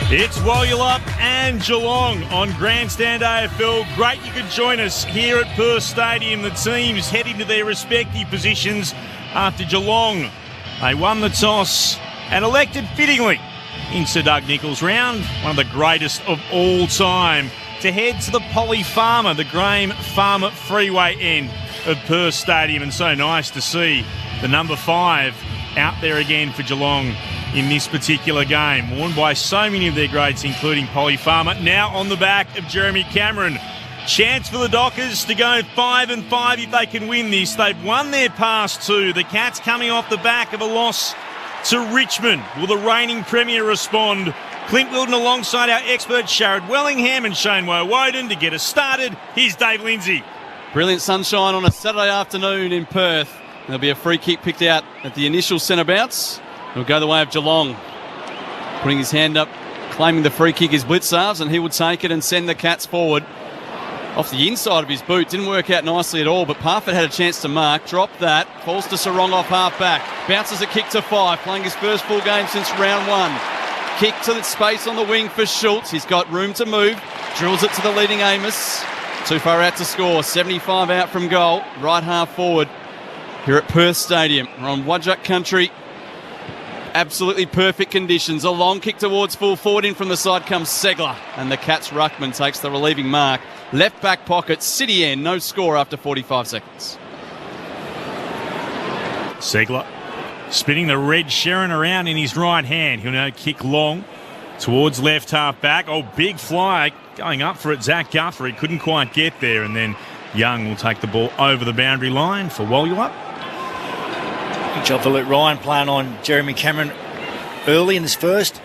It's Wollulop and Geelong on Grandstand AFL. Great you could join us here at Perth Stadium. The teams heading to their respective positions after Geelong. They won the toss and elected fittingly in Sir Doug Nicholls' round, one of the greatest of all time, to head to the Polly Farmer, the Graham Farmer Freeway end of Perth Stadium. And so nice to see the number 5 out there again for Geelong in this particular game, worn by so many of their greats, including Polly Farmer. Now on the back of Jeremy Cameron. Chance for the Dockers to go 5-5 if they can win this. They've won their past 2. The Cats coming off the back of a loss to Richmond. Will the reigning premier respond? Clint Wilton alongside our experts Sharad Wellingham and Shane Woden to get us started. Here's Dave Lindsay. Brilliant sunshine on a Saturday afternoon in Perth. There'll be a free kick picked out at the initial centre bounce. It'll go the way of Geelong. Putting his hand up, claiming the free kick is Blitzarves, and he will take it and send the Cats forward. Off the inside of his boot, didn't work out nicely at all, but Parfitt had a chance to mark, dropped that, falls to Sarong off half-back, bounces a kick to 5, playing his first full game since round 1. Kick to the space on the wing for Schultz. He's got room to move, drills it to the leading Amos. Too far out to score, 75 out from goal, right half forward here at Perth Stadium. We're on Whadjuk country. Absolutely perfect conditions. A long kick towards full forward. In from the side comes Segler, and the Cats ruckman takes the relieving mark. Left back pocket, City end, no score after 45 seconds. Segler spinning the red Sherrin around in his right hand. He'll now kick long towards left half back. Oh, big fly going up for it. Zach Guthrie couldn't quite get there, and then Young will take the ball over the boundary line for Wollulop. Good job for Luke Ryan playing on Jeremy Cameron early in this first.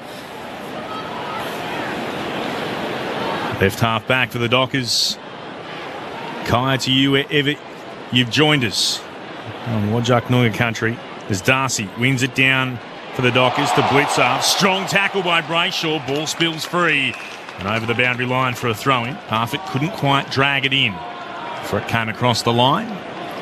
Left half back for the Dockers. Kai, to you wherever you've joined us on Whadjuk Noongar country as Darcy wins it down for the Dockers to Blitzarves. Strong tackle by Brayshaw. Ball spills free and over the boundary line for a throw-in. Parfitt couldn't quite drag it in before it came across the line.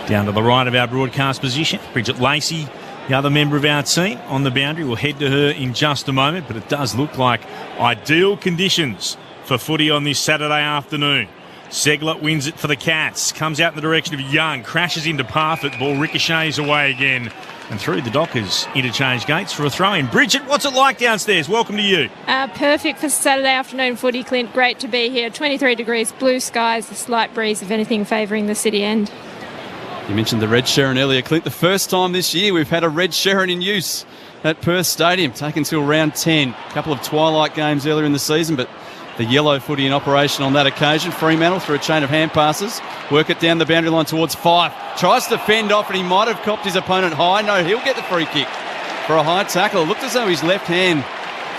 Down to the right of our broadcast position, Bridget Lacey, the other member of our team, on the boundary. We'll head to her in just a moment, but it does look like ideal conditions for footy on this Saturday afternoon. Segler wins it for the Cats, comes out in the direction of Young, crashes into Parfitt, ball ricochets away again and through the Dockers interchange gates for a throw-in. Bridget, what's it like downstairs? Welcome to you. Perfect for Saturday afternoon footy, Clint. Great to be here. 23 degrees, blue skies, a slight breeze, if anything, favouring the City end. You mentioned the red Sherrin earlier, Clint. The first time this year we've had a red Sherrin in use at Perth Stadium, taken till round 10. A couple of twilight games earlier in the season, but the yellow footy in operation on that occasion. Fremantle through a chain of hand passes. Work it down the boundary line towards 5. Tries to fend off, and he might have copped his opponent high. No, he'll get the free kick for a high tackle. It looked as though his left hand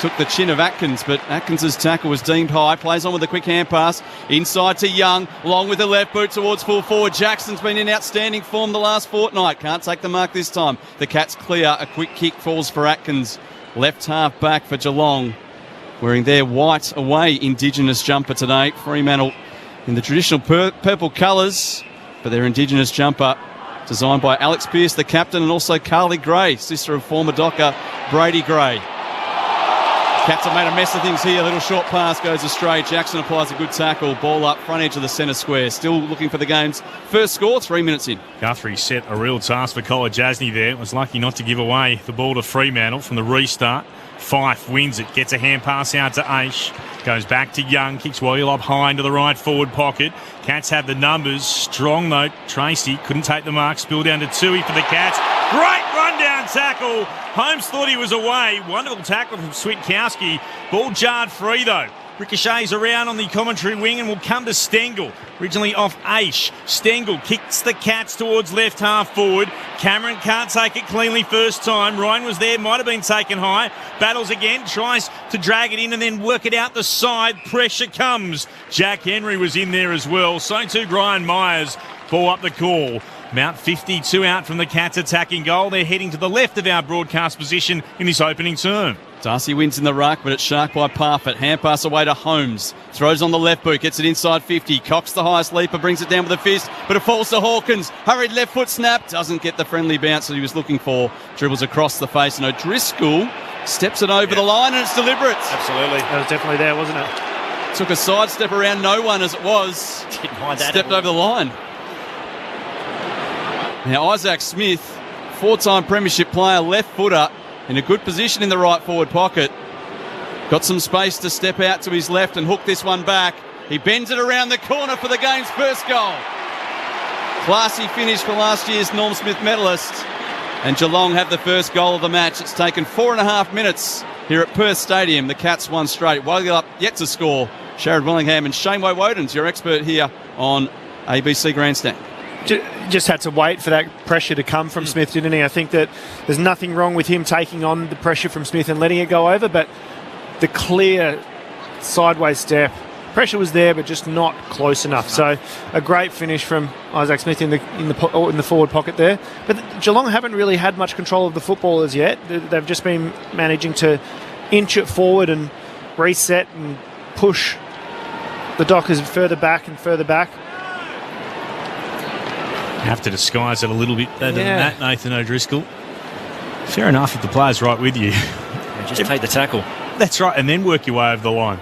took the chin of Atkins, but Atkins's tackle was deemed high. Plays on with a quick hand pass. Inside to Young. Long with the left boot towards full forward. Jackson's been in outstanding form the last fortnight. Can't take the mark this time. The Cats clear. A quick kick falls for Atkins. Left half back for Geelong, wearing their white away Indigenous jumper today. Fremantle in the traditional purple colours for their Indigenous jumper, designed by Alex Pearce, the captain, and also Carly Gray, sister of former Docker Brady Gray. Cats have made a mess of things here. A little short pass goes astray. Jackson applies a good tackle. Ball up front edge of the centre square. Still looking for the game's first score, 3 minutes in. Guthrie set a real task for Collar Jasney there. Was lucky not to give away the ball to Fremantle from the restart. Fife wins it, gets a hand pass out to Aish, goes back to Young, kicks Wollulop high into the right forward pocket. Cats have the numbers, strong though. Tracy couldn't take the mark, spill down to Tui for the Cats. Great run-down tackle. Holmes thought he was away. Wonderful tackle from Switkowski. Ball jarred free though. Ricochets around on the commentary wing and will come to Stengel. Originally off Aish. Stengel kicks the Cats towards left half forward. Cameron can't take it cleanly first time. Ryan was there, might have been taken high. Battles again, tries to drag it in and then work it out the side. Pressure comes. Jack Henry was in there as well. So too Brian Myers. Ball up the call. Mount 52 out from the Cats attacking goal. They're heading to the left of our broadcast position in this opening term. Darcy wins in the ruck, but it's sharked by Parfitt. Hand pass away to Holmes. Throws on the left boot, gets it inside 50. Cocks the highest leaper, brings it down with a fist, but it falls to Hawkins. Hurried left foot snap, doesn't get the friendly bounce that he was looking for. Dribbles across the face, and O'Driscoll Steps it over the line, and it's deliberate. Absolutely. That was definitely there, wasn't it? Took a sidestep around no one as it was. Didn't mind that. Stepped over the line. Now Isaac Smith, 4-time premiership player, left footer, in a good position in the right forward pocket. Got some space to step out to his left and hook this one back. He bends it around the corner for the game's first goal. Classy finish for last year's Norm Smith medalist. And Geelong have the first goal of the match. It's taken 4.5 minutes here at Perth Stadium. The Cats won straight. Wallup yet to score. Sharad Willingham and Shane Woden's your expert here on ABC Grandstand. Just had to wait for that pressure to come from Smith, didn't he? I think that there's nothing wrong with him taking on the pressure from Smith and letting it go over, but the clear sideways step, pressure was there, but just not close enough. So a great finish from Isaac Smith in the forward pocket there. But Geelong haven't really had much control of the football as yet. They've just been managing to inch it forward and reset and push the Dockers further back and further back. Have to disguise it a little bit better than that, Nathan O'Driscoll. Fair enough if the player's right with you. Just take the tackle. That's right, and then work your way over the line.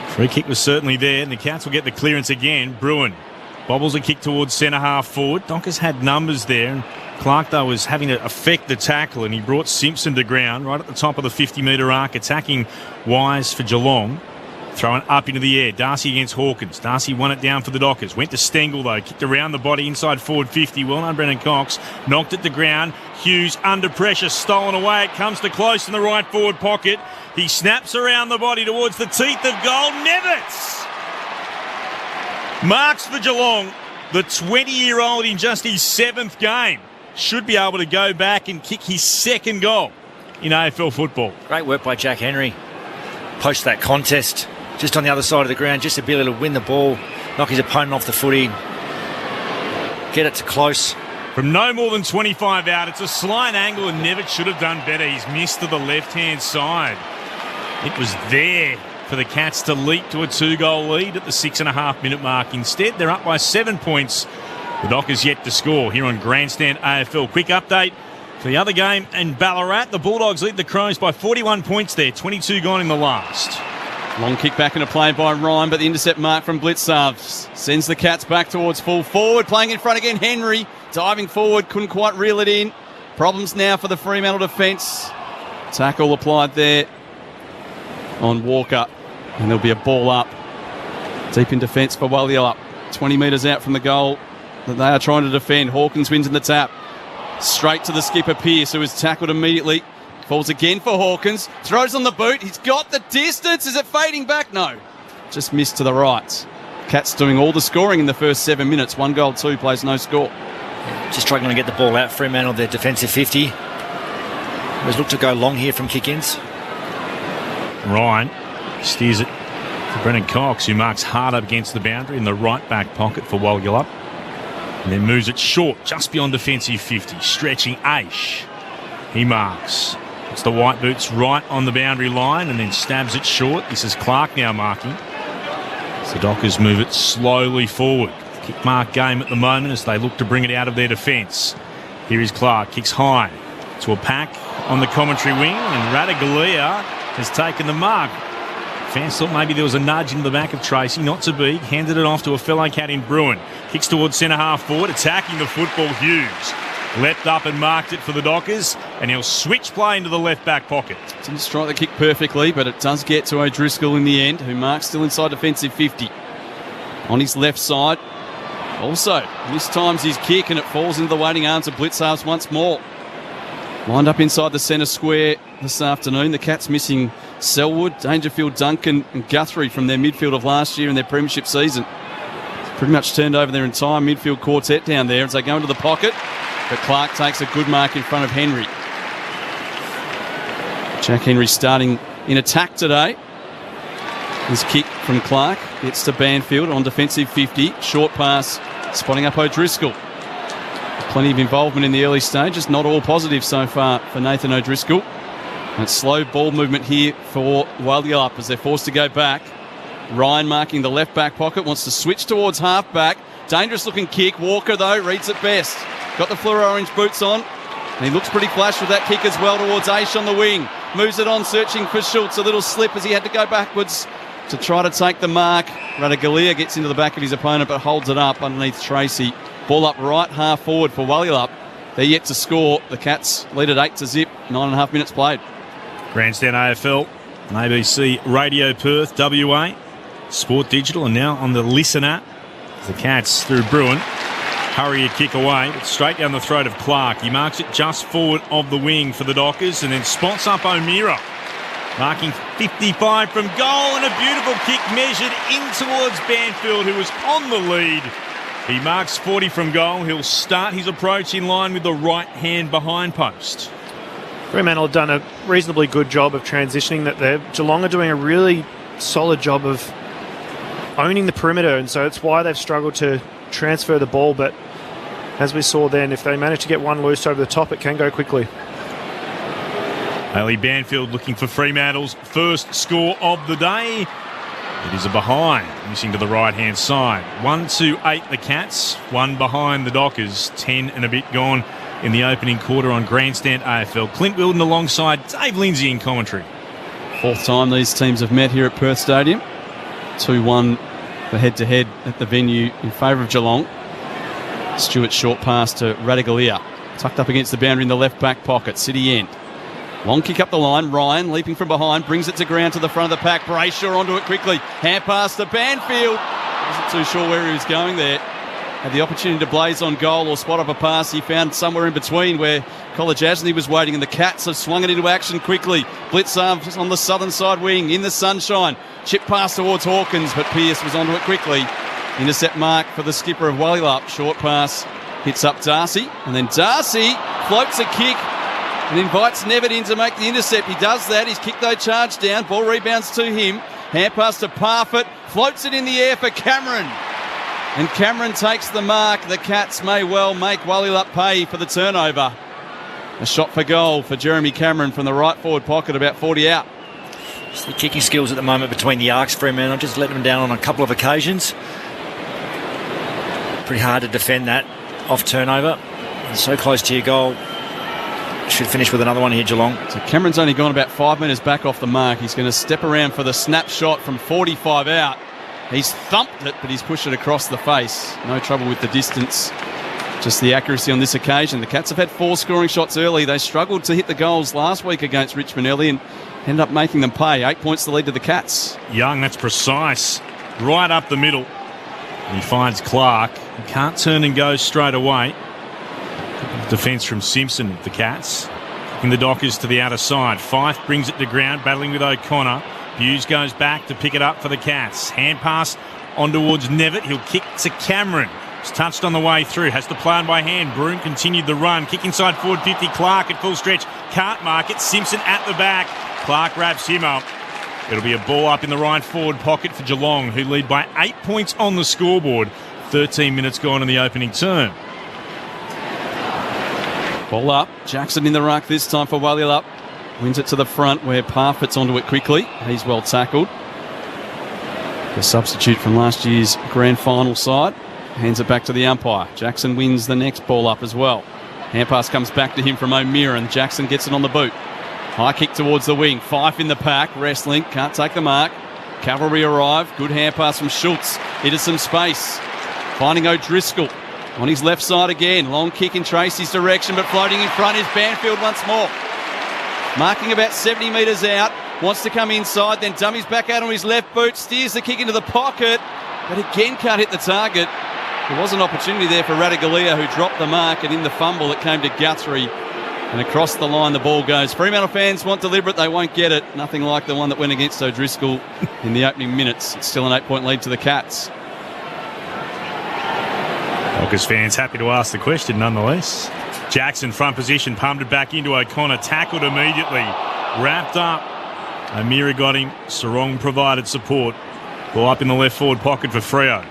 Free kick was certainly there, and the Cats will get the clearance again. Bruin bobbles a kick towards centre-half forward. Dockers had numbers there, and Clark, though, was having to affect the tackle, and he brought Simpson to ground right at the top of the 50-metre arc, attacking wise for Geelong. Throwing up into the air. Darcy against Hawkins. Darcy won it down for the Dockers. Went to Stengel, though. Kicked around the body inside forward 50. Well done, Brendan Cox. Knocked it to ground. Hughes under pressure. Stolen away. It comes to close in the right forward pocket. He snaps around the body towards the teeth of goal. Nevitz marks for Geelong. The 20-year-old in just his 7th game should be able to go back and kick his 2nd goal in AFL football. Great work by Jack Henry. Post that contest. Just on the other side of the ground, just to be able to win the ball, knock his opponent off the footy, get it to close. From no more than 25 out, it's a slight angle and Nevitz should have done better. He's missed to the left-hand side. It was there for the Cats to leap to a 2-goal lead at the 6.5-minute mark. Instead, they're up by 7 points. The Dockers yet to score here on Grandstand AFL. Quick update for the other game in Ballarat. The Bulldogs lead the Crows by 41 points there, 22 gone in the last. Long kick back into play by Ryan, but the intercept mark from Blicavs sends the Cats back towards full forward. Playing in front again, Henry. Diving forward, couldn't quite reel it in. Problems now for the Fremantle defence. Tackle applied there on Walker. And there'll be a ball up. Deep in defence for Wallup. 20 metres out from the goal that they are trying to defend. Hawkins wins in the tap. Straight to the skipper Pearce, who is tackled immediately. Falls again for Hawkins. Throws on the boot. He's got the distance. Is it fading back? No. Just missed to the right. Cats doing all the scoring in the first 7 minutes. 1 goal, 2 plays, no score. Just struggling to get the ball out. Fremantle, their defensive 50. Always look to go long here from kick-ins. Ryan steers it for Brendan Cox, who marks hard up against the boundary in the right back pocket for Wallup. And then moves it short, just beyond defensive 50. Stretching Aish. He marks. It's the white boots right on the boundary line and then stabs it short. This is Clark now marking. So the Dockers move it slowly forward. Kick mark game at the moment as they look to bring it out of their defence. Here is Clark, kicks high to a pack on the commentary wing, and Radaglia has taken the mark. Fans thought maybe there was a nudge into the back of Tracy, not to be. Handed it off to a fellow cat in Bruin. Kicks towards centre half forward, attacking the football. Hughes leapt up and marked it for the Dockers, and he'll switch play into the left back pocket. Didn't strike the kick perfectly, but it does get to O'Driscoll in the end, who marks still inside defensive 50. On his left side. Also, mistimes his kick, and it falls into the waiting arms of Blicavs once more. Lined up inside the centre square this afternoon. The Cats missing Selwood, Dangerfield, Duncan and Guthrie from their midfield of last year in their premiership season. Pretty much turned over their entire midfield quartet down there as they go into the pocket. But Clark takes a good mark in front of Henry. Jack Henry starting in attack today. His kick from Clark gets to Banfield on defensive 50. Short pass, spotting up O'Driscoll. Plenty of involvement in the early stages. Not all positive so far for Nathan O'Driscoll. And slow ball movement here for Wallup as they're forced to go back. Ryan marking the left back pocket, wants to switch towards half back. Dangerous looking kick. Walker, though, reads it best. Got the fluoro orange boots on. And he looks pretty flash with that kick as well towards Aish on the wing. moves it on, searching for Schultz. A little slip as he had to go backwards to try to take the mark. Radaglia gets into the back of his opponent but holds it up underneath Tracy. Ball up right half forward for Wallylup. They're yet to score. The Cats lead at 8-0, 9.5 minutes played. Grandstand AFL, ABC Radio Perth, WA, Sport Digital, and now on the Listener. The Cats through Bruin. Hurry a kick away, but straight down the throat of Clark. He marks it just forward of the wing for the Dockers and then spots up O'Meara. Marking 55 from goal and a beautiful kick measured in towards Banfield, who was on the lead. He marks 40 from goal. He'll start his approach in line with the right hand behind post. Fremantle have done a reasonably good job of transitioning that there. Geelong are doing a really solid job of owning the perimeter, and so it's why they've struggled to transfer the ball. But as we saw then, if they manage to get one loose over the top, it can go quickly. Ali Banfield looking for Fremantle's first score of the day. It is a behind, missing to the right-hand side. 1-8 the Cats, one behind the Dockers. 10 and a bit gone in the opening quarter on Grandstand AFL. Clint Wilden alongside Dave Lindsay in commentary. Fourth time these teams have met here at Perth Stadium. 2-1 for head-to-head at the venue in favour of Geelong. Stewart's short pass to Radaglia. Tucked up against the boundary in the left back pocket. City end. Long kick up the line. Ryan leaping from behind. Brings it to ground to the front of the pack. Brayshaw onto it quickly. Hand pass to Banfield. Wasn't too sure where he was going there. Had the opportunity to blaze on goal or spot up a pass. He found somewhere in between where Kolajasny was waiting, and the Cats have swung it into action quickly. Blitz on the southern side wing in the sunshine. Chip pass towards Hawkins, but Pearce was onto it quickly. Intercept mark for the skipper of Wallylup. Short pass hits up Darcy, and then Darcy floats a kick and invites Nevitt in to make the intercept. He does that. He's kicked no charge down. Ball rebounds to him. Hand pass to Parfitt. Floats it in the air for Cameron. And Cameron takes the mark. The Cats may well make Wallylup pay for the turnover. A shot for goal for Jeremy Cameron from the right forward pocket, about 40 out. Just the kicking skills at the moment between the arcs, Fremantle. I've just let them down on a couple of occasions. Pretty hard to defend that off turnover. And so close to your goal. Should finish with another one here, Geelong. So Cameron's only gone about 5 metres back off the mark. He's going to step around for the snap shot from 45 out. He's thumped it, but he's pushed it across the face. No trouble with the distance. Just the accuracy on this occasion. The Cats have had 4 scoring shots early. They struggled to hit the goals last week against Richmond early and end up making them pay. 8 points the lead to the Cats. Young, that's precise. Right up the middle. And he finds Clark. He can't turn and go straight away. Defence from Simpson of the Cats. In the Dockers to the outer side. Fife brings it to ground, battling with O'Connor. Hughes goes back to pick it up for the Cats. Hand pass on towards Nevitt. He'll kick to Cameron. It's touched on the way through. Has to play on by hand. Broome continued the run. Kick inside forward 50. Clark at full stretch. Can't mark it. Simpson at the back. Clark wraps him up. It'll be a ball up in the right forward pocket for Geelong, who lead by 8 points on the scoreboard. 13 minutes gone in the opening term. Ball up. Jackson in the ruck this time for Wallylup. Wins it to the front where Parfitt's onto it quickly. He's well tackled. The substitute from last year's grand final side. Hands it back to the umpire. Jackson wins the next ball up as well. Hand pass comes back to him from O'Meara and Jackson gets it on the boot. High kick towards the wing. Fife in the pack. Wrestling. Can't take the mark. Cavalry arrive. Good hand pass from Schultz. Into some space. Finding O'Driscoll. On his left side again. Long kick in Tracy's direction, but floating in front is Banfield once more. Marking about 70 metres out. Wants to come inside, then dummies back out on his left boot. Steers the kick into the pocket, but again can't hit the target. There was an opportunity there for Radaglia, who dropped the mark, and in the fumble it came to Guthrie. And across the line the ball goes. Fremantle fans want deliberate, they won't get it. Nothing like the one that went against O'Driscoll in the opening minutes. It's still an 8-point lead to the Cats. Dockers fans happy to ask the question nonetheless. Jackson front position, pumped it back into O'Connor, tackled immediately, wrapped up. O'Meara got him. Sarong provided support. Ball up in the left forward pocket for Freo.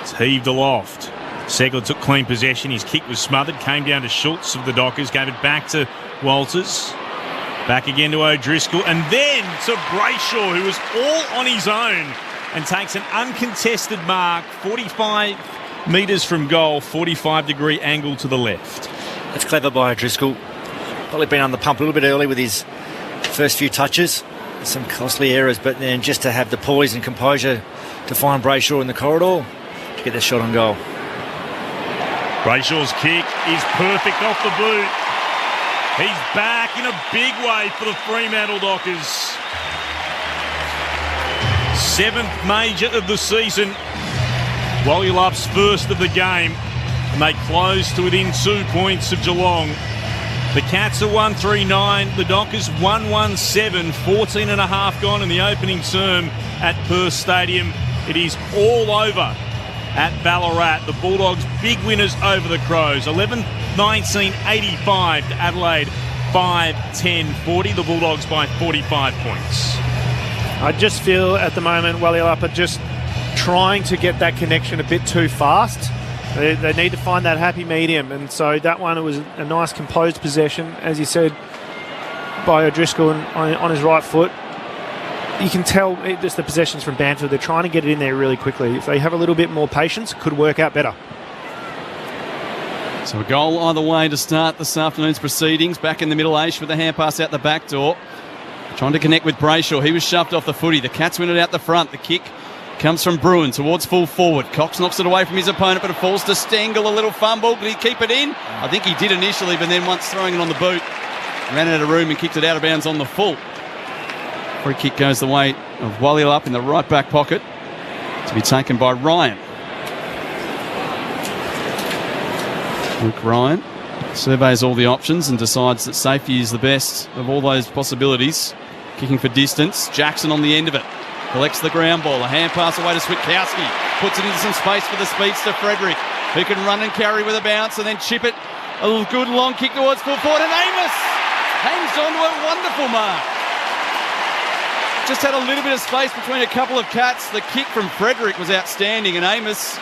It's heaved aloft. Segler took clean possession. His kick was smothered. Came down to Schultz of the Dockers. Gave it back to Walters. Back again to O'Driscoll. And then to Brayshaw, who was all on his own and takes an uncontested mark. 45 metres from goal. 45-degree angle to the left. That's clever by O'Driscoll. Probably been on the pump a little bit early with his first few touches. Some costly errors, but then just to have the poise and composure to find Brayshaw in the corridor to get the shot on goal. Brayshaw's kick is perfect off the boot. He's back in a big way for the Fremantle Dockers. 7th major of the season. Wallylup's first of the game, and they close to within 2 points of Geelong. The Cats are 139, the Dockers 117, 14 and a half gone in the opening term at Perth Stadium. It is all over at Ballarat. The Bulldogs big winners over the Crows, 11-19-85 to Adelaide, 5-10-40. The Bulldogs by 45 points. I just feel at the moment Wallyup are just trying to get that connection a bit too fast. They need to find that happy medium, and so that one, it was a nice composed possession, as you said, by O'Driscoll on his right foot. You can tell just the possessions from Banfield, they're trying to get it in there really quickly. If they have a little bit more patience, it could work out better. So a goal either way to start this afternoon's proceedings. Back in the middle, Aish with the hand pass out the back door. Trying to connect with Brayshaw. He was shoved off the footy. The Cats win it out the front. The kick comes from Bruin towards full forward. Cox knocks it away from his opponent, but it falls to Stengel. A little fumble. Did he keep it in? I think he did initially, but then once throwing it on the boot, ran out of room and kicked it out of bounds on the full. Free kick goes the way of Wallylap in the right back pocket to be taken by Ryan. Luke Ryan surveys all the options and decides that safety is the best of all those possibilities. Kicking for distance. Jackson on the end of it. Collects the ground ball. A hand pass away to Switkowski. Puts it into some space for the speedster Frederick, who can run and carry with a bounce and then chip it. A good long kick towards full forward, and Amos hangs on to a wonderful mark. Just had a little bit of space between a couple of Cats. The kick from Frederick was outstanding, and Amos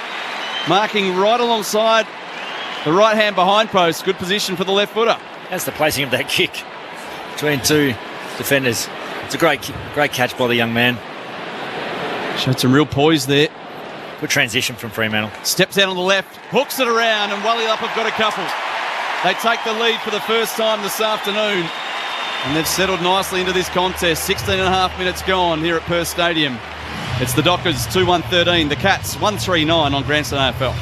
marking right alongside the right hand behind post. Good position for the left footer. That's the placing of that kick between two defenders. It's a great catch by the young man. Showed some real poise there. Good transition from Fremantle. Steps out on the left, hooks it around, and Wallylap have got a couple. They take the lead for the first time this afternoon, and they've settled nicely into this contest. 16 and a half minutes gone here at Perth Stadium. It's the Dockers 2-1-13, the Cats 1-3-9 on Grandstand AFL.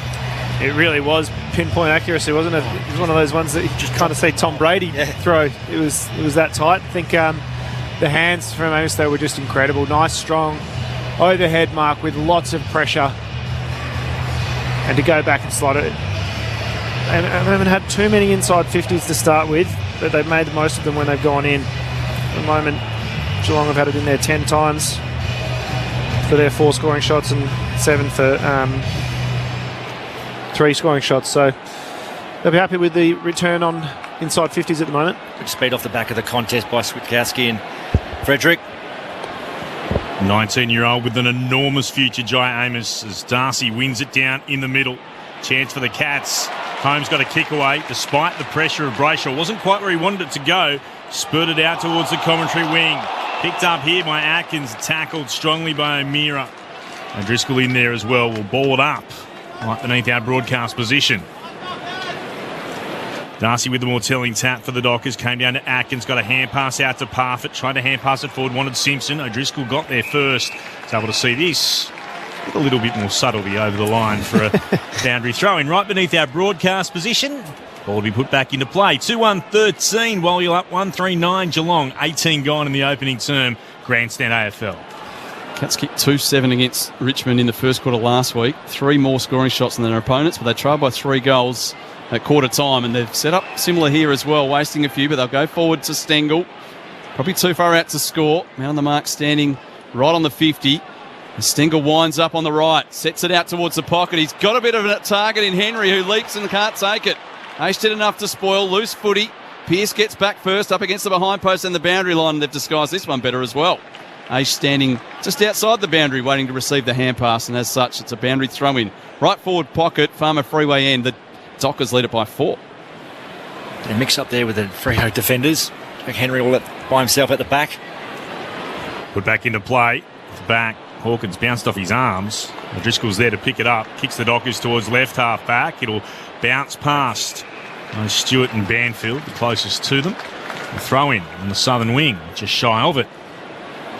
It really was pinpoint accuracy, wasn't it? It was one of those ones that you just kind of see Tom Brady throw. It was that tight. I think the hands from Amos, they were just incredible. Nice, strong overhead mark with lots of pressure, and to go back and slot it. And I haven't had too many inside 50s to start with, but they've made the most of them when they've gone in. At the moment, Geelong have had it in there 10 times for their 4 scoring shots and 7 for 3 scoring shots. So they'll be happy with the return on inside 50s at the moment. Good speed off the back of the contest by Switkowski and Frederick. 19-year-old with an enormous future, Jai Amos, as Darcy wins it down in the middle. Chance for the Cats. Holmes got a kick away despite the pressure of Brayshaw. Wasn't quite where he wanted it to go. Spurted out towards the commentary wing. Picked up here by Atkins. Tackled strongly by O'Meara. And Driscoll in there as well. Will ball it up right beneath our broadcast position. Darcy with the more telling tap for the Dockers. Came down to Atkins. Got a hand pass out to Parfitt. Tried to hand pass it forward. Wanted Simpson. O'Driscoll got there first. Was able to see this with a little bit more subtlety over the line for a boundary throw in right beneath our broadcast position. Ball will be put back into play. 2-1-13 while you're up 1-3-9 Geelong. 18 gone in the opening term. Grandstand AFL. Cats kicked 2-7 against Richmond in the first quarter last week. 3 more scoring shots than their opponents, but they trailed by 3 goals at quarter time, and they've set up similar here as well, wasting a few, but they'll go forward to Stengel. Probably too far out to score. Man on the mark, standing right on the 50. And Stengel winds up on the right, sets it out towards the pocket. He's got a bit of a target in Henry, who leaks and can't take it. Aish did enough to spoil. Loose footy. Pearce gets back first, up against the behind post and the boundary line. They've disguised this one better as well. Aish standing just outside the boundary, waiting to receive the hand pass, and as such, it's a boundary throw-in. Right forward pocket, Farmer Freeway end. The Dockers lead it by 4. And mix up there with the Freo defenders. Jack Henry all by himself at the back. Put back into play. It's back. Hawkins bounced off his arms. Driscoll's there to pick it up. Kicks the Dockers towards left half back. It'll bounce past Stewart and Banfield, the closest to them. A throw in on the southern wing, just shy of it.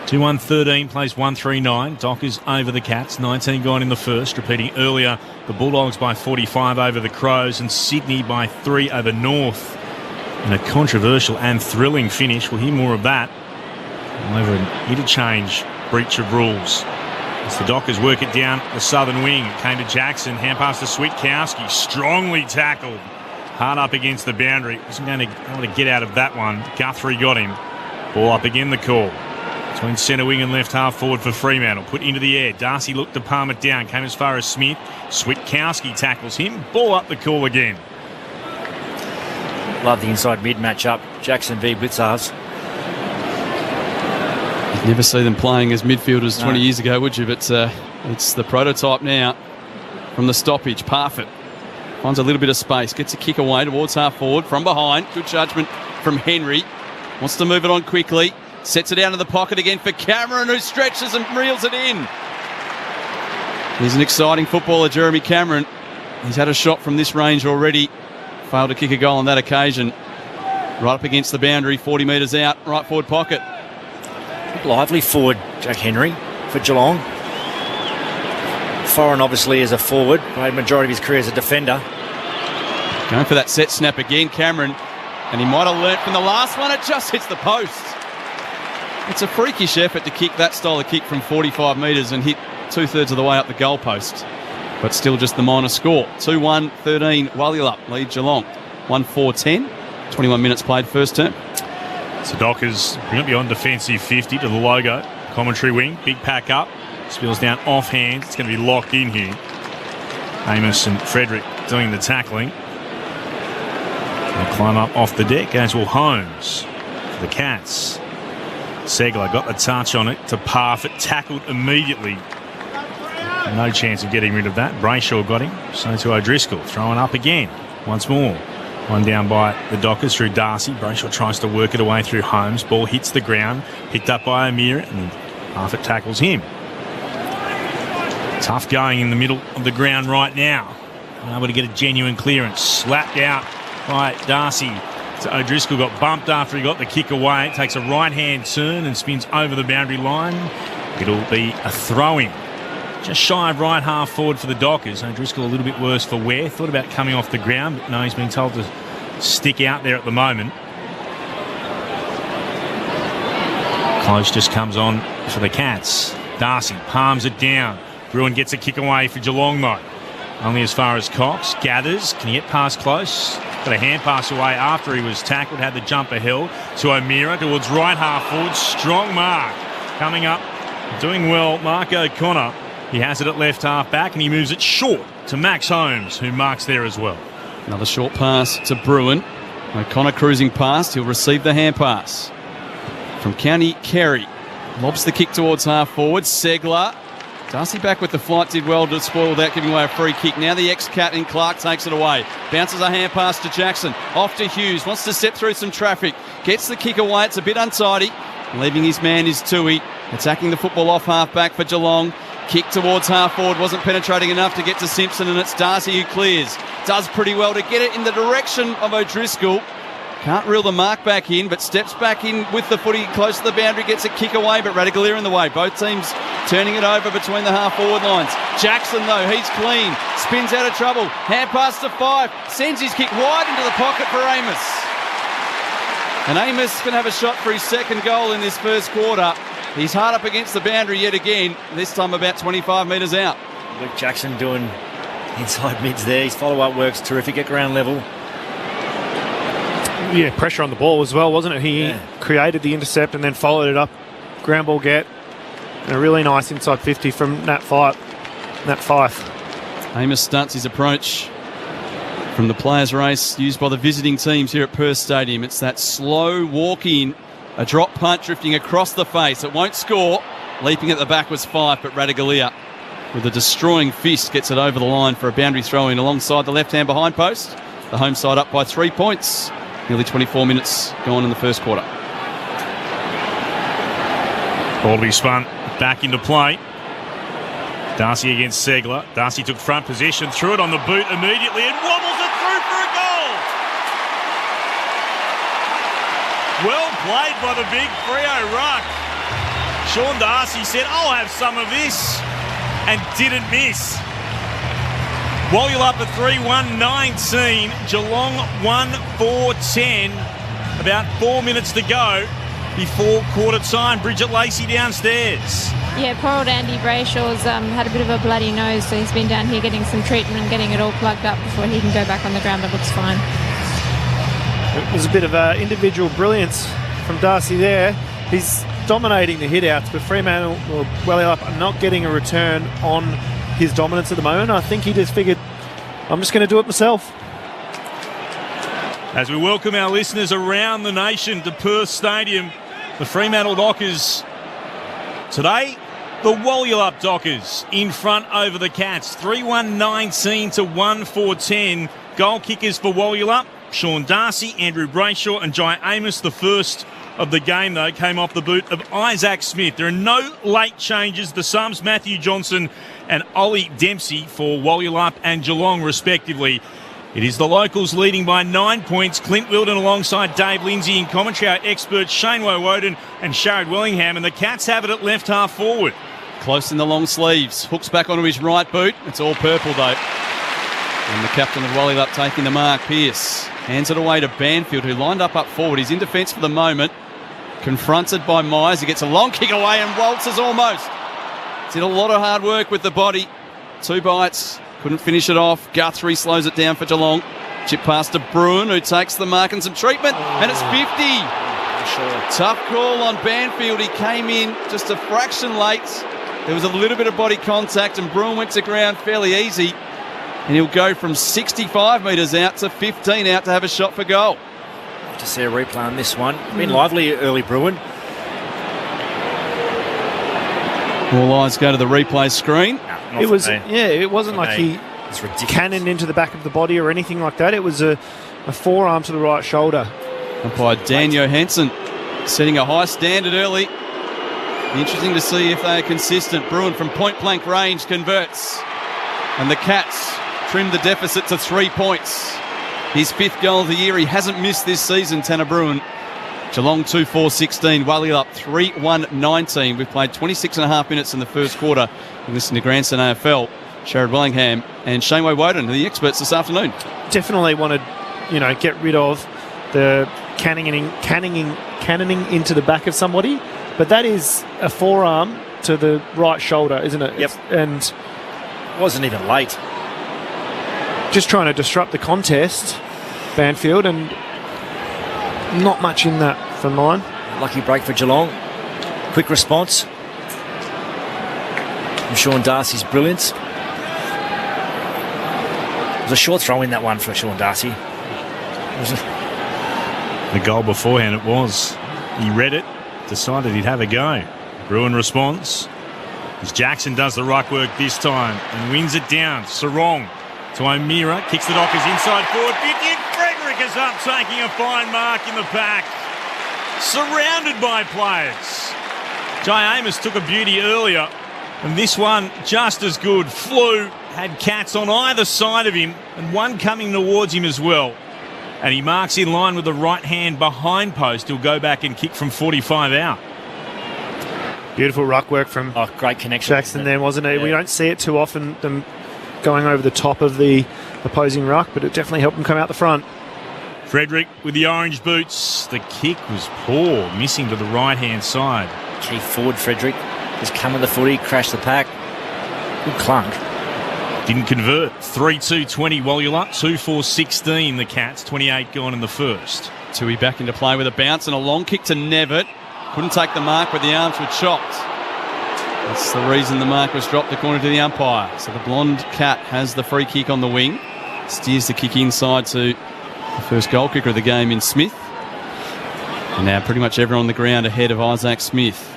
2-1-13 plays 1-3-9. Dockers over the Cats. 19 gone in the first. Repeating earlier, the Bulldogs by 45 over the Crows and Sydney by 3 over North. In a controversial and thrilling finish. We'll hear more of that over an interchange breach of rules. As the Dockers work it down the southern wing, it came to Jackson. Hand pass to Switkowski. Strongly tackled. Hard up against the boundary. Wasn't going to be able to get out of that one. Guthrie got him. Ball up again, the call. Between centre wing and left half forward for Fremantle. Put into the air. Darcy looked to palm it down. Came as far as Smith. Switkowski tackles him. Ball up the call again. Love the inside mid matchup. Jackson v Blitzars. You'd never see them playing as midfielders 20 years ago, would you? But it's the prototype now from the stoppage. Parfitt finds a little bit of space. Gets a kick away towards half forward from behind. Good judgment from Henry. Wants to move it on quickly. Sets it down to the pocket again for Cameron, who stretches and reels it in. He's an exciting footballer, Jeremy Cameron. He's had a shot from this range already. Failed to kick a goal on that occasion. Right up against the boundary, 40 metres out, right forward pocket. Lively forward, Jack Henry for Geelong. Foreign obviously as a forward, played majority of his career as a defender. Going for that set snap again, Cameron. And he might have learnt from the last one, it just hits the post. It's a freakish effort to kick that style of kick from 45 metres and hit 2/3 of the way up the goalpost. But still just the minor score. 2-1-13, Walyalup lead Geelong. 1-4-10, 21 minutes played first term. So Dockers bring up beyond defensive 50 to the logo. Commentary wing, big pack up. Spills down off hands. It's going to be locked in here. Amos and Frederick doing the tackling. They climb up off the deck. Goes Will Holmes for the Cats. Segler got the touch on it to Parfitt. Tackled immediately. No chance of getting rid of that. Brayshaw got him. So to O'Driscoll. Throwing up again. Once more. One down by the Dockers through Darcy. Brayshaw tries to work it away through Holmes. Ball hits the ground. Picked up by O'Meara. And Parfitt tackles him. Tough going in the middle of the ground right now. Unable to get a genuine clearance. Slapped out by Darcy. So O'Driscoll got bumped after he got the kick away. Takes a right-hand turn and spins over the boundary line. It'll be a throw-in. Just shy of right half forward for the Dockers. O'Driscoll a little bit worse for wear. Thought about coming off the ground, but no, he's been told to stick out there at the moment. Close just comes on for the Cats. Darcy palms it down. Bruin gets a kick away for Geelong though. Only as far as Cox. Gathers. Can he get past Close? Got a hand pass away after he was tackled. Had the jumper held to O'Meara towards right half forward. Strong mark. Coming up. Doing well. Mark O'Connor. He has it at left half back and he moves it short to Max Holmes, who marks there as well. Another short pass to Bruin. O'Connor cruising past. He'll receive the hand pass from County Kerry. Lobs the kick towards half forward. Segler. Darcy back with the flight, did well to spoil without giving away a free kick. Now the ex-captain Clark takes it away. Bounces a hand pass to Jackson. Off to Hughes. Wants to step through some traffic. Gets the kick away. It's a bit untidy. Leaving his man is Tui. Attacking the football off half back for Geelong. Kick towards half forward. Wasn't penetrating enough to get to Simpson, and it's Darcy who clears. Does pretty well to get it in the direction of O'Driscoll. Can't reel the mark back in, but steps back in with the footy close to the boundary, gets a kick away, but Radicalier in the way. Both teams turning it over between the half-forward lines. Jackson, though, he's clean. Spins out of trouble. Hand pass to Fife. Sends his kick wide into the pocket for Amos. And Amos can have a shot for his second goal in this first quarter. He's hard up against the boundary yet again, this time about 25 metres out. Luke Jackson doing inside mids there. His follow-up works terrific at ground level. Yeah, pressure on the ball as well, wasn't it? He created the intercept and then followed it up. Ground ball get. And a really nice inside 50 from Nat Fife. Amos starts his approach from the players' race used by the visiting teams here at Perth Stadium. It's that slow walk in, a drop punt drifting across the face. It won't score. Leaping at the back was Fife, but Radicalier with a destroying fist gets it over the line for a boundary throw-in alongside the left-hand behind post. The home side up by 3 points. Nearly 24 minutes gone in the first quarter. Ball to be spun back into play. Darcy against Segler. Darcy took front possession, threw it on the boot immediately and wobbles it through for a goal. Well played by the big Freo ruck. Sean Darcy said, I'll have some of this, and didn't miss. Wallula at 3-1-19. Geelong 1-4-10. About 4 minutes to go before quarter time. Bridget Lacey downstairs. Yeah, poor old Andy Brayshaw's had a bit of a bloody nose, so he's been down here getting some treatment and getting it all plugged up before he can go back on the ground. It looks fine. It was a bit of individual brilliance from Darcy there. He's dominating the hit-outs, but Fremantle, well up, are not getting a return on his dominance at the moment. I think he just figured, I'm just going to do it myself. As we welcome our listeners around the nation to Perth Stadium, the Fremantle Dockers today, the Wallula Dockers in front over the Cats. 3-1-19 to 1-4-10. Goal kickers for Wallula, Sean Darcy, Andrew Brayshaw and Jai Amos. The first of the game, though, came off the boot of Isaac Smith. There are no late changes. The subs, Matthew Johnson and Ollie Dempsey for Wallula and Geelong, respectively. It is the locals leading by 9 points. Clint Wilden alongside Dave Lindsay in commentary. Our experts Shane Woden and Sharad Wellingham. And the Cats have it at left half forward. Close in the long sleeves. Hooks back onto his right boot. It's all purple, though. And the captain of Wallula taking the mark, Pearce. Hands it away to Banfield, who lined up forward. He's in defence for the moment. Confronted by Myers. He gets a long kick away and waltzes almost. Did a lot of hard work with the body. 2 bites. Couldn't finish it off. Guthrie slows it down for Geelong. Chip pass to Bruin, who takes the mark and some treatment. And it's 50. Sure. Tough call on Banfield. He came in just a fraction late. There was a little bit of body contact and Bruin went to ground fairly easy. And he'll go from 65 metres out to 15 out to have a shot for goal. Have to see a replay on this one. Been lively early, Bruin. All eyes go to the replay screen. It wasn't like he cannoned into the back of the body or anything like that. It was a forearm to the right shoulder. Umpire Dan Johansson setting a high standard early. Interesting to see if they are consistent. Bruin from point blank range converts. And the Cats trim the deficit to 3 points. His 5th goal of the year. He hasn't missed this season, Tanner Bruin. Geelong 2-4-16. Whaley up 3-1-19. We've played 26.5 minutes in the first quarter. You listen to Grandson AFL, Sharad Wellingham and Shane Woden, the experts this afternoon. Definitely want to, get rid of the cannoning into the back of somebody, but that is a forearm to the right shoulder, isn't it? Yep. And Wasn't even late. Just trying to disrupt the contest, Banfield, and not much in that from mine. Lucky break for Geelong. Quick response from Sean Darcy's brilliance. It was a short throw in that one for Sean Darcy. The goal beforehand it was. He read it, decided he'd have a go. Bruin responds as Jackson does the ruck work this time and wins it down. Sarong to O'Meara, kicks the Dockers inside forward 50 and Frederick is up, taking a fine mark in the pack. Surrounded by players. Jai Amos took a beauty earlier, and this one just as good. Flew, had Cats on either side of him, and one coming towards him as well. And he marks in line with the right hand behind post. He'll go back and kick from 45 out. Beautiful ruck work from great connection. Jackson there, wasn't it? Yeah. We don't see it too often, them going over the top of the opposing ruck, but it definitely helped them come out the front. Frederick with the orange boots. The kick was poor, missing to the right-hand side. Key forward, Frederick. Just come with the footy, crash the pack. Good clunk. Didn't convert. 3-2-20 Wallula. 2-4-16 the Cats. 28 gone in the first. Tui back into play with a bounce and a long kick to Nevitt. Couldn't take the mark, but the arms were chopped. That's the reason the mark was dropped according to the umpire. So the blonde cat has the free kick on the wing. Steers the kick inside to the first goal kicker of the game in Smith. And now pretty much everyone on the ground ahead of Isaac Smith.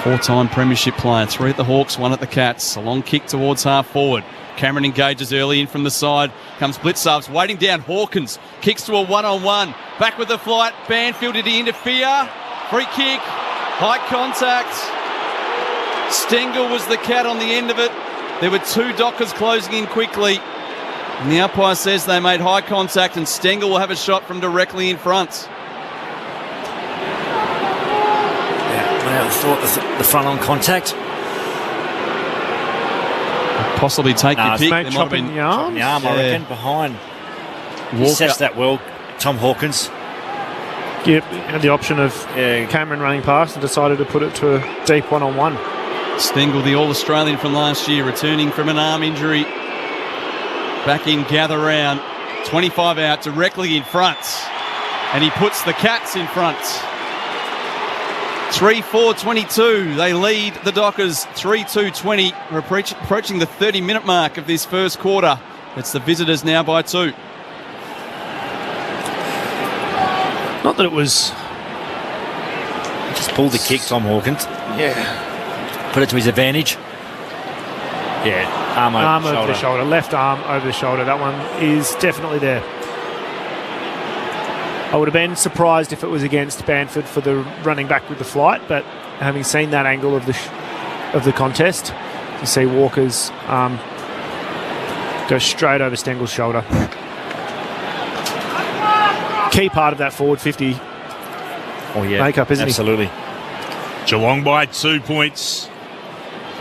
4-time premiership player. 3 at the Hawks, 1 at the Cats. A long kick towards half forward. Cameron engages early in from the side. Comes Blitzarves waiting down Hawkins. Kicks to a one-on-one. Back with the flight. Banfield, did he interfere? Free kick. High contact. Stengel was the cat on the end of it. There were 2 Dockers closing in quickly. And the umpire says they made high contact and Stengel will have a shot from directly in front. I thought the front on contact. Possibly take your pick. Mate, There might have been chopping the arm. The arm, I reckon, behind. He Walker. assessed that well, Tom Hawkins. Yep, had the option of Cameron running past and decided to put it to a deep one-on-one. Stengel, the All-Australian from last year, returning from an arm injury. Back in, gather round. 25 out, directly in front. And he puts the Cats in front. 3-4-22. They lead the Dockers 3-2-20. We're approaching the 30-minute mark of this first quarter. It's the visitors now by 2. Not that it was... Just pulled the kick, Tom Hawkins. Yeah. Put it to his advantage. Yeah, arm over the shoulder. Left arm over the shoulder. That one is definitely there. I would have been surprised if it was against Banford for the running back with the flight, but having seen that angle of the contest, you see Walker's go straight over Stengel's shoulder. Key part of that forward 50 makeup, isn't absolutely. Geelong by 2 points.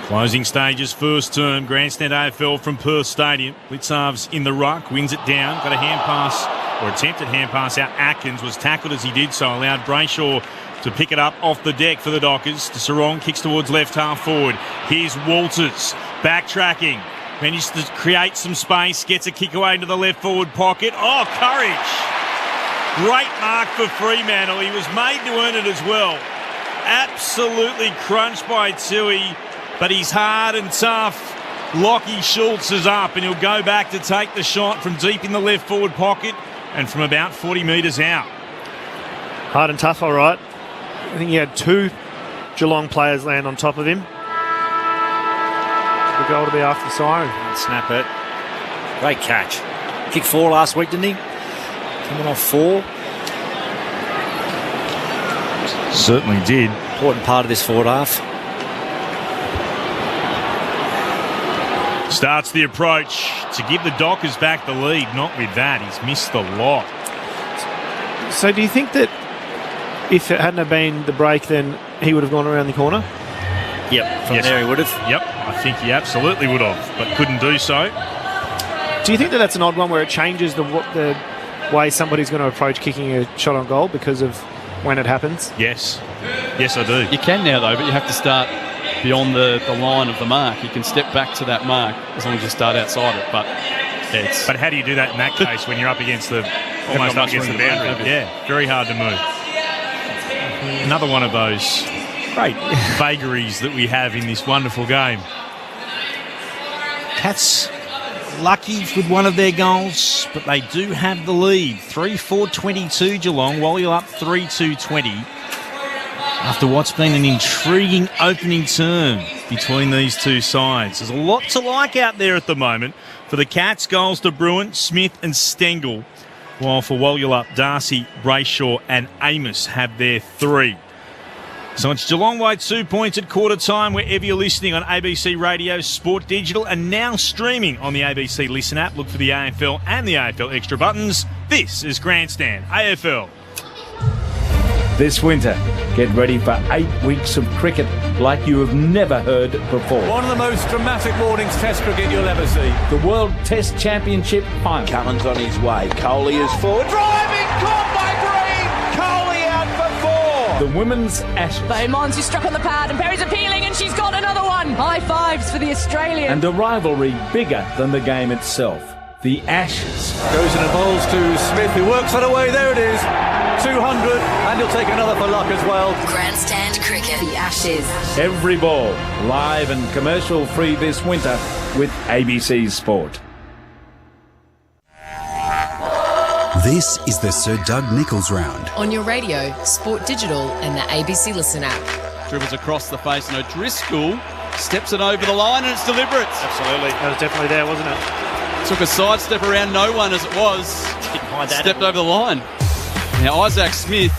Closing stages, first term, Grandstand AFL from Perth Stadium. Blitzarves in the ruck, wins it down, got a hand pass, or attempted hand pass out. Atkins was tackled as he did so, allowed Brayshaw to pick it up off the deck for the Dockers. To Sarong, kicks towards left half forward. Here's Walters, backtracking, manages to create some space, gets a kick away into the left forward pocket. Oh, courage! Great mark for Fremantle. He was made to earn it as well. Absolutely crunched by Tui. But he's hard and tough. Lockie Schultz is up and he'll go back to take the shot from deep in the left forward pocket and from about 40 metres out. Hard and tough, all right. I think he had 2 Geelong players land on top of him. The goal to be after the siren. Snap it. Great catch. Kick 4 last week, didn't he? Coming off 4. Certainly did. Important part of this forward half. Starts the approach to give the Dockers back the lead. Not with that. He's missed the lot. So do you think that if it hadn't have been the break, then he would have gone around the corner? Yep, from there he would have. Yep, I think he absolutely would have, but couldn't do so. Do you think that that's an odd one where it changes the way somebody's going to approach kicking a shot on goal because of when it happens? Yes. Yes, I do. You can now, though, but you have to start beyond the line of the mark. You can step back to that mark as long as you start outside it. But how do you do that in that case when you're up against almost up against the boundary? Yeah, very hard to move. Another one of those great vagaries that we have in this wonderful game. Cats lucky with one of their goals, but they do have the lead. 3-4-22 Geelong, while you're up 3-2-20. After what's been an intriguing opening term between these two sides. There's a lot to like out there at the moment. For the Cats, goals to Bruin, Smith and Stengel. While for Walyulup, Darcy, Brayshaw and Amos have their 3. So it's Geelong by 2 points at quarter time wherever you're listening on ABC Radio, Sport Digital and now streaming on the ABC Listen app. Look for the AFL and the AFL Extra buttons. This is Grandstand AFL. This winter, get ready for 8 weeks of cricket like you have never heard before. One of the most dramatic mornings Test cricket you'll ever see. The World Test Championship final. Cummins on his way. Coley is forward. Driving, caught by Green. Coley out for 4. The Women's Ashes. Beaumont's who struck on the pad and Perry's appealing and she's got another one. High fives for the Australian. And a rivalry bigger than the game itself. The Ashes. Goes and bowls to Smith, who works on away. There it is. 200, and he'll take another for luck as well. Grandstand cricket, the Ashes. Every ball, live and commercial free this winter with ABC Sport. This is the Sir Doug Nicholls round. On your radio, Sport Digital and the ABC Listen app. Dribbles across the face and O'Driscoll steps it over the line and it's deliberate. Absolutely. That was definitely there, wasn't it? Took a sidestep around no one as it was. Stepped over the line. Now Isaac Smith,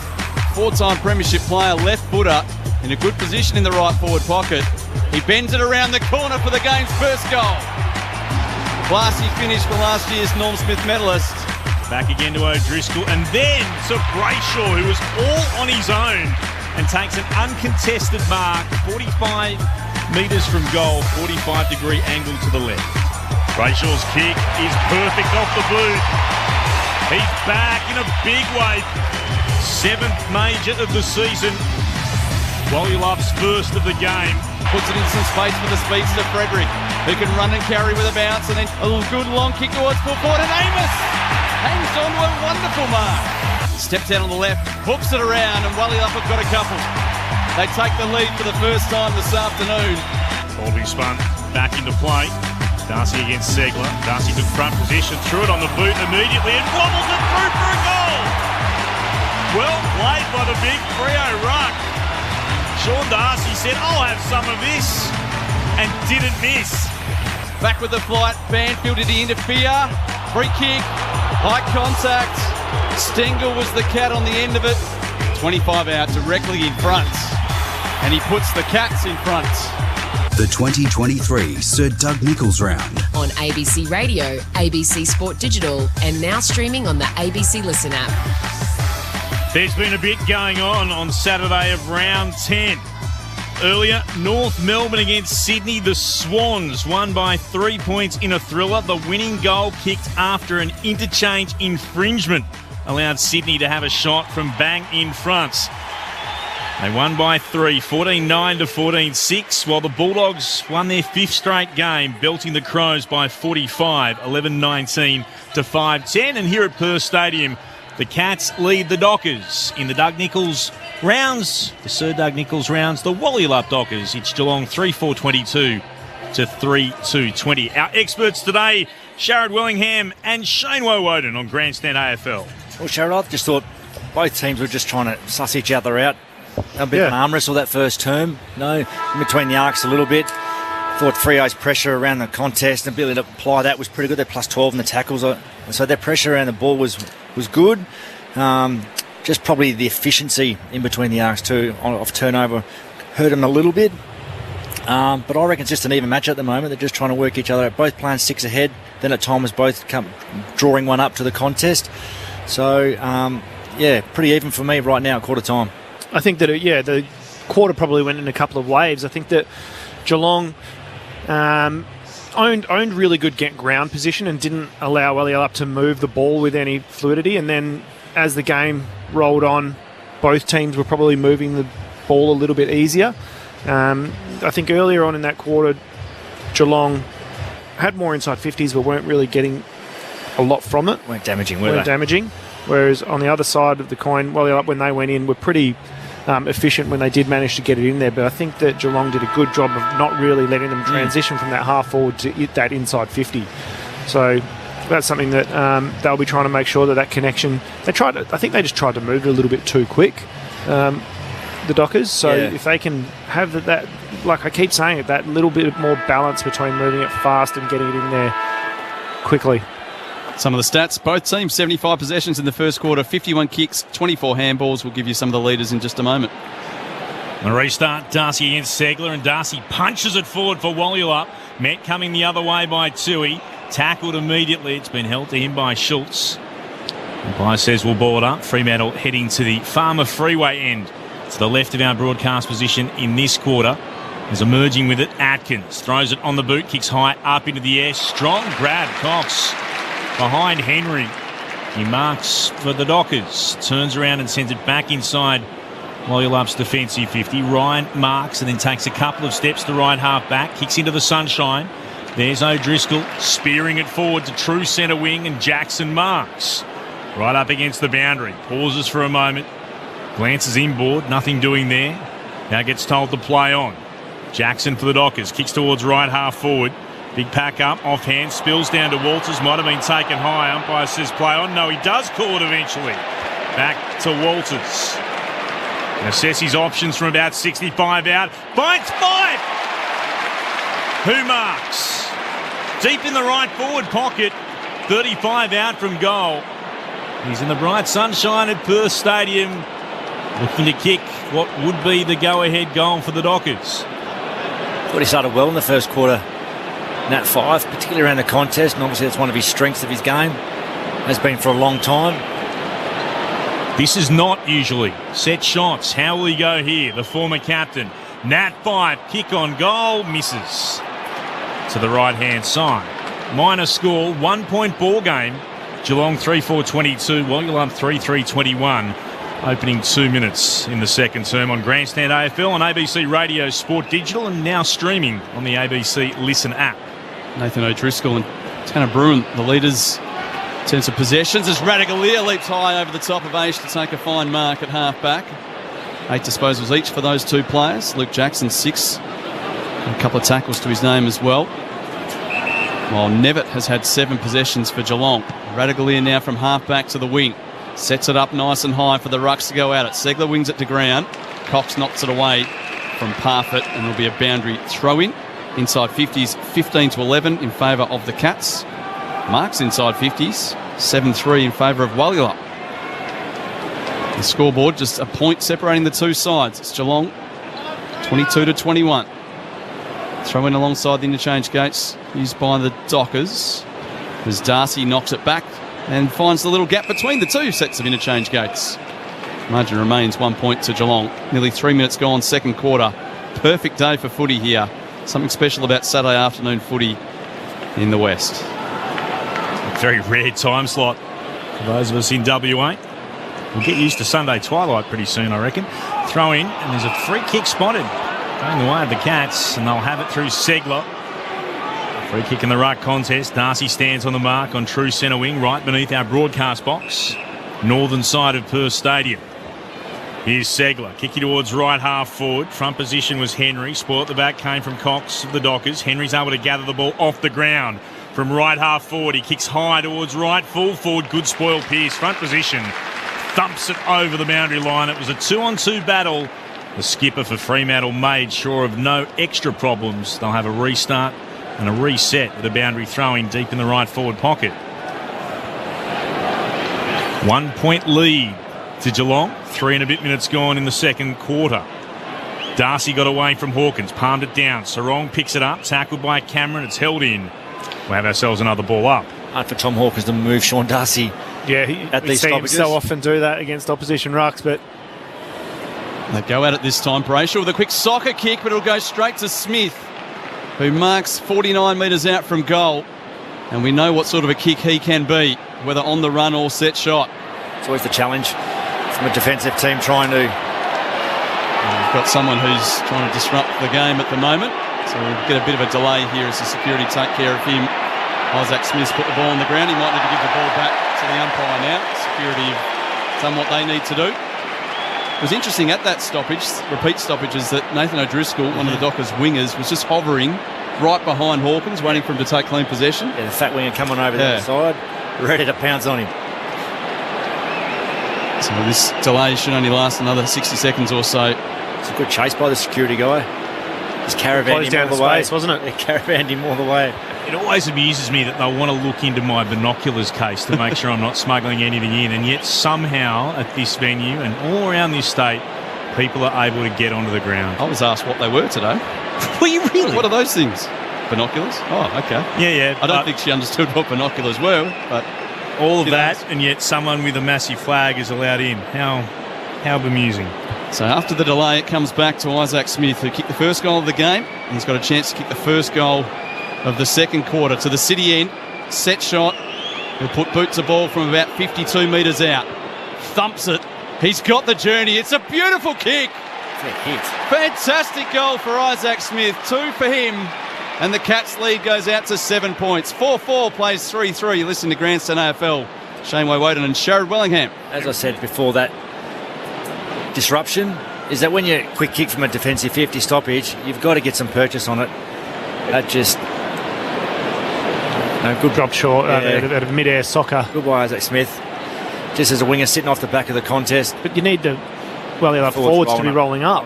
4-time premiership player, left footer, in a good position in the right forward pocket. He bends it around the corner for the game's first goal. Classy finish for last year's Norm Smith medalist. Back again to O'Driscoll and then to Brayshaw, who was all on his own and takes an uncontested mark, 45 metres from goal, 45-degree angle to the left. Brayshaw's kick is perfect off the boot. He's back in a big way. 7th major of the season. Wallylove's first of the game. Puts it in some space for the speedster Frederick, who can run and carry with a bounce, and then a little good long kick towards full forward, and Amos hangs on to a wonderful mark. Steps out on the left, hooks it around, and Wallylove have got a couple. They take the lead for the first time this afternoon. Baldwin spun back into play. Darcy against Segler. Darcy took front position, threw it on the boot immediately, and wobbles it through for a goal. Well played by the big Freo ruck. Sean Darcy said, I'll have some of this, and didn't miss. Back with the flight, Banfield, did he interfere? Free kick, high contact. Stengel was the cat on the end of it. 25 out, directly in front. And he puts the Cats in front. The 2023 Sir Doug Nicholls Round. On ABC Radio, ABC Sport Digital, and now streaming on the ABC Listen app. There's been a bit going on Saturday of round 10. Earlier, North Melbourne against Sydney. The Swans won by 3 points in a thriller. The winning goal kicked after an interchange infringement allowed Sydney to have a shot from bang in front. They won by 3, 14-9 to 14-6, while the Bulldogs won their 5th straight game, belting the Crows by 45, 11-19 to 5-10. And here at Perth Stadium, the Cats lead the Dockers in the Doug Nicholls rounds, the Sir Doug Nicholls rounds, the Wallylove Dockers. It's Geelong 3-4-22 to 3-2-20. Our experts today, Sharad Wellingham and Shane Woden on Grandstand AFL. Well, Sharad, I just thought both teams were just trying to suss each other out. A bit of an arm wrestle that first term, in between the arcs a little bit. Thought Freo's pressure around the contest and ability to apply that was pretty good. They're plus 12 in the tackles, so their pressure around the ball was good. Just probably the efficiency in between the arcs too of turnover hurt them a little bit. But I reckon it's just an even match at the moment. They're just trying to work each other out. Both playing 6 ahead. Then at times both come drawing one up to the contest. So pretty even for me right now at quarter time. I think that the quarter probably went in a couple of waves. I think that Geelong owned really good ground position and didn't allow Wallylove to move the ball with any fluidity. And then as the game rolled on, both teams were probably moving the ball a little bit easier. I think earlier on in that quarter, Geelong had more inside 50s but weren't really getting a lot from it. Weren't damaging. Whereas on the other side of the coin, Wallylove, when they went in, were pretty efficient when they did manage to get it in there. But I think that Geelong did a good job of not really letting them transition from that half forward to that inside 50. So that's something that they'll be trying to make sure that connection. I think they just tried to move it a little bit too quick, the Dockers. So if they can have that, like I keep saying it, that little bit more balance between moving it fast and getting it in there quickly. Some of the stats, both teams 75 possessions in the first quarter, 51 kicks, 24 handballs. We'll give you some of the leaders in just a moment. The restart, Darcy against Segler, and Darcy punches it forward for Wallylove. Met coming the other way by Tui. Tackled immediately. It's been held to him by Schultz. Umpire says we'll ball it up. Fremantle heading to the Farmer Freeway end, to the left of our broadcast position in this quarter. Is emerging with it. Atkins throws it on the boot, kicks high up into the air. Strong grab, Cox behind Henry. He marks for the Dockers. Turns around and sends it back inside Wallylove's defensive 50. Ryan marks and then takes a couple of steps to right half back. Kicks into the sunshine. There's O'Driscoll spearing it forward to true centre wing, and Jackson marks. Right up against the boundary. Pauses for a moment. Glances inboard. Nothing doing there. Now gets told to play on. Jackson for the Dockers. Kicks towards right half forward. Big pack up, offhand, spills down to Walters. Might have been taken high. Umpire says play on. No, he does call it eventually. Back to Walters. And assess his options from about 65 out. Bites 5! Who marks? Deep in the right forward pocket. 35 out from goal. He's in the bright sunshine at Perth Stadium, looking to kick what would be the go-ahead goal for the Dockers. Thought he started well in the first quarter. Nat 5, particularly around the contest, and obviously that's one of his strengths of his game. Has been for a long time. This is not usually set shots. How will he go here? The former captain. Nat 5, kick on goal, misses to the right-hand side. Minor score, 1 point ball game. Geelong 3-4-22, Wollongong 3-3-21. Opening 2 minutes in the second term on Grandstand AFL on ABC Radio Sport Digital and now streaming on the ABC Listen app. Nathan O'Driscoll and Tanner Bruin, the leaders in terms of possessions, as Radaglia leaps high over the top of Aish to take a fine mark at half-back. 8 disposals each for those two players. Luke Jackson 6. And a couple of tackles to his name as well. While Nevitt has had 7 possessions for Geelong. Radaglia now from half-back to the wing. Sets it up nice and high for the rucks to go at it. Segler wings it to ground. Cox knocks it away from Parfitt and there'll be a boundary throw-in. Inside 50s, 15-11 in favour of the Cats. Marks inside 50s, 7-3 in favour of Wollongong. The scoreboard just a point separating the two sides. It's Geelong 22-21. Throw in alongside the interchange gates used by the Dockers as Darcy knocks it back and finds the little gap between the two sets of interchange gates. Margin remains 1 point to Geelong. Nearly 3 minutes gone, second quarter. Perfect day for footy here. Something special about Saturday afternoon footy in the West. A very rare time slot for those of us in WA. We'll get used to Sunday twilight pretty soon, I reckon. Throw in, and there's a free kick spotted going the way of the Cats, and they'll have it through Segler. Free kick in the ruck contest. Darcy stands on the mark on true centre wing, right beneath our broadcast box. Northern side of Perth Stadium. Here's Segler, kicking towards right half forward. Front position was Henry. Spoil at the back came from Cox of the Dockers. Henry's able to gather the ball off the ground from right half forward. He kicks high towards right, full forward. Good spoil Pearce. Front position. Thumps it over the boundary line. It was a 2-on-2 battle. The skipper for Fremantle made sure of no extra problems. They'll have a restart and a reset with a boundary throwing deep in the right forward pocket. 1 point lead to Geelong. 3 and a bit minutes gone in the second quarter. Darcy got away from Hawkins, palmed it down. Sarong picks it up, tackled by Cameron. It's held in. We'll have ourselves another ball up. Hard for Tom Hawkins to move Sean Darcy. Yeah, we see him so often do that against opposition rucks, but they go at it this time. Brayshaw with a quick soccer kick, but it'll go straight to Smith, who marks 49 metres out from goal. And we know what sort of a kick he can be, whether on the run or set shot. It's always the challenge from a defensive team trying to... We've got someone who's trying to disrupt the game at the moment. So we'll get a bit of a delay here as the security take care of him. Isaac Smith's put the ball on the ground. He might need to give the ball back to the umpire now. Security have done what they need to do. It was interesting at that stoppage, repeat stoppages, that Nathan O'Driscoll, one of the Dockers wingers, was just hovering right behind Hawkins, waiting for him to take clean possession. Yeah, the fat winger coming over the other side, ready to pounce on him. So this delay should only last another 60 seconds or so. It's a good chase by the security guy. He's caravaned him all the way, wasn't it? He caravaned him all the way. It always amuses me that they'll want to look into my binoculars case to make sure I'm not smuggling anything in, and yet somehow at this venue and all around this state, people are able to get onto the ground. I was asked what they were today. Were you really? What are those things? Binoculars? Oh, okay. Yeah. I don't think she understood what binoculars were, but... all of that, and yet someone with a massive flag is allowed in. How bemusing. So after the delay, it comes back to Isaac Smith, who kicked the first goal of the game. And he's got a chance to kick the first goal of the second quarter to the city end. Set shot. He'll put boots the ball from about 52 metres out. Thumps it. He's got the journey. It's a beautiful kick. It's a hit. Fantastic goal for Isaac Smith. 2 for him. And the Cats' lead goes out to 7 points. 4-4 plays 3-3. You listen to Grandstand AFL. Shane Woden and Sherrod Wellingham. As I said before, that disruption is that when you quick kick from a defensive 50 stoppage, you've got to get some purchase on it. That just... good drop short out of mid-air soccer. Good by Isaac Smith. Just as a winger sitting off the back of the contest. But you need the forwards to be rolling up.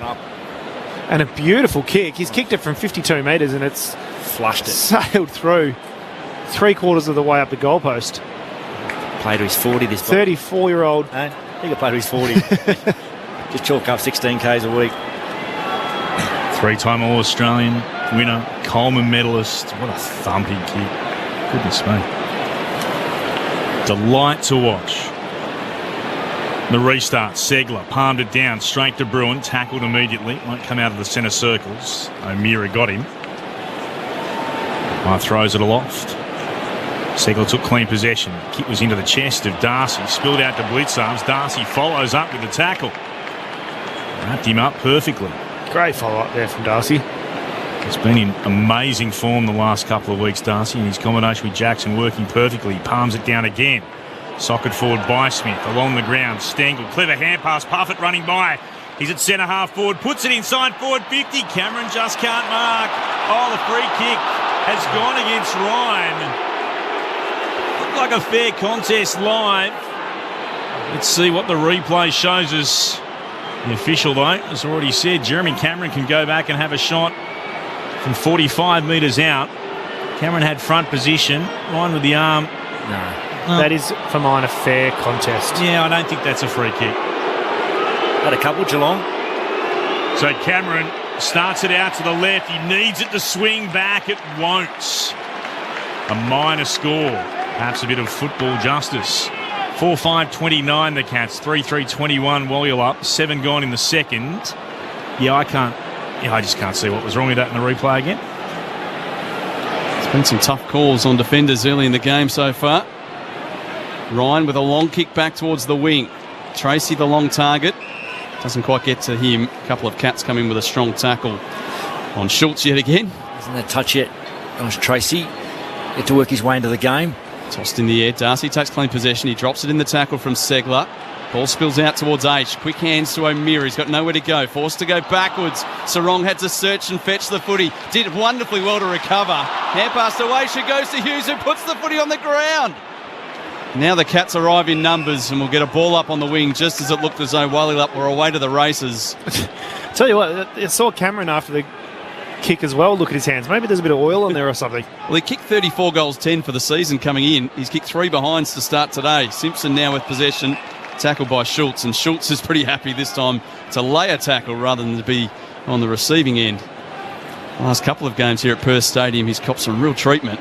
And a beautiful kick. He's kicked it from 52 metres and it's flushed it. Sailed through 3/4 of the way up the goalpost. Play to his 40 this 34-year-old. I think I play to his 40. Just chalk up 16 Ks a week. 3-time All-Australian winner, Coleman medalist. What a thumping kick. Goodness me. Delight to watch. The restart, Segler palmed it down straight to Bruin, tackled immediately, won't come out of the centre circles. O'Meara got him. Throws it aloft. Segler took clean possession. Kick was into the chest of Darcy, spilled out to Blitzarves. Darcy follows up with the tackle. Wrapped him up perfectly. Great follow-up there from Darcy. He's been in amazing form the last couple of weeks, Darcy, and his combination with Jackson working perfectly. He palms it down again. Socket forward by Smith, along the ground. Stengel, clever hand pass, Puffett running by. He's at centre half forward, puts it inside forward 50. Cameron just can't mark. Oh, the free kick has gone against Ryan. Looked like a fair contest live. Let's see what the replay shows us. The official, though, has already said Jeremy Cameron can go back and have a shot from 45 metres out. Cameron had front position. Ryan with the arm. No. That is, for mine, a fair contest. Yeah, I don't think that's a free kick. Had a couple, Geelong. So Cameron starts it out to the left. He needs it to swing back. It won't. A minor score. Perhaps a bit of football justice. 4-5-29 the Cats. 3-3-21 Wallula. 7 gone in the second. I just can't see what was wrong with that in the replay again. There's been some tough calls on defenders early in the game so far. Ryan with a long kick back towards the wing. Tracy the long target. Doesn't quite get to him. A couple of Cats come in with a strong tackle on Schultz yet again. Hasn't had touch yet. That was Tracy. Get to work his way into the game. Tossed in the air. Darcy takes clean possession. He drops it in the tackle from Segler. Ball spills out towards Aish. Quick hands to O'Meara. He's got nowhere to go. Forced to go backwards. Sarong had to search and fetch the footy. Did wonderfully well to recover. Hand pass to Aish, who goes to Hughes, who puts the footy on the ground. Now the Cats arrive in numbers and we'll get a ball up on the wing just as it looked as though Wallula were away to the races. Tell you what, I saw Cameron after the kick as well. Look at his hands. Maybe there's a bit of oil on there or something. Well, he kicked 34 goals, 10 for the season coming in. He's kicked 3 behinds to start today. Simpson now with possession, tackled by Schultz, and Schultz is pretty happy this time to lay a tackle rather than to be on the receiving end. Last couple of games here at Perth Stadium, he's copped some real treatment.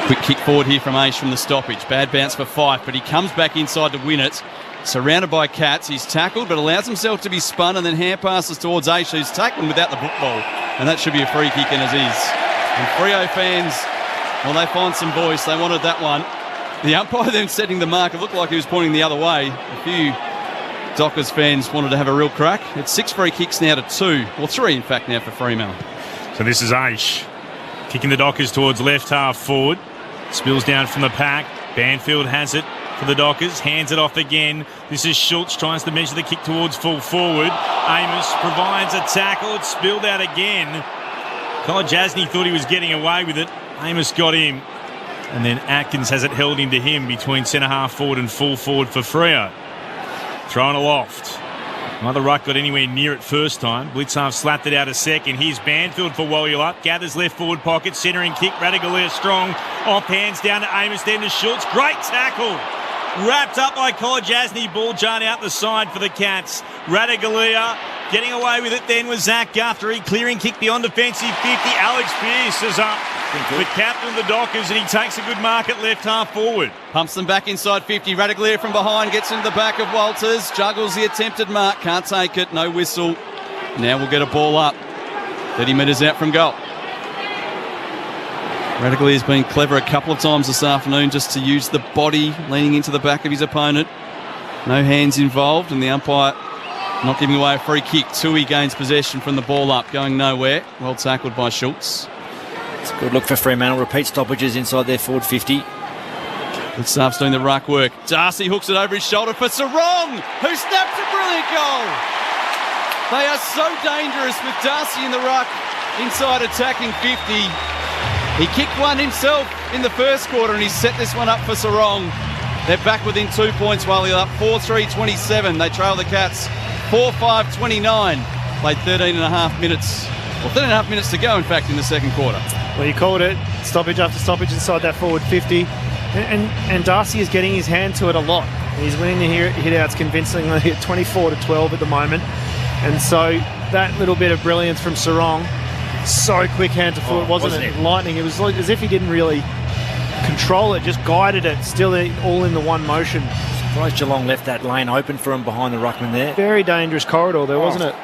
Quick kick forward here from Aish from the stoppage. Bad bounce for Fife, but he comes back inside to win it. Surrounded by Cats, he's tackled but allows himself to be spun and then hand passes towards Aish, who's tackling without the football. And that should be a free kick, and it is. And Freo fans, well, they find some voice. They wanted that one. The umpire then setting the mark. It looked like he was pointing the other way. A few Dockers fans wanted to have a real crack. It's 6 free kicks now to 2, or 3 in fact now for Fremantle. So this is Aish kicking the Dockers towards left half forward. Spills down from the pack. Banfield has it for the Dockers. Hands it off again. This is Schultz. Tries to measure the kick towards full forward. Amos provides a tackle. It's spilled out again. Jasny thought he was getting away with it. Amos got him. And then Atkins has it held into him between centre half forward and full forward for Freo. Thrown aloft. Neither ruck got anywhere near it first time. Blitzarve slapped it out a second. Here's Banfield for Wallula. Gathers left forward pocket. Centering kick. Radaglia strong. Off hands down to Amos. Then to Schultz. Great tackle. Wrapped up by Jasny. Ball jarred out the side for the Cats. Radaglia getting away with it then was Zach Guthrie. Clearing kick beyond defensive 50. Alex Pearce is up. The captain of the Dockers, and he takes a good mark at left half forward. Pumps them back inside 50. Radaglia from behind gets into the back of Walters. Juggles the attempted mark. Can't take it. No whistle. Now we'll get a ball up. 30 metres out from goal. Radiglia's been clever a couple of times this afternoon just to use the body leaning into the back of his opponent. No hands involved, and the umpire not giving away a free kick. Tui gains possession from the ball up, going nowhere. Well tackled by Schultz. It's a good look for Fremantle. Repeat stoppages inside their forward 50. Blitzarve's doing the ruck work. Darcy hooks it over his shoulder for Sarong, who snaps a brilliant goal. They are so dangerous with Darcy in the ruck inside attacking 50. He kicked one himself in the first quarter and he's set this one up for Sarong. They're back within 2 points while they're up 4-3-27. They trail the Cats 4-5-29. Played 13 and a half minutes. Well, 13 and a half minutes to go, in fact, in the second quarter. Well, you called it stoppage after stoppage inside that forward 50. And Darcy is getting his hand to it a lot. He's winning the hit-outs convincingly at 24-12 at the moment. And so that little bit of brilliance from Sarong, so quick hand to foot, wasn't it? Lightning. It was like as if he didn't really control it, just guided it, still all in the one motion. Surprised Geelong left that lane open for him behind the ruckman there. Very dangerous corridor there, wasn't it?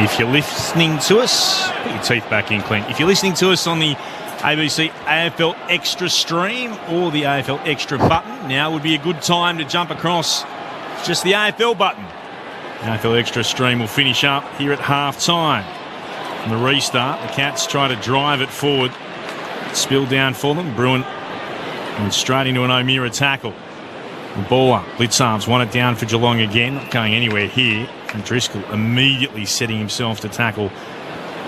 If you're listening to us, put your teeth back in, Clint. If you're listening to us on the ABC AFL Extra stream or the AFL Extra button, now would be a good time to jump across just the AFL button. The AFL Extra stream will finish up here at half-time. On the restart, the Cats try to drive it forward. Spill down for them. Bruin and straight into an O'Meara tackle. The baller, Blitzarves won it down for Geelong again. Not going anywhere here. And Driscoll immediately setting himself to tackle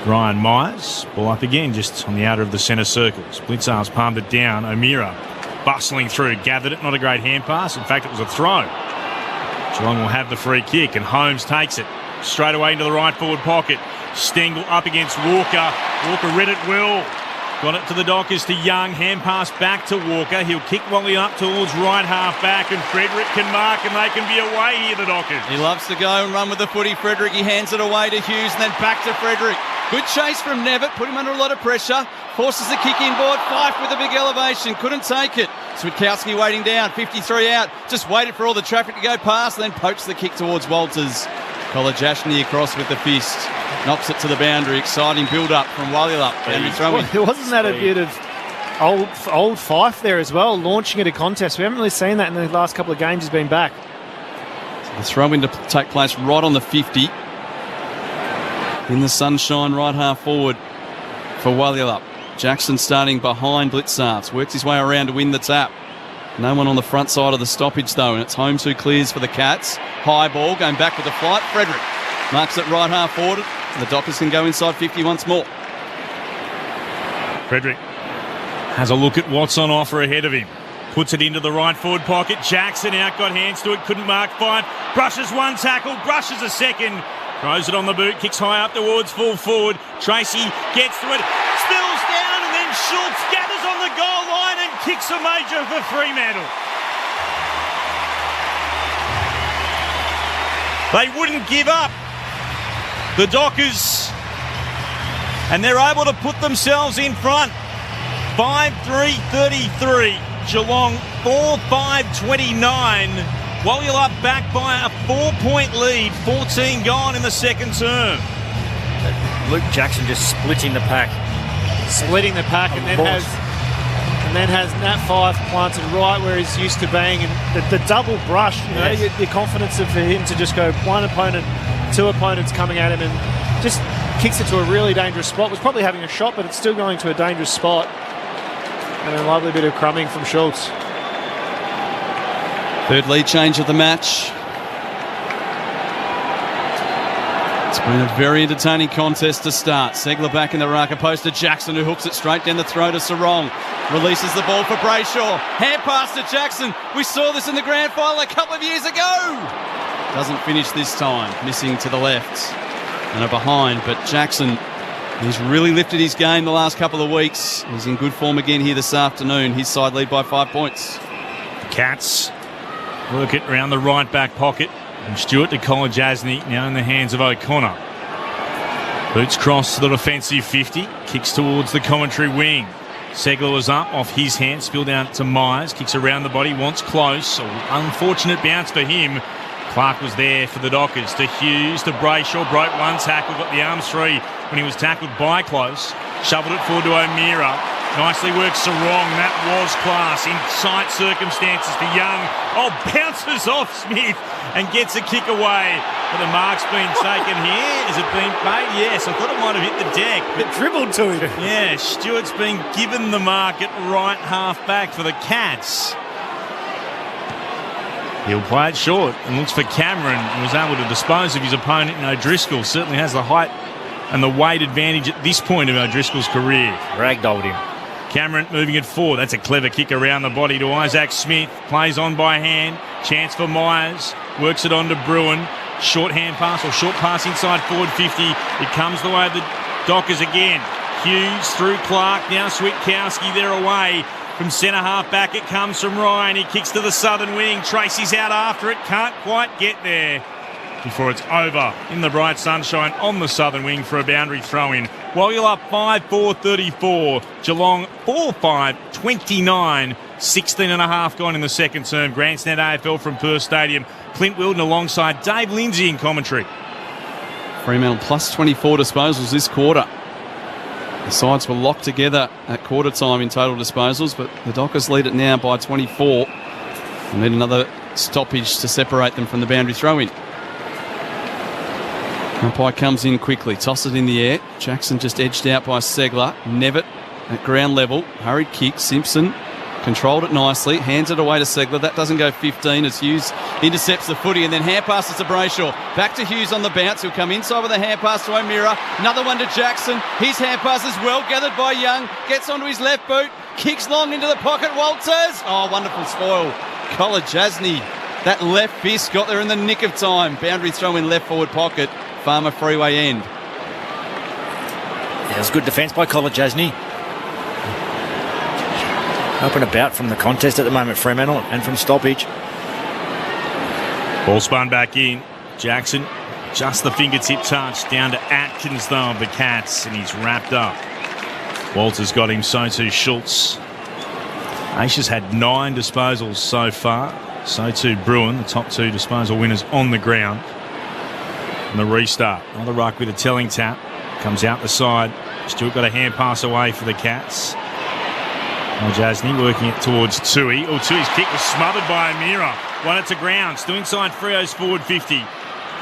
Ryan Myers. Ball up again, just on the outer of the centre circles. Blitzarves palmed it down. O'Meara bustling through, gathered it. Not a great hand pass. In fact, it was a throw. Geelong will have the free kick, and Holmes takes it straight away into the right forward pocket. Stengel up against Walker. Walker read it well. Got it to the Dockers, to Young. Hand pass back to Walker. He'll kick volley up towards right half back, and Frederick can mark, and they can be away here, the Dockers. He loves to go and run with the footy, Frederick. He hands it away to Hughes and then back to Frederick. Good chase from Nevitt, put him under a lot of pressure. Forces the kick inboard. Fife with a big elevation, couldn't take it. Switkowski waiting down, 53 out. Just waited for all the traffic to go past, and then pokes the kick towards Walters. Kolajashny across with the fist. Knocks it to the boundary. Exciting build-up from Wallilup. Wasn't that a bit of old Fife there as well, launching at a contest? We haven't really seen that in the last couple of games he's been back. The throw-in to take place right on the 50. In the sunshine, right half forward for Wallilup. Jackson starting behind Blitzarves. Works his way around to win the tap. No one on the front side of the stoppage, though, and it's Holmes who clears for the Cats. High ball, going back with the flight. Frederick marks it right half forward. The Dockers can go inside 50 once more. Frederick has a look at what's on offer ahead of him. Puts it into the right forward pocket. Jackson out, got hands to it, couldn't mark Fife. Brushes one tackle, brushes a second. Throws it on the boot, kicks high up towards full forward. Tracy gets to it, spills down, and then Schultz gathers on the goal line and kicks a major for Fremantle. They wouldn't give up, the Dockers, and they're able to put themselves in front. 5-3-33. Geelong 4-5-29. Wallilup back by a 4-point lead. 14 gone in the second term. Luke Jackson just splitting the pack. And then has Nat Fife planted right where he's used to being, and the double brush, the confidence of him to just go one opponent, two opponents coming at him, and just kicks it to a really dangerous spot. Was probably having a shot, but it's still going to a dangerous spot. And a lovely bit of crumbing from Schultz. Third lead change of the match. It's been a very entertaining contest to start. Segler back in the rucker post to Jackson, who hooks it straight down the throat of Sarong. Releases the ball for Brayshaw. Hand pass to Jackson. We saw this in the grand final a couple of years ago. Doesn't finish this time. Missing to the left. And a behind, but Jackson, he's really lifted his game the last couple of weeks. He's in good form again here this afternoon. His side lead by 5 points. Cats work it around the right back pocket. And Stewart to Kolajashny, now in the hands of O'Connor. Boots cross to the defensive 50. Kicks towards the commentary wing. Segler was up off his hand. Spilled out to Myers. Kicks around the body. Wants close. Unfortunate bounce for him. Clark was there for the Dockers. To Hughes, to Brayshaw. Broke one tackle. Got the arms free when he was tackled by Close. Shoveled it forward to O'Meara. Nicely worked Sarong. That was class. In tight circumstances for Young. Bounces off Smith and gets a kick away. But the mark's been taken here. Has it been paid? Yes, I thought it might have hit the deck. It dribbled to him. Yeah, Stewart's been given the mark at right half back for the Cats. He'll play it short and looks for Cameron and was able to dispose of his opponent. O'Driscoll certainly has the height and the weight advantage at this point of O'Driscoll's career. Ragdolled him. Cameron moving it forward. That's a clever kick around the body to Isaac Smith. Plays on by hand. Chance for Myers. Works it on to Bruin. Short hand pass or short pass inside forward 50. It comes the way of the Dockers again. Hughes through Clark. Now Switkowski there away. From centre half back it comes from Ryan. He kicks to the southern wing. Tracy's out after it. Can't quite get there before it's over in the bright sunshine on the southern wing for a boundary throw-in. Wallilup 5-4-34. Geelong 4-5-29. 16.5 gone in the second term. Grandstand AFL from Perth Stadium. Clint Wilden alongside Dave Lindsay in commentary. Fremantle plus 24 disposals this quarter. The sides were locked together at quarter time in total disposals, but the Dockers lead it now by 24. And need another stoppage to separate them from the boundary throw-in. Umpire comes in quickly, tosses it in the air. Jackson just edged out by Segler. Nevitt at ground level. Hurried kick. Simpson controlled it nicely. Hands it away to Segler. That doesn't go 15 as Hughes intercepts the footy and then hand passes to Brayshaw. Back to Hughes on the bounce. He'll come inside with a hand pass to O'Meara. Another one to Jackson. His hand pass is well gathered by Young. Gets onto his left boot. Kicks long into the pocket. Walters. Oh, wonderful spoil. Kolajasny. That left fist got there in the nick of time. Boundary throw in left forward pocket. Farmer Freeway end. That was good defence by Kolajasny. Up and about from the contest at the moment, Fremantle, and from stoppage. Ball spun back in. Jackson, just the fingertip touch down to Atkins though of the Cats, and he's wrapped up. Walters got him, so too Schultz. Aisha's had 9 disposals so far. So too Bruin, the top 2 disposal winners on the ground. And the restart. Another ruck with a telling tap. Comes out the side. Stewart got a hand pass away for the Cats. Jasny working it towards Tui. Oh, Tui's kick was smothered by O'Meara. Won it to ground. Still inside Freo's forward 50.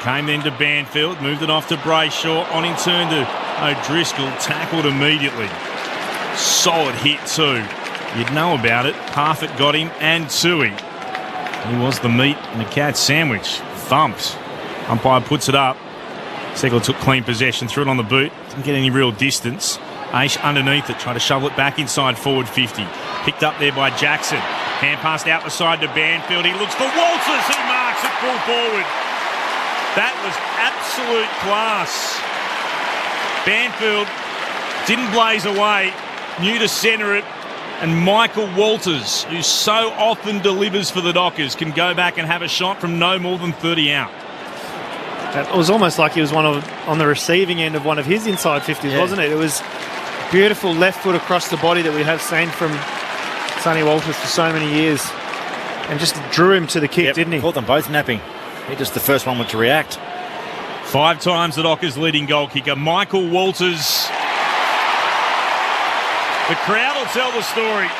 Came then to Banfield. Moved it off to Brayshaw. On in turn to O'Driscoll. Tackled immediately. Solid hit too. You'd know about it. Parfitt got him and Tui. He was the meat in the Cats sandwich. Thumped. Umpire puts it up. Segler took clean possession. Threw it on the boot. Didn't get any real distance. Aish underneath it, tried to shovel it back inside forward 50. Picked up there by Jackson. Hand passed out the side to Banfield. He looks for Walters, who marks it full forward. That was absolute class. Banfield didn't blaze away, knew to centre it, and Michael Walters, who so often delivers for the Dockers, can go back and have a shot from no more than 30 out. It was almost like he was on the receiving end of one of his inside 50s, wasn't it? It was beautiful left foot across the body that we have seen from Sonny Walters for so many years, and just drew him to the kick, didn't he? Caught them both napping. He just the first one to react. 5 times the Dockers' leading goal kicker, Michael Walters. The crowd will tell the story,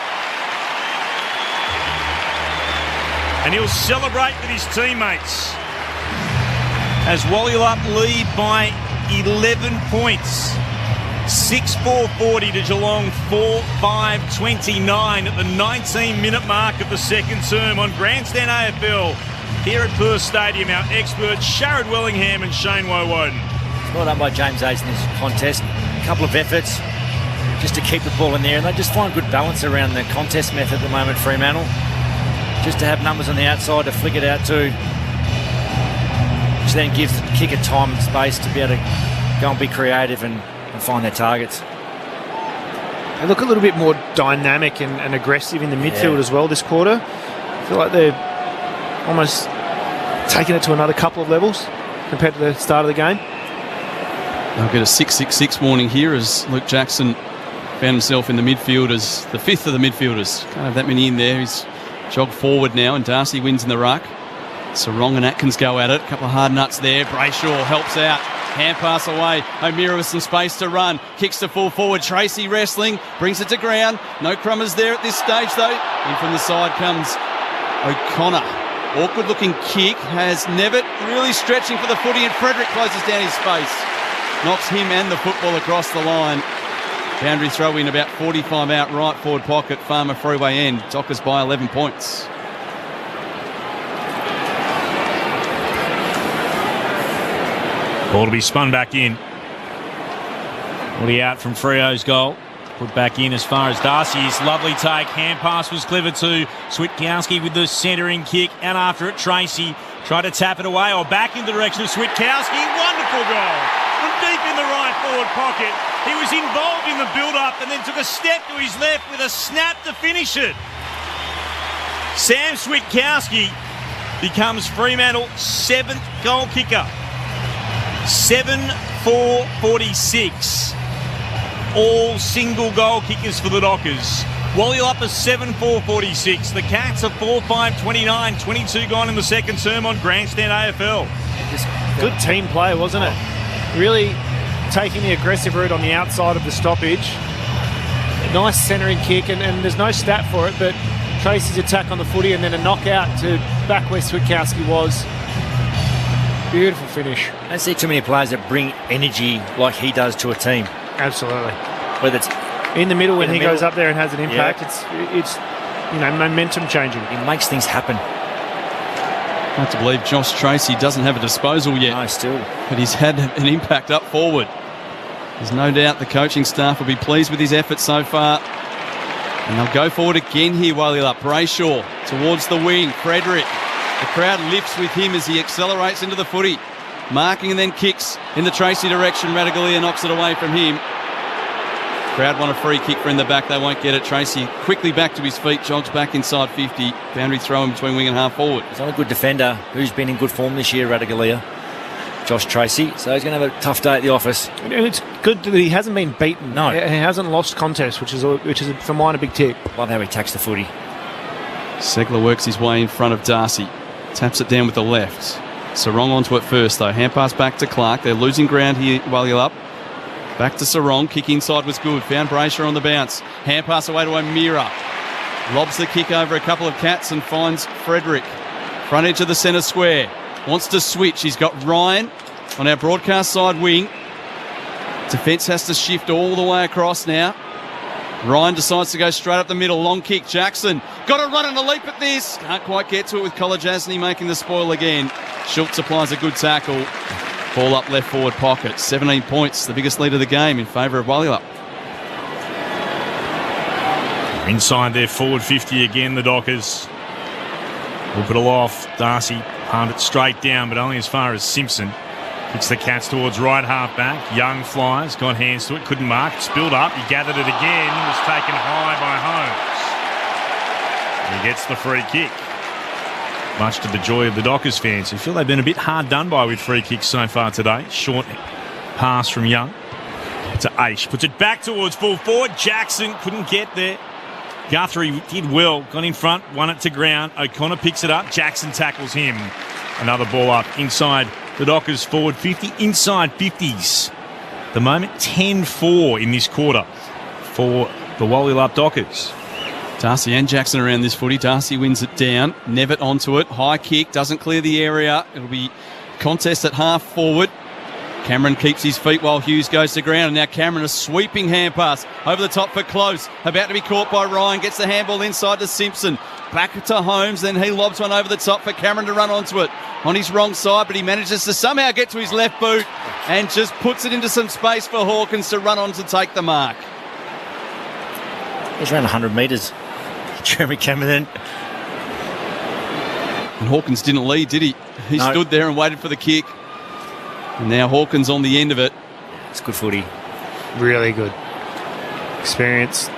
and he'll celebrate with his teammates as Wallylup lead by 11 points. 6-4-40 to Geelong, 4-5-29 at the 19-minute mark of the second term on Grandstand AFL here at Perth Stadium. Our experts Sharad Wellingham and Shane Wowoden. Well done by James Hayes in this contest. A couple of efforts just to keep the ball in there, and they just find good balance around the contest method at the moment, Fremantle. Just to have numbers on the outside to flick it out to, which then gives the kicker time and space to be able to go and be creative and find their targets. They look a little bit more dynamic and aggressive in the midfield as well this quarter. I feel like they're almost taking it to another couple of levels compared to the start of the game. They'll get a 6-6-6 warning here as Luke Jackson found himself in the midfield as the 5th of the midfielders. Can't have that many in there. He's jogged forward now, and Darcy wins in the ruck. Sarong and Atkins go at it. A couple of hard nuts there. Brayshaw helps out. Hand pass away. O'Meara with some space to run. Kicks to full forward. Tracy wrestling. Brings it to ground. No crummers there at this stage though. In from the side comes O'Connor. Awkward looking kick. Has Nevitt really stretching for the footy, and Frederick closes down his space. Knocks him and the football across the line. Boundary throw in about 45 out right forward pocket. Farmer Freeway end. Dockers by 11 points. Ball to be spun back in. Woody out from Freo's goal. Put back in as far as Darcy's lovely take. Hand pass was clever too. Switkowski with the centering kick. And after it, Tracy tried to tap it away or back in the direction of Switkowski. Wonderful goal. From deep in the right forward pocket. He was involved in the build-up and then took a step to his left with a snap to finish it. Sam Switkowski becomes Fremantle's 7th goal kicker. 7-4-46. All single goal kickers for the Dockers. Wally up is 7-4-46. The Cats are 4-5-29. 22 gone in the second term on Grandstand AFL. Just good team play, wasn't it? Really taking the aggressive route on the outside of the stoppage. Nice centering kick, and there's no stat for it, but Tracy's attack on the footy and then a knockout to back where Switkowski was. Beautiful finish. I don't see too many players that bring energy like he does to a team. Absolutely. Whether it's in the middle when he goes up there and has an impact, yeah. it's momentum changing. He makes things happen. Hard to believe Josh Tracy doesn't have a disposal yet. No, still. But he's had an impact up forward. There's no doubt the coaching staff will be pleased with his efforts so far. And they'll go forward again here, Wally up. Brayshaw towards the wing. Frederick. The crowd lifts with him as he accelerates into the footy. Marking and then kicks in the Tracy direction. Radaglia knocks it away from him. Crowd want a free kick for in the back. They won't get it. Tracy quickly back to his feet. Jogs back inside 50. Boundary throw in between wing and half forward. He's not a good defender who's been in good form this year, Radaglia. Josh Tracy. So he's going to have a tough day at the office. And it's good that he hasn't been beaten. No. He hasn't lost contest, which is for mine a big tick. Love how he attacks the footy. Segler works his way in front of Darcy. Taps it down with the left. Sarong onto it first, though. Hand pass back to Clark. They're losing ground here while you're up. Back to Sarong. Kick inside was good. Found Brayshaw on the bounce. Hand pass away to O'Meara. Lobs the kick over a couple of Cats and finds Frederick. Front edge of the centre square. Wants to switch. He's got Ryan on our broadcast side wing. Defence has to shift all the way across now. Ryan decides to go straight up the middle. Long kick. Jackson got to run and a leap at this. Can't quite get to it with Kolajasny making the spoil again. Schultz applies a good tackle. Ball up left forward pocket. 17 points, the biggest lead of the game in favour of Walyalup. Inside their forward 50 again, the Dockers. Whoop it off. Darcy palmed it straight down, but only as far as Simpson. Kicks the Cats towards right half back. Young flies, got hands to it, couldn't mark. It's built up, he gathered it again, was taken high by Holmes. He gets the free kick. Much to the joy of the Dockers fans who feel they've been a bit hard done by with free kicks so far today. Short pass from Young to Aish. Puts it back towards full forward. Jackson couldn't get there. Guthrie did well. Got in front, won it to ground. O'Connor picks it up. Jackson tackles him. Another ball up inside the Dockers forward 50. Inside 50s. The moment 10-4 in this quarter for the Walyalup Dockers. Darcy and Jackson around this footy. Darcy wins it down. Nevitt onto it. High kick. Doesn't clear the area. It'll be contest at half forward. Cameron keeps his feet while Hughes goes to ground. And now Cameron, a sweeping hand pass over the top for Close. About to be caught by Ryan. Gets the handball inside to Simpson. Back to Holmes. Then he lobs one over the top for Cameron to run onto it. On his wrong side, but he manages to somehow get to his left boot and just puts it into some space for Hawkins to run on to take the mark. He's around 100 metres. Jeremy Cameron. And Hawkins didn't lead, did he? He stood there and waited for the kick. And now Hawkins on the end of it. It's good footy. Really good. Experience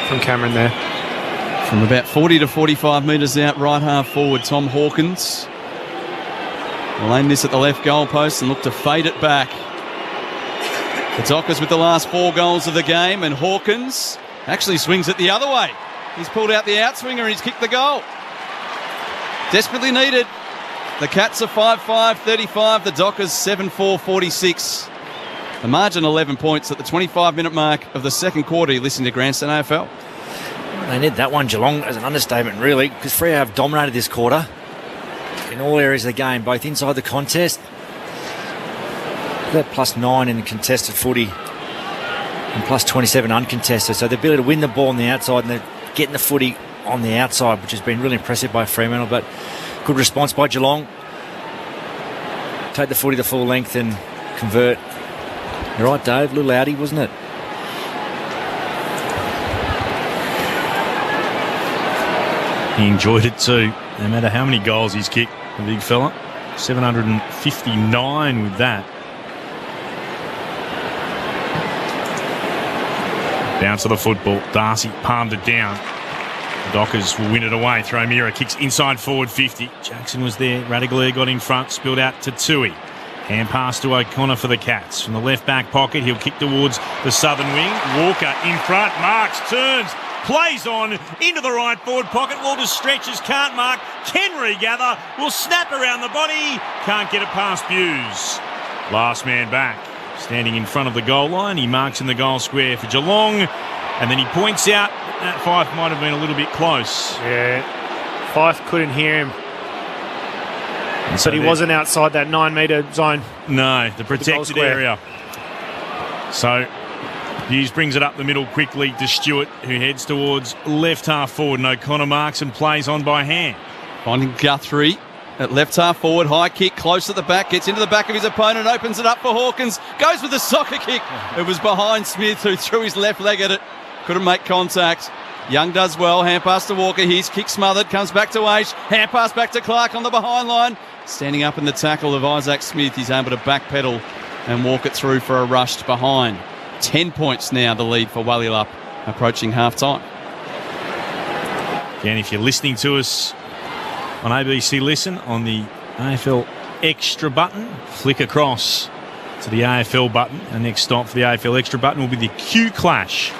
from Cameron there. From about 40 to 45 metres out, right half forward, Tom Hawkins will aim this at the left goal post and look to fade it back. The Dockers with the last 4 goals of the game, and Hawkins actually swings it the other way. He's pulled out the outswinger and he's kicked the goal. Desperately needed. The Cats are 5-5-35. The Dockers 7-4-46. The margin 11 points at the 25-minute mark of the second quarter. You're listening to Grandstand AFL. They need that one, Geelong, as an understatement, really, because Freo have dominated this quarter in all areas of the game, both inside the contest. They're +9 in the contested footy and +27 uncontested. So the ability to win the ball on the outside and they're getting the footy on the outside, which has been really impressive by Fremantle, but good response by Geelong. Take the footy to full length and convert. You're right, Dave. A little outy, wasn't it? He enjoyed it too, no matter how many goals he's kicked, the big fella. 759 with that. Bounce of the football. Darcy palmed it down. The Dockers will win it away. Throw Mira kicks inside forward 50. Jackson was there. Radaglia got in front. Spilled out to Tui. Hand pass to O'Connor for the Cats. From the left back pocket, he'll kick towards the southern wing. Walker in front. Marks, turns. plays on into the right forward pocket. Walters stretches, can't mark, can regather, will snap around the body, can't get it past Hughes. Last man back, standing in front of the goal line. He marks in the goal square for Geelong, and then he points out that Fife might have been a little bit close. Yeah, Fife couldn't hear him. So but he wasn't outside that 9 metre zone. No, the protected area. So Hughes brings it up the middle quickly to Stewart, who heads towards left half forward, and O'Connor marks and plays on by hand. Finding Guthrie at left half forward, high kick, close at the back, gets into the back of his opponent, opens it up for Hawkins, goes with the soccer kick. It was behind Smith, who threw his left leg at it, couldn't make contact. Young does well, hand pass to Walker, his kick smothered, comes back to Aish, hand pass back to Clark on the behind line. Standing up in the tackle of Isaac Smith, he's able to backpedal and walk it through for a rushed behind. 10 points now, the lead for Walyalup, approaching half-time. Again, if you're listening to us on ABC Listen on the AFL Extra button, flick across to the AFL button. The next stop for the AFL Extra button will be the Q Clash.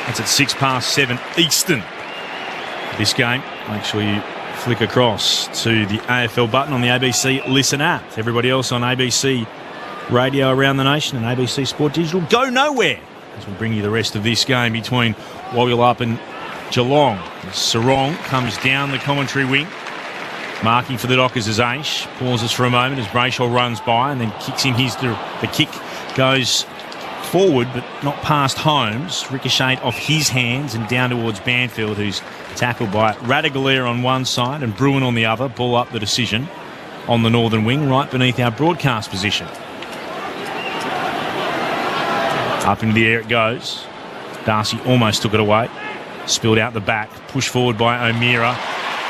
That's at 7:06 Eastern. This game, make sure you flick across to the AFL button on the ABC Listen app. Everybody else on ABC Radio around the nation and ABC Sport Digital, go nowhere as we bring you the rest of this game between Walyalup and Geelong. Sarong comes down the commentary wing. Marking for the Dockers is Aish. Pauses for a moment as Brayshaw runs by and then kicks in the kick goes forward but not past Holmes. Ricocheted off his hands and down towards Banfield, who's tackled by Radagalair on one side and Bruin on the other. Ball up the decision on the northern wing, right beneath our broadcast position. Up into the air it goes. Darcy almost took it away. Spilled out the back. Pushed forward by O'Meara.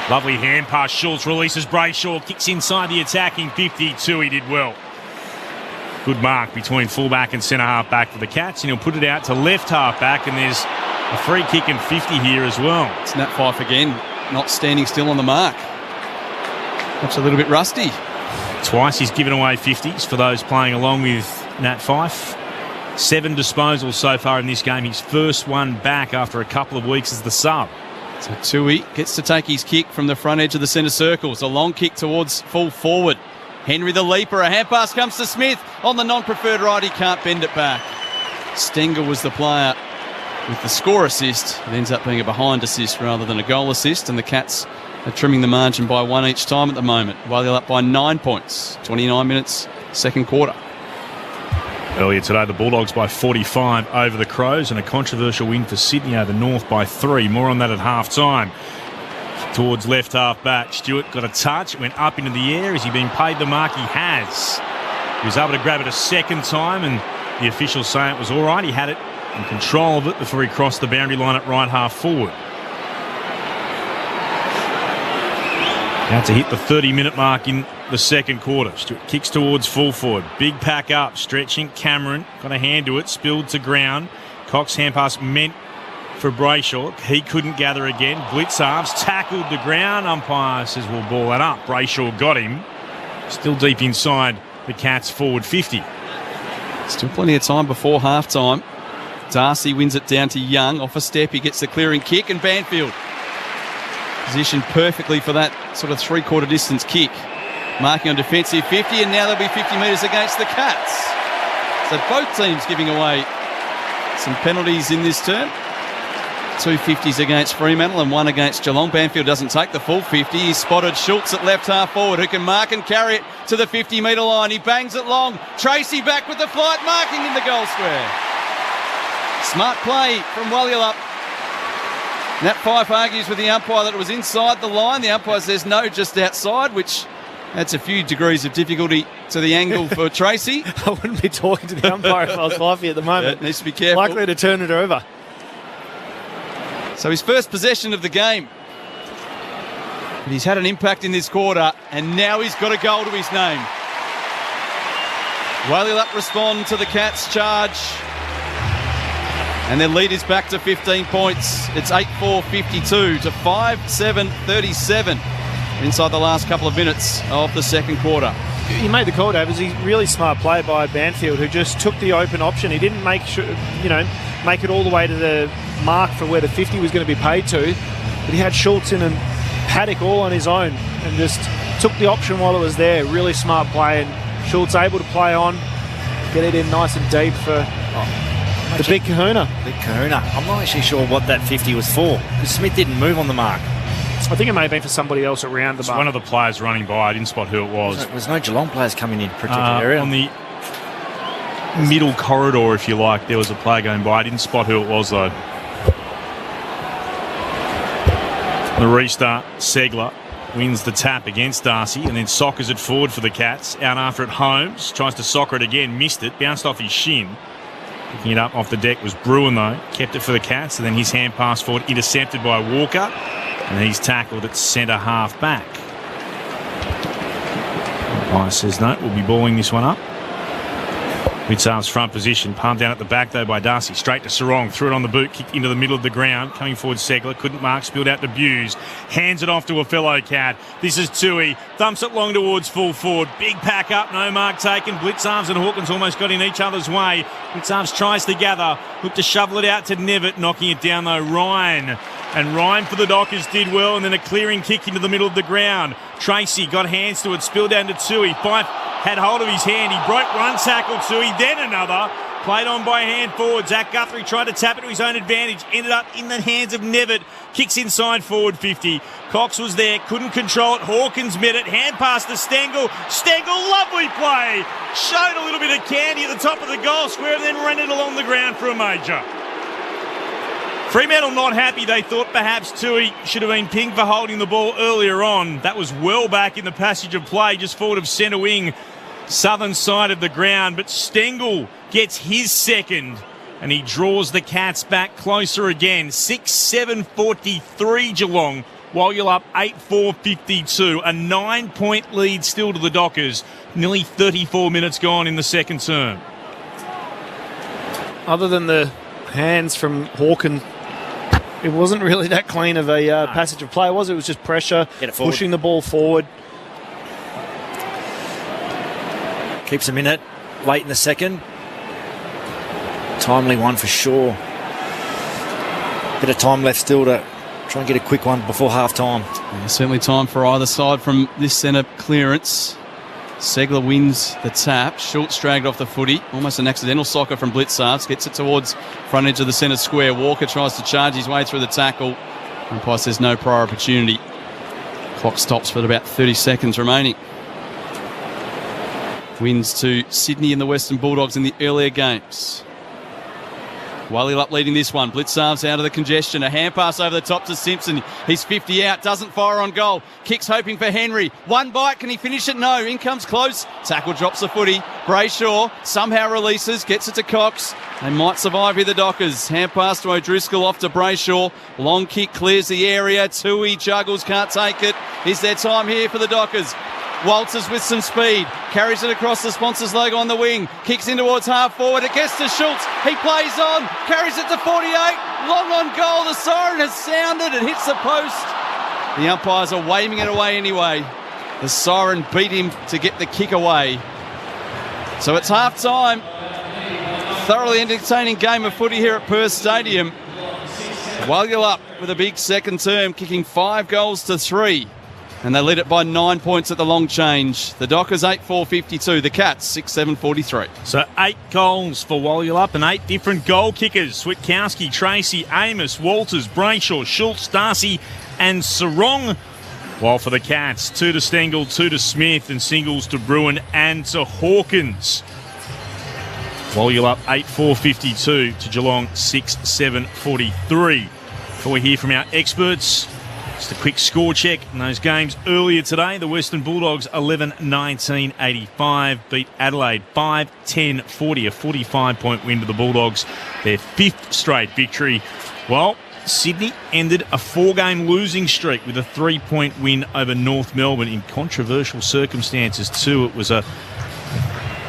Lovely hand pass. Schultz releases Brayshaw. Kicks inside the attacking 52. He did well. Good mark between fullback and centre half back for the Cats. And he'll put it out to left half back. And there's a free kick and 50 here as well. It's Nat Fife again, not standing still on the mark. That's a little bit rusty. Twice he's given away 50s for those playing along with Nat Fife. 7 disposals so far in this game. His first one back after a couple of weeks as the sub. So Tui gets to take his kick from the front edge of the centre circle. It's a long kick towards full forward. Henry the leaper. A hand pass comes to Smith. On the non-preferred right, he can't bend it back. Stenger was the player with the score assist. It ends up being a behind assist rather than a goal assist, and the Cats are trimming the margin by 1 each time at the moment. While up by 9 points. 29 minutes, second quarter. Earlier today, the Bulldogs by 45 over the Crows, and a controversial win for Sydney over North by 3. More on that at half-time. Towards left half-back, Stewart got a touch. It went up into the air. Has he been paid the mark? He has. He was able to grab it a second time, and the officials say it was all right. He had it in control of it before he crossed the boundary line at right half-forward. About to hit the 30-minute mark in the second quarter. Stewart kicks towards full forward. Big pack up, stretching. Cameron got a hand to it, spilled to ground. Cox hand pass meant for Brayshaw. He couldn't gather again. Blitzarves tackled the ground. Umpire says we'll ball that up. Brayshaw got him. Still deep inside the Cats' forward 50. Still plenty of time before half-time. Darcy wins it down to Young. Off a step, he gets the clearing kick, and Banfield positioned perfectly for that sort of three-quarter distance kick. Marking on defensive 50, and now there'll be 50 metres against the Cats. So both teams giving away some penalties in this term. 2 50s against Fremantle and 1 against Geelong. Banfield doesn't take the full 50. He's spotted Schultz at left half forward, who can mark and carry it to the 50-metre line. He bangs it long. Tracy back with the flight, marking in the goal square. Smart play from Walyalup. Nat Fife argues with the umpire that it was inside the line. The umpire says no, just outside, which adds a few degrees of difficulty to the angle for Tracy. I wouldn't be talking to the umpire if I was Fifey at the moment. Yeah, needs to be careful. Likely to turn it over. So his first possession of the game. But he's had an impact in this quarter, and now he's got a goal to his name. Walyalup respond to the Cats' charge. And their lead is back to 15 points. It's 8-4-52 to 5-7-37 inside the last couple of minutes of the second quarter. you made the call, Dave. It was a really smart play by Banfield, who just took the open option. He didn't make it all the way to the mark for where the 50 was going to be paid to, but he had Schultz in and Paddock all on his own and just took the option while it was there. Really smart play, and Schultz able to play on, get it in nice and deep for the big kahuna. Big kahuna. I'm not actually sure what that 50 was for, because Smith didn't move on the mark. I think it may have been for somebody else around the mark. One of the players running by. I didn't spot who it was. There's no Geelong players coming in particular area. On the middle corridor, if you like, there was a player going by. I didn't spot who it was, though. The restart, Segler wins the tap against Darcy and then soccers it forward for the Cats. Out after it, Holmes tries to soccer it again, missed it, bounced off his shin. Picking it up off the deck was Bruin, though. Kept it for the Cats, and then his hand pass forward intercepted by Walker. And he's tackled at centre half back. Umpire says no, we'll be balling this one up. Blitzarv's front position, palmed down at the back though by Darcy. Straight to Sarong, threw it on the boot, kicked into the middle of the ground. Coming forward, Segler, couldn't mark, spilled out to Buse. Hands it off to a fellow Cat. This is Tui, thumps it long towards full forward. Big pack up, no mark taken. Blitzarvs and Hawkins almost got in each other's way. Blitzarvs tries to gather, looked to shovel it out to Nevitt, knocking it down though, Ryan. And Ryan for the Dockers did well, and then a clearing kick into the middle of the ground. Tracy got hands to it, spilled down to Tui. Fife had hold of his hand. He broke one tackle, Tui, then another. Played on by hand forward. Zach Guthrie tried to tap it to his own advantage. Ended up in the hands of Nevitt. Kicks inside forward 50. Cox was there, couldn't control it. Hawkins met it. Hand pass to Stengel. Stengel, lovely play. Showed a little bit of candy at the top of the goal square and then ran it along the ground for a major. Fremantle not happy. They thought perhaps Tui should have been pinged for holding the ball earlier on. That was well back in the passage of play, just forward of centre wing, southern side of the ground. But Stengel gets his second, and he draws the Cats back closer again. 6-7-43 Geelong, while you're up 8-4-52. A 9-point lead still to the Dockers. Nearly 34 minutes gone in the second term. Other than the hands from Hawkins, it wasn't really that clean of a passage of play, was it? It was just pressure, pushing the ball forward. Keeps them in it late in the second. Timely one for sure. Bit of time left still to try and get a quick one before half-time. Yeah, certainly time for either side from this centre clearance. Segler wins the tap. Schultz dragged off the footy. Almost an accidental soccer from Blitzarvs. Gets it towards front edge of the centre square. Walker tries to charge his way through the tackle. Umpire says no prior opportunity. Clock stops with about 30 seconds remaining. Wins to Sydney and the Western Bulldogs in the earlier games. Whaley leading this one. Blitzarvs out of the congestion. A hand pass over the top to Simpson. He's 50 out. Doesn't fire on goal. Kicks hoping for Henry. One bite. Can he finish it? No. In comes close. Tackle drops the footy. Brayshaw somehow releases. Gets it to Cox. They might survive here, the Dockers. Hand pass to O'Driscoll off to Brayshaw. Long kick clears the area. Tui juggles. Can't take it. Is there time here for the Dockers? Walters with some speed, carries it across the sponsors logo on the wing, kicks in towards half forward, it gets to Schultz, he plays on, carries it to 48, long on goal, the siren has sounded, it hits the post. The umpires are waving it away anyway. The siren beat him to get the kick away. So it's half time. Thoroughly entertaining game of footy here at Perth Stadium. Whaley up with a big second term, kicking 5 goals to 3. And they lead it by 9 points at the long change. The Dockers 8-4-52. The Cats 6-7-43. So 8 goals for Whaley-up and 8 different goal kickers. Switkowski, Tracy, Amos, Walters, Brayshaw, Schultz, Darcy and Sarong. While for the Cats, 2 to Stengel, 2 to Smith and singles to Bruin and to Hawkins. Whaley-up 8-4-52 to Geelong 6-7-43. Before we hear from our experts, just a quick score check in those games earlier today. The Western Bulldogs 11-19-85 beat Adelaide 5-10-40, a 45-point win to the Bulldogs. Their 5th straight victory. Well, Sydney ended a 4-game losing streak with a 3-point win over North Melbourne in controversial circumstances too. It was a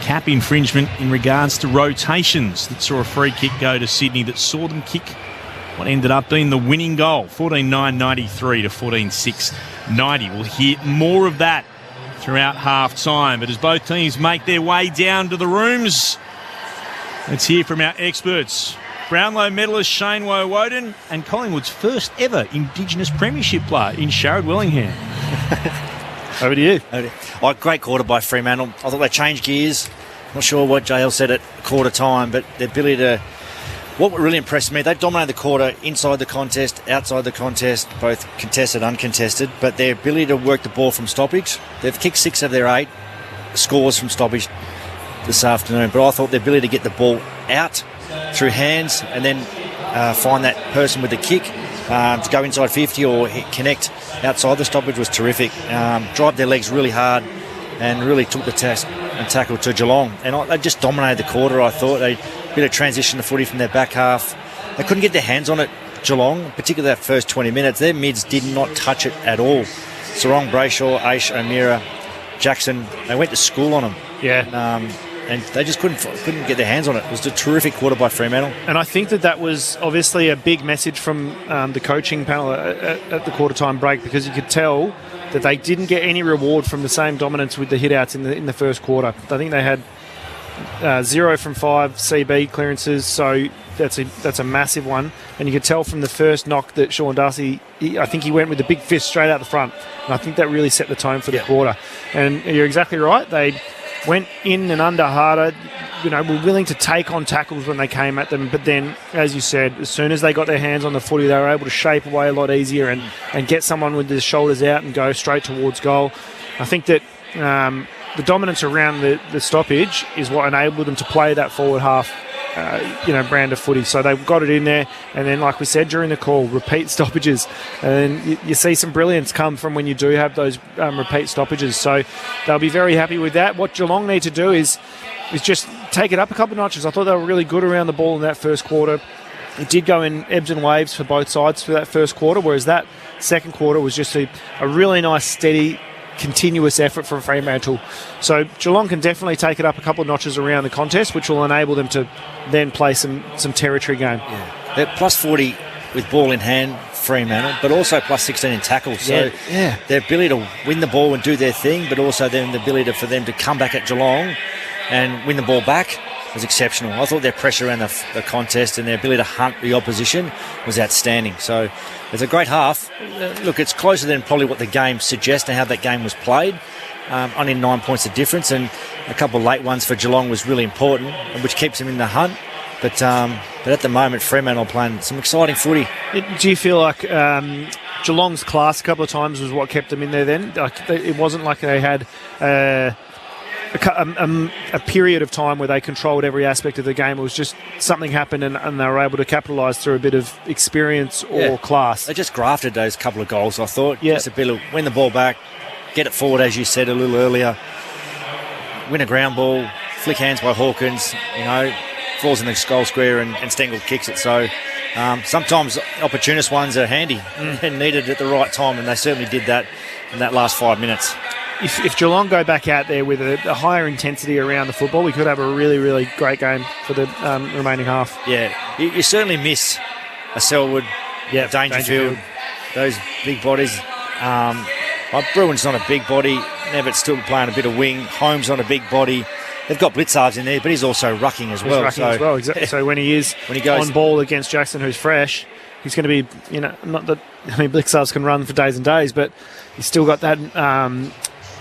cap infringement in regards to rotations that saw a free kick go to Sydney that saw them kick what ended up being the winning goal, 14-9-93 to 14-6-90. We'll hear more of that throughout half-time. But as both teams make their way down to the rooms, let's hear from our experts. Brownlow medalist Shane Woden and Collingwood's first ever Indigenous Premiership player in Sharrod Willingham. Over to you. Great quarter by Fremantle. I thought they changed gears. Not sure what JL said at quarter time, but their ability to... What really impressed me, they dominated the quarter inside the contest, outside the contest, both contested, uncontested, but their ability to work the ball from stoppage. They've kicked 6 of their 8 scores from stoppage this afternoon, but I thought the ability to get the ball out through hands and then find that person with the kick to go inside 50 or connect outside the stoppage was terrific. Drive their legs really hard and really took the test and tackle to Geelong. And they just dominated the quarter, I thought. They bit of transition the footy from their back half. They couldn't get their hands on it, Geelong, particularly that first 20 minutes. Their mids did not touch it at all. Sarong, Brayshaw, Aish, O'Meara, Jackson, they went to school on them. Yeah. And they just couldn't get their hands on it. It was a terrific quarter by Fremantle. And I think that was obviously a big message from the coaching panel at the quarter-time break, because you could tell that they didn't get any reward from the same dominance with the hit-outs in the first quarter. I think they had 0 from 5 CB clearances, so that's a massive one. And you could tell from the first knock that Sean Darcy, I think he went with a big fist straight out the front. And I think that really set the tone for the quarter. And you're exactly right. They went in and under harder, were willing to take on tackles when they came at them. But then, as you said, as soon as they got their hands on the footy, they were able to shape away a lot easier and get someone with their shoulders out and go straight towards goal. I think that the dominance around the stoppage is what enabled them to play that forward half brand of footy. So they got it in there, and then, like we said during the call, repeat stoppages, and you see some brilliance come from when you do have those repeat stoppages. So they'll be very happy with that. What Geelong need to do is just take it up a couple of notches. I thought they were really good around the ball in that first quarter. It did go in ebbs and waves for both sides for that first quarter, whereas that second quarter was just a really nice, steady, continuous effort from Fremantle. So Geelong can definitely take it up a couple of notches around the contest, which will enable them to then play some territory game. Yeah. They're plus 40 with ball in hand, Fremantle, but also plus 16 in tackles. So their ability to win the ball and do their thing, but also then the ability for them to come back at Geelong and win the ball back was exceptional. I thought their pressure around the contest and their ability to hunt the opposition was outstanding. So it's a great half. Look, it's closer than probably what the game suggests and how that game was played. Only 9 points of difference, and a couple of late ones for Geelong was really important, which keeps them in the hunt. But at the moment, Fremantle playing some exciting footy. Do you feel like Geelong's class a couple of times was what kept them in there then? It wasn't like they had a period of time where they controlled every aspect of the game. It was just something happened and they were able to capitalise through a bit of experience or class. They just grafted those couple of goals, I thought. Just a bit of win the ball back, get it forward, as you said a little earlier, win a ground ball, flick hands by Hawkins, falls in the goal square and Stengel kicks it. So sometimes opportunist ones are handy and needed at the right time, and they certainly did that in that last 5 minutes. If Geelong go back out there with a higher intensity around the football, we could have a really, really great game for the remaining half. Yeah, you certainly miss a Selwood, Dangerfield, those big bodies. Bruin's not a big body. Nevitt's still playing a bit of wing. Holmes not a big body. They've got Blitzards in there, but he's also rucking as well. Exactly. So when he goes on ball against Jackson, who's fresh, he's going to be, not that, Blitzards can run for days and days, but he's still got that,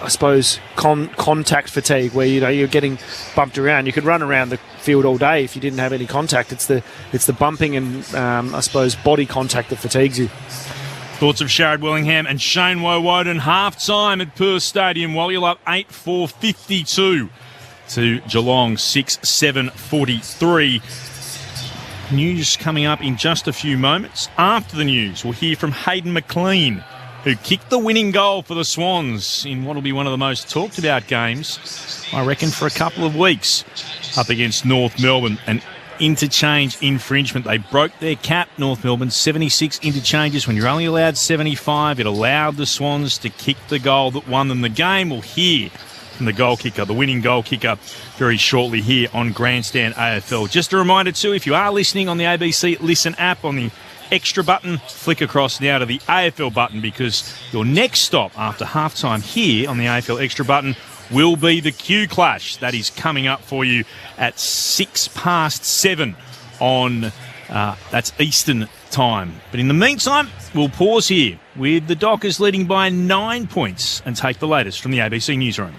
I suppose, contact fatigue where, you're getting bumped around. You could run around the field all day if you didn't have any contact. It's the bumping and, I suppose, body contact that fatigues you. Thoughts of Sharrod Willingham and Shane Woden half-time at Perth Stadium. Wallul up 8-4, 52 to Geelong 6-7, 43. News coming up in just a few moments. After the news, we'll hear from Hayden McLean, who kicked the winning goal for the Swans in what will be one of the most talked about games, I reckon, for a couple of weeks, up against North Melbourne. An interchange infringement. They broke their cap, North Melbourne, 76 interchanges. When you're only allowed 75, it allowed the Swans to kick the goal that won them the game. We'll hear from the goal kicker, the winning goal kicker, very shortly here on Grandstand AFL. Just a reminder too, if you are listening on the ABC Listen app on the Extra button, flick across now to the AFL button, because your next stop after halftime here on the AFL Extra button will be the Q Clash. That is coming up for you at 7:06 on, that's Eastern time. But in the meantime, we'll pause here with the Dockers leading by 9 points and take the latest from the ABC Newsroom.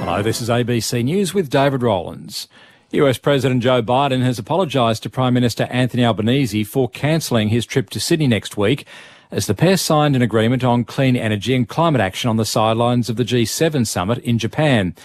Hello, this is ABC News with David Rowlands. US President Joe Biden has apologised to Prime Minister Anthony Albanese for cancelling his trip to Sydney next week, as the pair signed an agreement on clean energy and climate action on the sidelines of the G7 summit in Japan.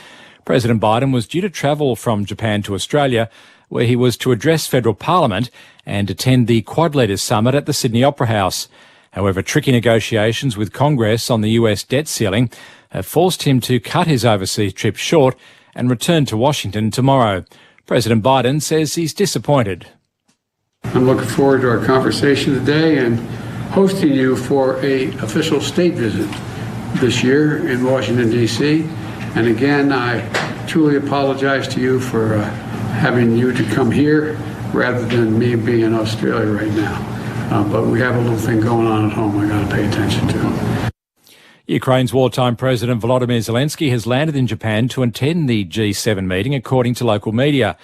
President Biden was due to travel from Japan to Australia, where he was to address federal parliament and attend the Quad Leaders Summit at the Sydney Opera House. However, tricky negotiations with Congress on the US debt ceiling have forced him to cut his overseas trip short and return to Washington tomorrow. President Biden says he's disappointed. I'm looking forward to our conversation today and hosting you for an official state visit this year in Washington, D.C. And again, I truly apologize to you for having you to come here rather than me being in Australia right now. But we have a little thing going on at home I got to pay attention to. Ukraine's wartime President Volodymyr Zelensky has landed in Japan to attend the G7 meeting, according to local media.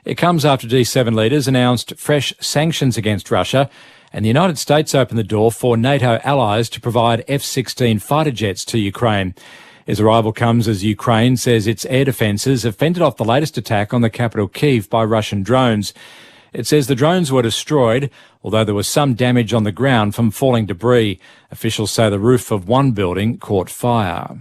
It comes after G7 leaders announced fresh sanctions against Russia, and the United States opened the door for NATO allies to provide F-16 fighter jets to Ukraine. His arrival comes as Ukraine says its air defences have fended off the latest attack on the capital Kyiv by Russian drones. It says the drones were destroyed, although there was some damage on the ground from falling debris. Officials say the roof of one building caught fire.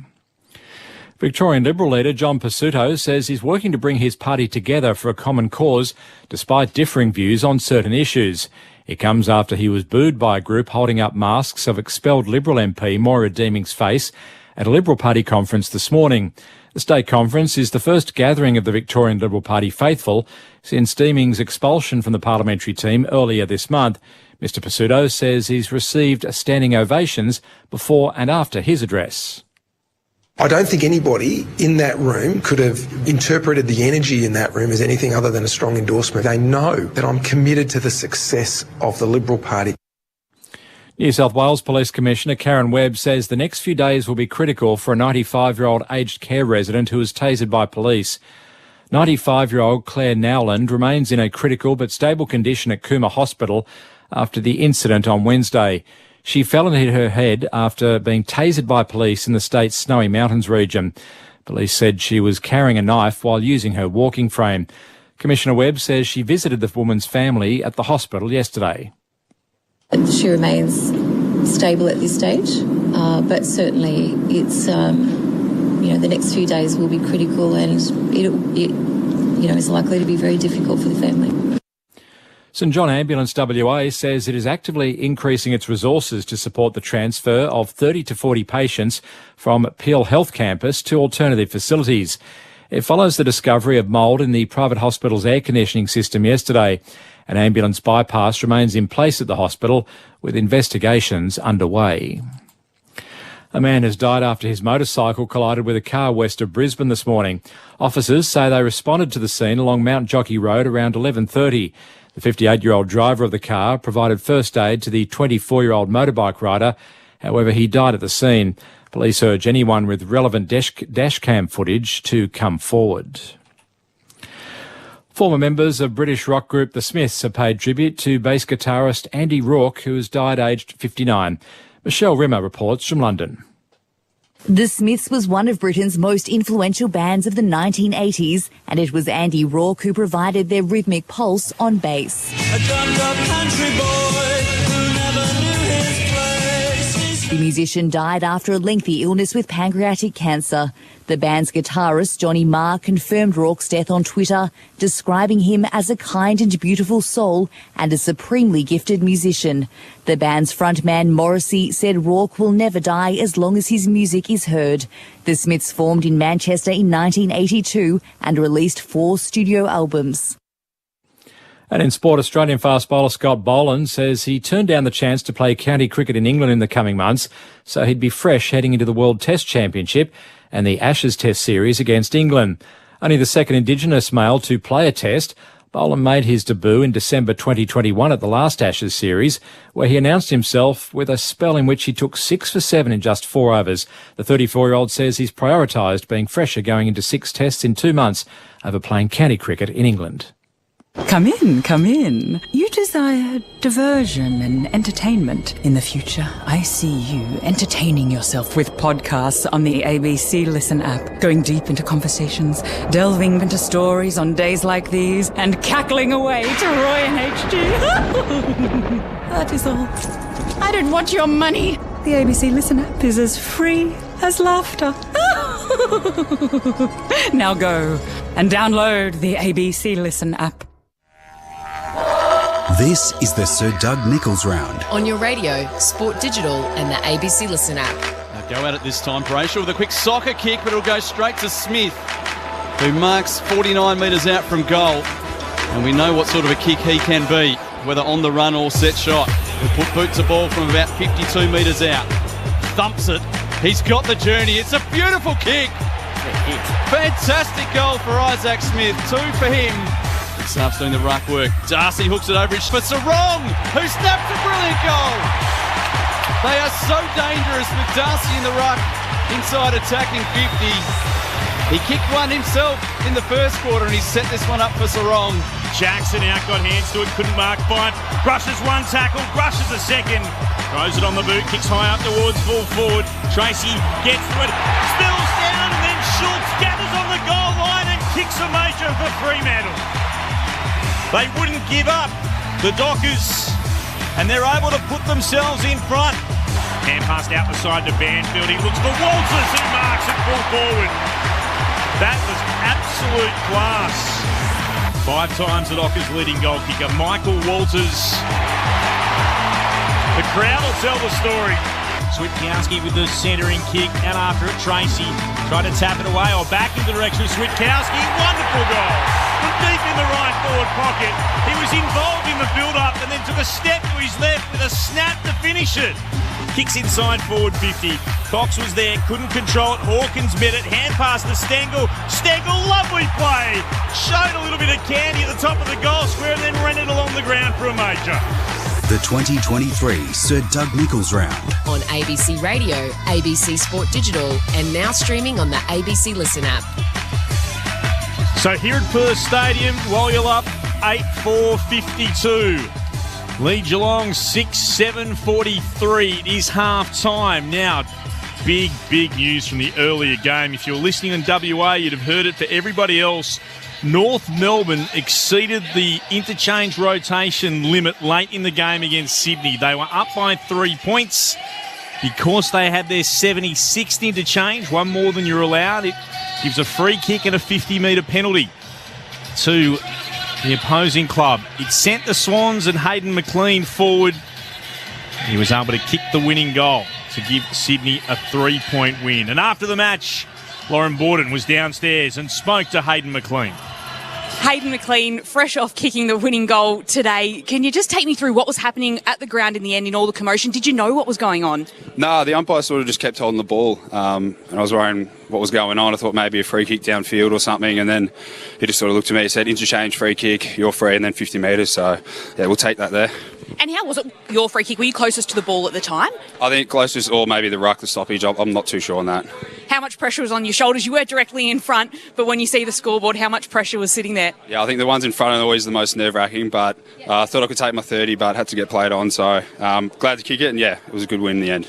Victorian Liberal leader John Pesutto says he's working to bring his party together for a common cause, despite differing views on certain issues. It comes after he was booed by a group holding up masks of expelled Liberal MP Moira Deeming's face at a Liberal Party conference this morning. The state conference is the first gathering of the Victorian Liberal Party faithful since Deeming's expulsion from the parliamentary team earlier this month. Mr Pesutto says he's received standing ovations before and after his address. I don't think anybody in that room could have interpreted the energy in that room as anything other than a strong endorsement. They know that I'm committed to the success of the Liberal Party. New South Wales Police Commissioner Karen Webb says the next few days will be critical for a 95-year-old aged care resident who was tasered by police. 95-year-old Claire Nowland remains in a critical but stable condition at Cooma Hospital after the incident on Wednesday. She fell and hit her head after being tasered by police in the state's Snowy Mountains region. Police said she was carrying a knife while using her walking frame. Commissioner Webb says she visited the woman's family at the hospital yesterday. She remains stable at this stage, but certainly it's, the next few days will be critical, and it is likely to be very difficult for the family. St John Ambulance WA says it is actively increasing its resources to support the transfer of 30 to 40 patients from Peel Health Campus to alternative facilities. It follows the discovery of mould in the private hospital's air conditioning system yesterday. An ambulance bypass remains in place at the hospital, with investigations underway. A man has died after his motorcycle collided with a car west of Brisbane this morning. Officers say they responded to the scene along Mount Jockey Road around 11:30. The 58-year-old driver of the car provided first aid to the 24-year-old motorbike rider. However, he died at the scene. Police urge anyone with relevant dash cam footage to come forward. Former members of British rock group The Smiths have paid tribute to bass guitarist Andy Rourke, who has died aged 59. Michelle Rimmer reports from London. The Smiths was one of Britain's most influential bands of the 1980s, and it was Andy Rourke who provided their rhythmic pulse on bass. A drummed-up country boy who never knew his place. The musician died after a lengthy illness with pancreatic cancer. The band's guitarist, Johnny Marr, confirmed Rourke's death on Twitter, describing him as a kind and beautiful soul and a supremely gifted musician. The band's frontman, Morrissey, said Rourke will never die as long as his music is heard. The Smiths formed in Manchester in 1982 and released 4 studio albums. And in sport, Australian fast bowler Scott Boland says he turned down the chance to play county cricket in England in the coming months, so he'd be fresh heading into the World Test Championship and the Ashes Test Series against England. Only the second Indigenous male to play a test, Boland made his debut in December 2021 at the last Ashes series, where he announced himself with a spell in which he took 6 for 7 in just 4 overs. The 34-year-old says he's prioritised being fresher going into 6 tests in 2 months over playing county cricket in England. Come in, come in. You desire diversion and entertainment. In the future, I see you entertaining yourself with podcasts on the ABC Listen app, going deep into conversations, delving into stories on days like these, and cackling away to Roy and HG. That is all. I don't want your money. The ABC Listen app is as free as laughter. Now go and download the ABC Listen app. This is the Sir Doug Nicholls round. On your radio, Sport Digital and the ABC Listen app. Now go at it this time, Brayshaw, with a quick soccer kick, but it'll go straight to Smith, who marks 49 metres out from goal. And we know what sort of a kick he can be, whether on the run or set shot. He boots a ball from about 52 metres out. Thumps it. He's got the journey. It's a beautiful kick. Fantastic goal for Isaac Smith. 2 for him. Starts doing the ruck work. Darcy hooks it over for Sarong, who snaps a brilliant goal. They are so dangerous with Darcy in the ruck, inside attacking 50. He kicked one himself in the first quarter and he set this one up for Sarong. Jackson out, got hands to it, couldn't mark 5. Brushes one tackle, brushes a second. Throws it on the boot, kicks high up towards full forward. Tracy gets to it, spills down, and then Schultz gathers on the goal line and kicks a major for Fremantle. They wouldn't give up, the Dockers, and they're able to put themselves in front. Hand passed out the side to Banfield. He looks for Walters, who marks it full forward. That was absolute class. 5 times the Dockers' leading goal kicker, Michael Walters. The crowd will tell the story. Switkowski with the centering kick, and after it, Tracy tried to tap it away or back in the direction of Switkowski. Wonderful goal. From deep in the right forward pocket. He was involved in the build-up and then took a step to his left with a snap to finish it. Kicks inside forward 50. Cox was there, couldn't control it. Hawkins met it, hand pass to Stengel. Stengel, lovely play. Showed a little bit of candy at the top of the goal square and then ran it along the ground for a major. The 2023 Sir Doug Nicholls round. On ABC Radio, ABC Sport Digital, and now streaming on the ABC Listen app. So here at Perth Stadium, Wallyalup 8-4-52. Lead Geelong 6-7-43. It is half time. Now, big news from the earlier game. If you're listening on WA, you'd have heard it. For everybody else, North Melbourne exceeded the interchange rotation limit late in the game against Sydney. They were up by 3 points because they had their 76th interchange, one more than you're allowed. It gives a free kick and a 50-metre penalty to the opposing club. It sent the Swans and Hayden McLean forward. He was able to kick the winning goal to give Sydney a 3-point win. And after the match, Lauren Borden was downstairs and spoke to Hayden McLean. Hayden McLean, fresh off kicking the winning goal today. Can you just take me through what was happening at the ground in the end in all the commotion? Did you know what was going on? No, the umpire sort of just kept holding the ball, and I was worrying what was going on. I thought maybe a free kick downfield or something, and then he just sort of looked at me and said, interchange, free kick, you're free, and then 50 metres. So, yeah, we'll take that there. And how was it, your free kick? Were you closest to the ball at the time? I think closest, or maybe the ruck, the stoppage. I'm not too sure on that. How much pressure was on your shoulders? You were directly in front, but when you see the scoreboard, how much pressure was sitting there? Yeah, I think the ones in front are always the most nerve-wracking, but I thought I could take my 30, but had to get played on. So glad to kick it, and yeah, it was a good win in the end.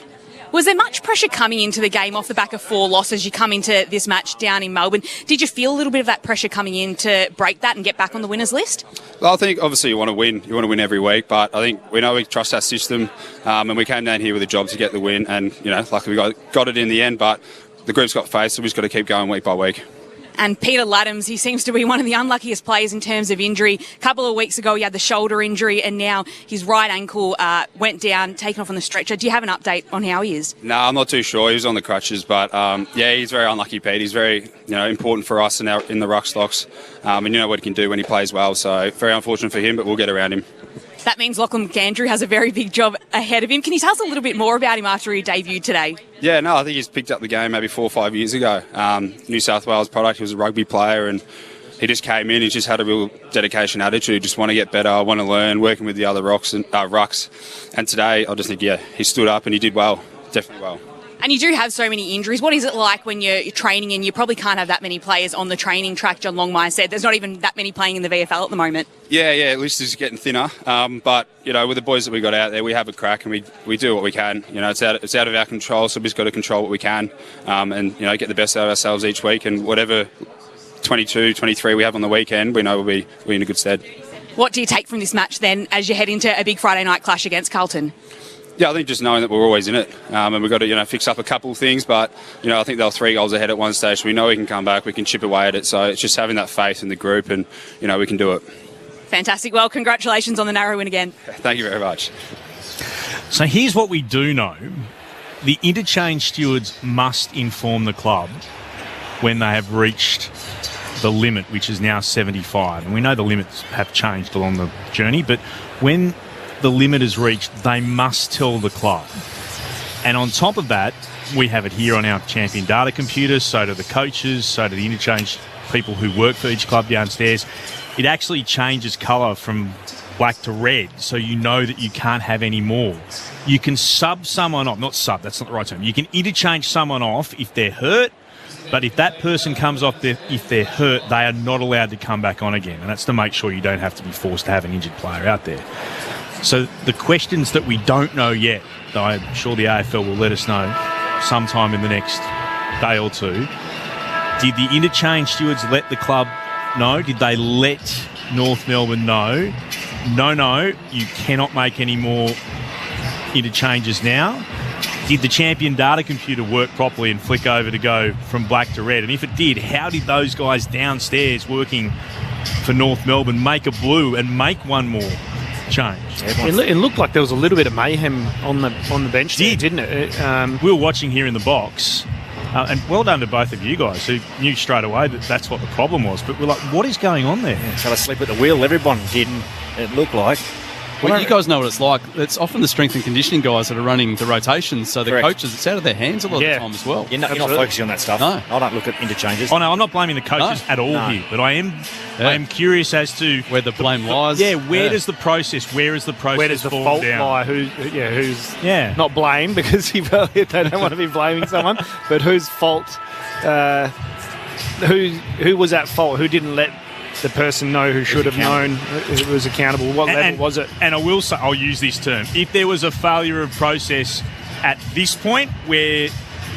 Was there much pressure coming into the game off the back of 4 losses? You come into this match down in Melbourne. Did you feel a little bit of that pressure coming in to break that and get back on the winners list? Well, I think obviously you want to win. You want to win every week, but I think we know we trust our system, and we came down here with a job to get the win, and luckily we got it in the end. But the group's got faith, so we've just got to keep going week by week. And Peter Laddams, he seems to be one of the unluckiest players in terms of injury. A couple of weeks ago, he had the shoulder injury, and now his right ankle went down, taken off on the stretcher. Do you have an update on how he is? No, I'm not too sure. He was on the crutches, but he's very unlucky, Pete. He's very important for us in the ruck stocks, and you know what he can do when he plays well. So very unfortunate for him, but we'll get around him. That means Lachlan McAndrew has a very big job ahead of him. Can you tell us a little bit more about him after he debuted today? Yeah, no, I think he's picked up the game maybe 4 or 5 years ago. New South Wales product. He was a rugby player, and he just came in. He just had a real dedication attitude. Just want to get better. I want to learn. Working with the other rucks. And today, I just think he stood up and he did well. Definitely well. And you do have so many injuries. What is it like when you're training and you probably can't have that many players on the training track? John Longmire said there's not even that many playing in the VFL at the moment. Yeah, list is getting thinner. But, with the boys that we got out there, we have a crack and we do what we can. It's out of our control, so we've just got to control what we can and get the best out of ourselves each week. And whatever 22, 23 we have on the weekend, we know we'll be in a good stead. What do you take from this match then as you head into a big Friday night clash against Carlton? Yeah, I think just knowing that we're always in it, and we've got to fix up a couple of things. But I think they were 3 goals ahead at one stage. So we know we can come back, we can chip away at it. So it's just having that faith in the group, and we can do it. Fantastic. Well, congratulations on the narrow win again. Thank you very much. So here's what we do know: the interchange stewards must inform the club when they have reached the limit, which is now 75. And we know the limits have changed along the journey, but when the limit is reached, they must tell the club. And on top of that, we have it here on our champion data computer, so do the coaches, so do the interchange people who work for each club downstairs. It actually changes colour from black to red, so you know that you can't have any more. You can sub someone off, not sub, that's not the right term. You can interchange someone off if they're hurt, but if that person comes off, if they're hurt, they are not allowed to come back on again. And that's to make sure you don't have to be forced to have an injured player out there. So the questions that we don't know yet, though I'm sure the AFL will let us know sometime in the next day or two, did the interchange stewards let the club know? Did they let North Melbourne know? No, you cannot make any more interchanges now. Did the champion data computer work properly and flick over to go from black to red? And if it did, how did those guys downstairs working for North Melbourne make a blue and make one more change? It looked like there was a little bit of mayhem on the bench there, didn't it? We were watching here in the box, and well done to both of you guys who knew straight away that that's what the problem was. But we're like, what is going on there? Trying to sleep at the wheel. Everyone did, it looked like. Well, you guys know what it's like. It's often the strength and conditioning guys that are running the rotations, so the coaches, it's out of their hands a lot of the time as well. You're not focusing on that stuff. No. I don't look at interchanges. Oh, no, I'm not blaming the coaches at all here, but I am curious as to where the blame lies. Where does the process fall down? lie? Who's not blame because they don't want to be blaming someone, but whose fault? Who was at fault? Who didn't let the person know who should have known who was accountable? What level was it? And I will say, I'll use this term. If there was a failure of process at this point where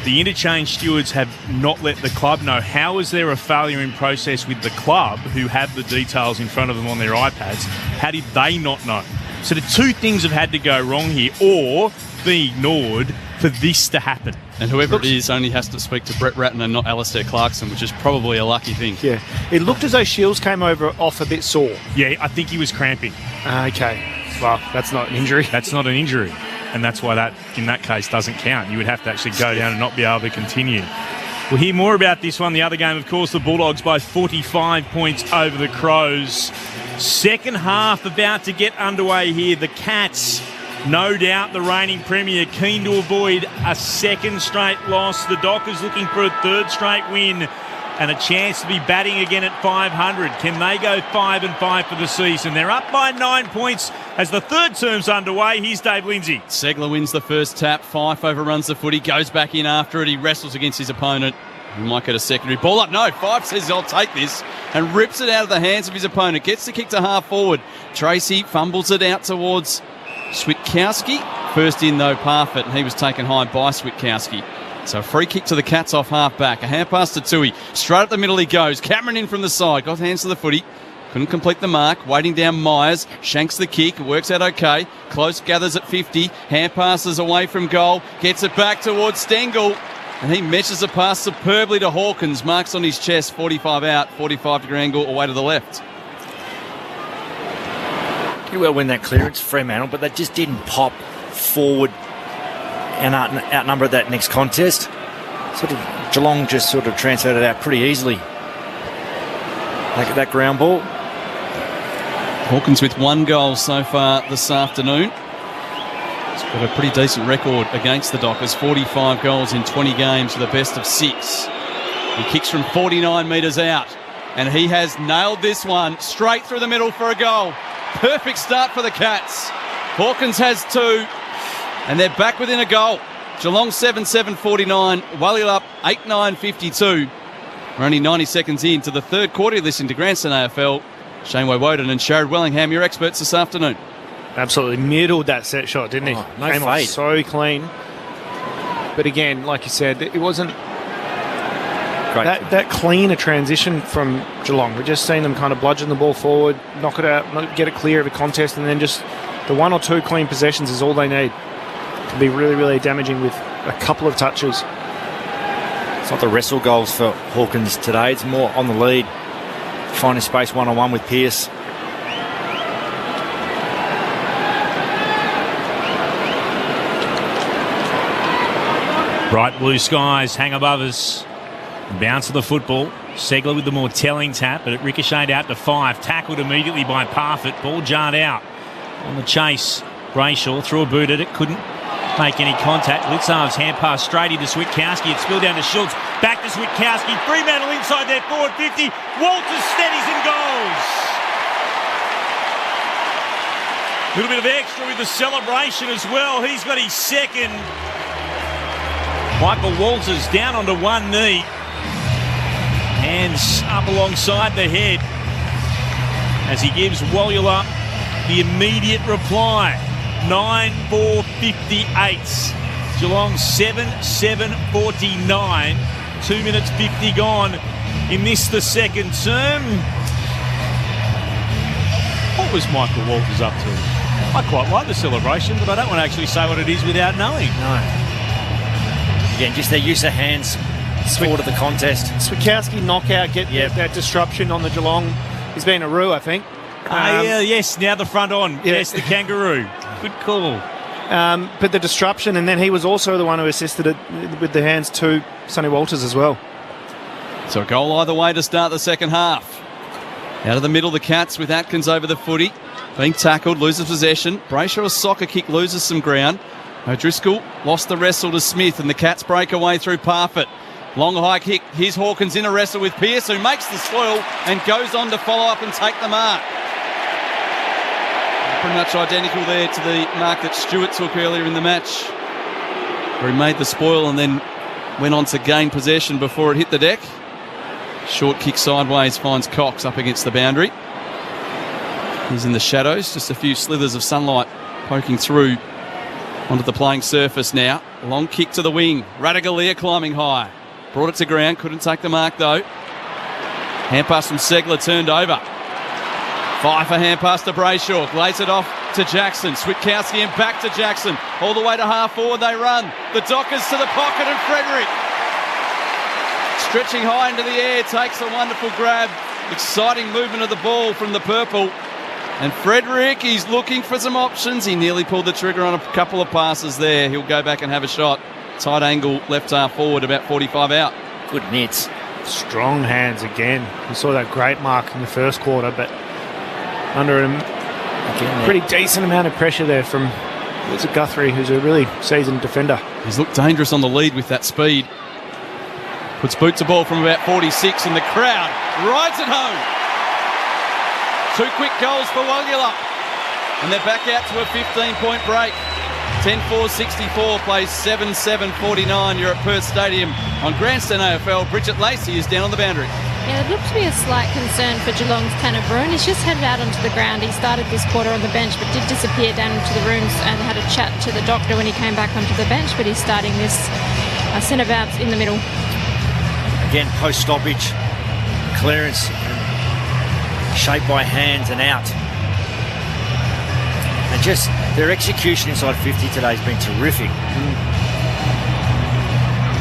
the interchange stewards have not let the club know, how is there a failure in process with the club who have the details in front of them on their iPads? How did they not know? So the two things have had to go wrong here or be ignored for this to happen. And whoever it is only has to speak to Brett Ratton and not Alistair Clarkson, which is probably a lucky thing. Yeah. It looked as though Shields came off a bit sore. Yeah, I think he was cramping. Okay. Well, that's not an injury. That's not an injury. And that's why that, in that case, doesn't count. You would have to actually go down and not be able to continue. We'll hear more about this one. The other game, of course, the Bulldogs by 45 points over the Crows. Second half about to get underway here. The Cats, no doubt the reigning premier, keen to avoid a second straight loss. The Dockers looking for a third straight win and a chance to be batting again at 500. Can they go 5-5 for the season? They're up by 9 points as the third term's underway. Here's Dave Lindsay. Segler wins the first tap. Fife overruns the footy, goes back in after it. He wrestles against his opponent. He might get a secondary ball up. No, Fife says, I'll take this, and rips it out of the hands of his opponent. Gets the kick to half forward. Tracy fumbles it out towards Switkowski. First in, though, Parfitt, and he was taken high by Switkowski. So a free kick to the Cats off half-back. A hand pass to Tui. Straight up the middle he goes. Cameron in from the side. Got hands to the footy. Couldn't complete the mark. Waiting down Myers. Shanks the kick. Works out okay. Close gathers at 50. Hand passes away from goal. Gets it back towards Stengel. And he meshes a pass superbly to Hawkins. Marks on his chest, 45 out, 45-degree angle away to the left. Pretty well win that clearance, Fremantle, but they just didn't pop forward and outnumber that next contest. Sort of Geelong just sort of transferred it out pretty easily. Like that ground ball. Hawkins with 1 goal so far this afternoon. He's got a pretty decent record against the Dockers. 45 goals in 20 games with a best of 6. He kicks from 49 metres out. And he has nailed this one straight through the middle for a goal. Perfect start for the Cats. Hawkins has 2. And they're back within a goal. Geelong 7-7-49. Walyalup 8-9-52. We're only 90 seconds into the third quarter. You're listening to Grandstand AFL. Shane Woden and Sharad Wellingham, your experts this afternoon. Absolutely middled that set shot, didn't he? No Came off fade. so clean. But again, like you said, it wasn't that clean a transition from Geelong. We're just seeing them kind of bludgeon the ball forward, knock it out, get it clear of a contest, and then just the 1 or 2 clean possessions is all they need to be really, really damaging with a couple of touches. It's not the wrestle goals for Hawkins today. It's more on the lead, finding space one-on-one with Pearce. Bright blue skies hang above us. Bounce of the football. Segler with the more telling tap, but it ricocheted out to 5. Tackled immediately by Parfitt. Ball jarred out on the chase. Brayshaw threw a boot at it. Couldn't make any contact. Litzar's hand pass straight into Switkowski. It spilled down to Schultz. Back to Switkowski. Fremantle inside their forward 50. Walters steadies and goes. A little bit of extra with the celebration as well. He's got his second. Michael Walters down onto one knee. Hands up alongside the head as he gives Walyalup the immediate reply. 9-4-58. Geelong 7-7-49. 2 minutes 50 gone in this, the second term. What was Michael Walters up to? I quite like the celebration, but I don't want to actually say what it is without knowing. No. Again, just their use of hands forward of the contest. Switkowski knockout, get that disruption on the Geelong. He's been a roo, I think. Yes, now the front on. Yeah. Yes, the kangaroo. Good call. But the disruption, and then he was also the one who assisted it with the hands to Sonny Walters as well. So a goal either way to start the second half. Out of the middle, the Cats with Atkins over the footy. Being tackled, loses possession. Brayshaw, a soccer kick, loses some ground. O'Driscoll lost the wrestle to Smith, and the Cats break away through Parfitt. Long high kick. Here's Hawkins in a wrestle with Pearce, who makes the spoil and goes on to follow up and take the mark. Pretty much identical there to the mark that Stewart took earlier in the match, where he made the spoil and then went on to gain possession before it hit the deck. Short kick sideways finds Cox up against the boundary. He's in the shadows, just a few slithers of sunlight poking through onto the playing surface now. Long kick to the wing. Radagalier climbing high. Brought it to ground, couldn't take the mark though. Hand pass from Segler turned over. Five for hand pass to Brayshaw. Glaze it off to Jackson. Switkowski and back to Jackson. All the way to half forward they run. The Dockers to the pocket and Frederick, stretching high into the air, takes a wonderful grab. Exciting movement of the ball from the purple. And Frederick, he's looking for some options. He nearly pulled the trigger on a couple of passes there. He'll go back and have a shot. Tight angle, left half forward, about 45 out. Good nets. Strong hands again. We saw that great mark in the first quarter, but under a pretty decent amount of pressure there from Guthrie, who's a really seasoned defender. He's looked dangerous on the lead with that speed. Puts boot to ball from about 46, and the crowd rides it home. 2 quick goals for Walyalup, and they're back out to a 15-point break. 10-4-64 plays 7-7-49. You're at Perth Stadium on Grandstand AFL. Bridget Lacey is down on the boundary. Yeah, it looked to be a slight concern for Geelong's Tanner Bruin. He's just headed out onto the ground. He started this quarter on the bench, but did disappear down into the rooms and had a chat to the doctor when he came back onto the bench. But he's starting this centre bounce in the middle. Again, post-stoppage, clearance, shaped by hands and out. And just their execution inside 50 today has been terrific.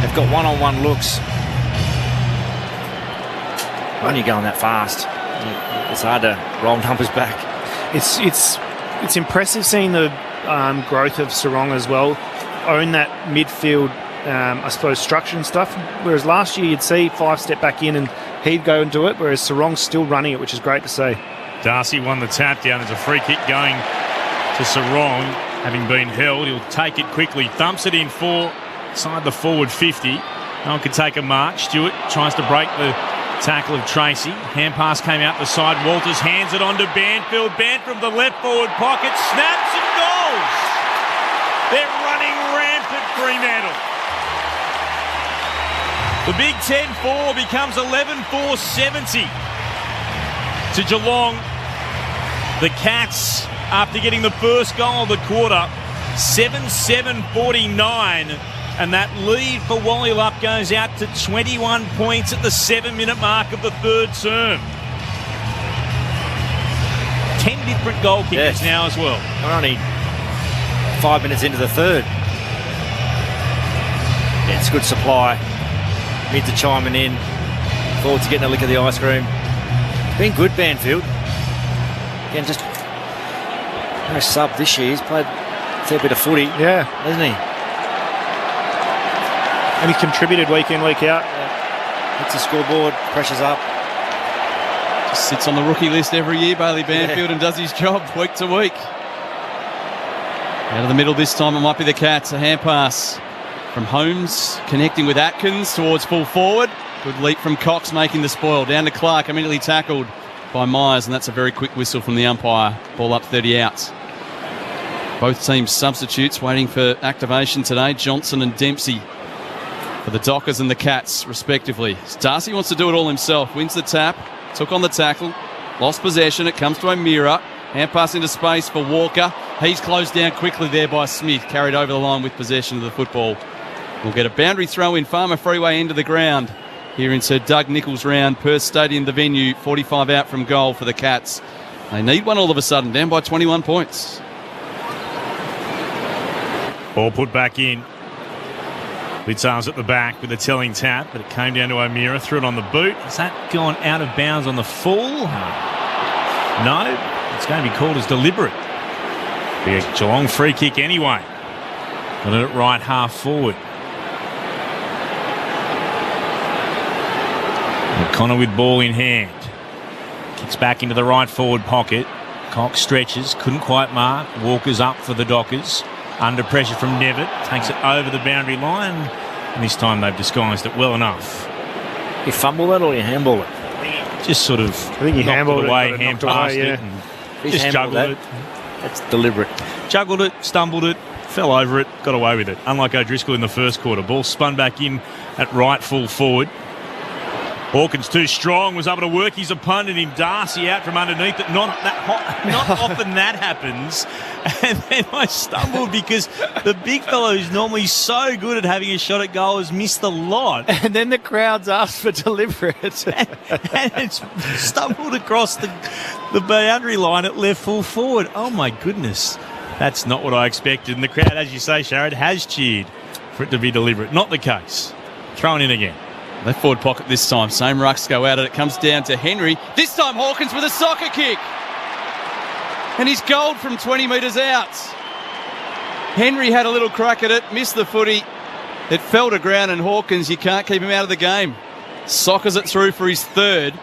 They've got one-on-one looks. When you're going that fast, it's hard to roll numbers back. It's impressive seeing the growth of Sarong as well. Own that midfield, I suppose, structure and stuff. Whereas last year you'd see 5 step back in and he'd go and do it, whereas Sarong's still running it, which is great to see. Darcy won the tap down. There's a free kick going to Sarong. Having been held, he'll take it quickly. Thumps it in for inside the forward 50. No one can take a mark. Stewart tries to break the tackle of Tracy. Hand pass came out the side. Walters hands it on to Banfield. Ban from the left forward pocket. Snaps and goals. They're running rampant, Fremantle. The Big 10-4 becomes 11-4-70 to Geelong. The Cats, after getting the first goal of the quarter, 7-7-49. And that lead for Wallylup goes out to 21 points at the 7-minute mark of the third term. 10 different goal kickers now as well. We're only 5 minutes into the third. Yeah, it's good supply. Mids are chiming in. Forwards are getting a lick of the ice cream. It's been good, Banfield. Again, just no sub this year. He's played a fair bit of footy, hasn't he? And he's contributed week in, week out. Hits the scoreboard, pressure's up. Just sits on the rookie list every year, Bailey Banfield, and does his job week to week. Out of the middle this time, it might be the Cats. A hand pass from Holmes, connecting with Atkins towards full forward. Good leap from Cox, making the spoil. Down to Clark, immediately tackled by Myers, and that's a very quick whistle from the umpire. Ball up 30 outs. Both teams substitutes waiting for activation today. Johnson and Dempsey for the Dockers and the Cats, respectively. Darcy wants to do it all himself. Wins the tap, took on the tackle, lost possession. It comes to O'Meara. Hand pass into space for Walker. He's closed down quickly there by Smith. Carried over the line with possession of the football. We'll get a boundary throw in Farmer Freeway into the ground here in Sir Doug Nicholls round. Perth Stadium, the venue. 45 out from goal for the Cats. They need one all of a sudden, down by 21 points. Ball put back in. Blitzar's at the back with a telling tap, but it came down to O'Meara, threw it on the boot. Has that gone out of bounds on the full? No, it's going to be called as deliberate. Be a Geelong free kick anyway. Got it at right half forward. O'Connor with ball in hand. Kicks back into the right forward pocket. Cox stretches, couldn't quite mark. Walker's up for the Dockers. Under pressure from Nevitt, takes it over the boundary line, and this time they've disguised it well enough. You fumble it or you handball it? Just sort of I think he handballed it away, it, hand passed it, and just juggled it. That's deliberate. Juggled it, stumbled it, fell over it, got away with it. Unlike O'Driscoll in the first quarter. Ball spun back in at right full forward. Hawkins too strong, was able to work his opponent in Darcy out from underneath it. Not often that happens. And then I stumbled because the big fellow who's normally so good at having a shot at goal has missed the lot. And then the crowd's asked for deliberate. and it's stumbled across the boundary line at left full forward. Oh my goodness. That's not what I expected. And the crowd, as you say, Sharad, has cheered for it to be deliberate. Not the case. Thrown in again. Left forward pocket this time. Same rucks go at it. It comes down to Henry. This time Hawkins with a soccer kick. And he's goaled from 20 metres out. Henry had a little crack at it, missed the footy. It fell to ground, and Hawkins, you can't keep him out of the game. Soccers it through for his third.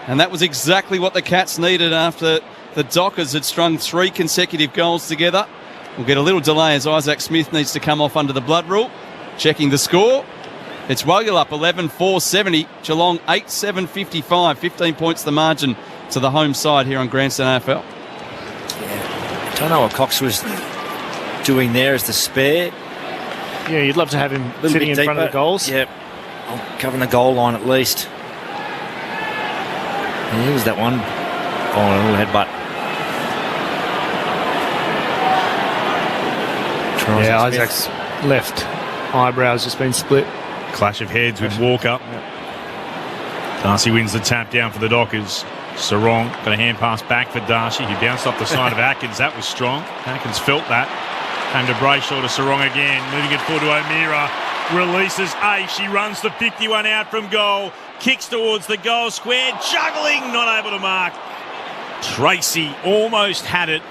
And that was exactly what the Cats needed after the Dockers had strung 3 consecutive goals together. We'll get a little delay as Isaac Smith needs to come off under the blood rule. Checking the score. It's Wallylup 11-4-70, Geelong 8-7-55, 15 points the margin to the home side here on Grandstand AFL. Yeah, I don't know what Cox was doing there as the spare. Yeah, you'd love to have him sitting in front of the goals. Yeah, covering the goal line at least. And here's that one. Oh, a little headbutt. Yeah, Isaac's left eyebrow's just been split. Clash of heads with Walker. Darcy wins the tap down for the Dockers. Sarong got a hand pass back for Darcy. He bounced off the side of Atkins. That was strong. Atkins felt that. Came to Brayshaw to Sarong again. Moving it forward to O'Meara. releases Ace. She runs the 51 out from goal. Kicks towards the goal square. Juggling, not able to mark. Tracy almost had it.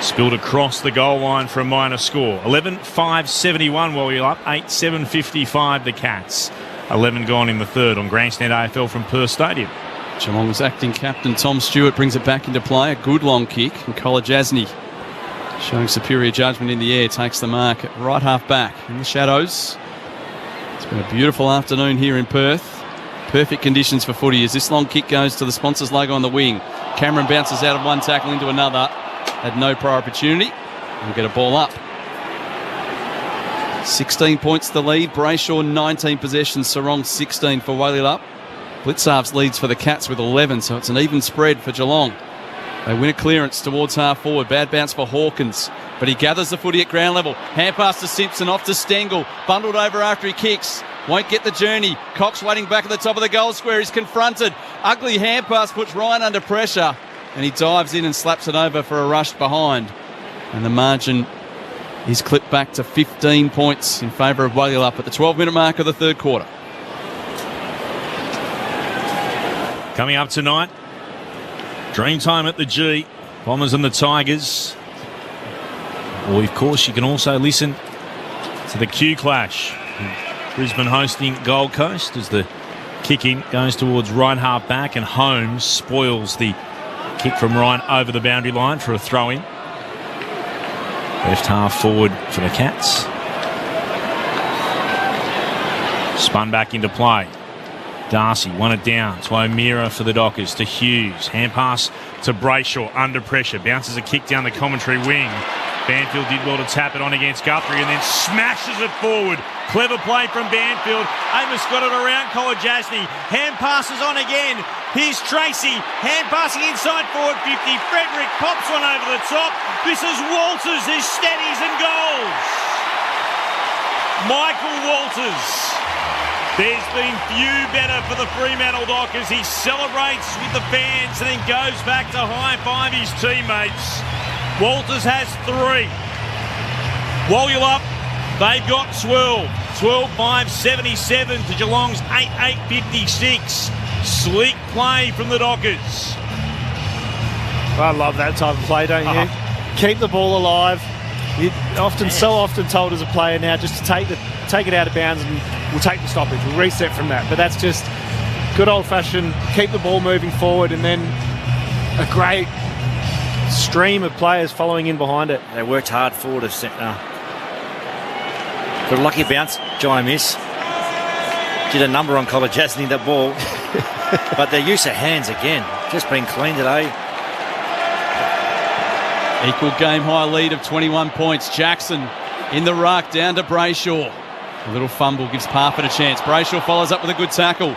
Spilled across the goal line for a minor score. 11-5-71 Wallula up. 8-7-55 the Cats. 11 gone in the third on Grandstand AFL from Perth Stadium. Geelong's acting captain Tom Stewart brings it back into play. A good long kick. And Kolajasny, showing superior judgment in the air, takes the mark at right half back in the shadows. It's been a beautiful afternoon here in Perth. Perfect conditions for footy as this long kick goes to the sponsors logo on the wing. Cameron bounces out of one tackle into another. Had no prior opportunity. We'll get a ball up. 16 points the lead. Brayshaw 19 possessions. Sarong 16 for Wallula. Blitzarves leads for the Cats with 11, so it's an even spread for Geelong. They win a clearance towards half forward. Bad bounce for Hawkins, but he gathers the footy at ground level. Hand pass to Simpson, off to Stengel. Bundled over after he kicks. Won't get the journey. Cox waiting back at the top of the goal square. He's confronted. Ugly hand pass puts Ryan under pressure, and he dives in and slaps it over for a rush behind. And the margin is clipped back to 15 points in favour of Wallula at the 12-minute mark of the third quarter. Coming up tonight, Dreamtime at the G, Bombers and the Tigers. Or, of course, you can also listen to the Q Clash. Brisbane hosting Gold Coast as the kick-in goes towards right half back, and Holmes spoils the kick from Ryan over the boundary line for a throw-in. Left half forward for the Cats. Spun back into play. Darcy won it down to O'Meara for the Dockers, to Hughes. Hand pass to Brayshaw, under pressure. Bounces a kick down the commentary wing. Banfield did well to tap it on against Guthrie and then smashes it forward. Clever play from Banfield. Amos got it around Kolajasny. Hand passes on again. Here's Tracy. Hand passing inside forward 50. Frederick pops one over the top. This is Walters, his steadies and goals. Michael Walters. There's been few better for the Fremantle Dockers. He celebrates with the fans and then goes back to high-five his teammates. Walters has 3. Wallula, they've got 12. 12-5-77 to Geelong's 8-8-56. Sleek play from the Dockers. I love that type of play, don't you? Keep the ball alive. You're so often told as a player now just to take it out of bounds and we'll take the stoppage. We'll reset from that. But that's just good old-fashioned keep the ball moving forward, and then a great stream of players following in behind it. They worked hard forward. Got a lucky bounce, giant miss. Did a number on Kolajasny, that ball. But their use of hands again, just been clean today. Equal game high lead of 21 points. Jackson in the ruck down to Brayshaw. A little fumble gives Parfitt a chance. Brayshaw follows up with a good tackle.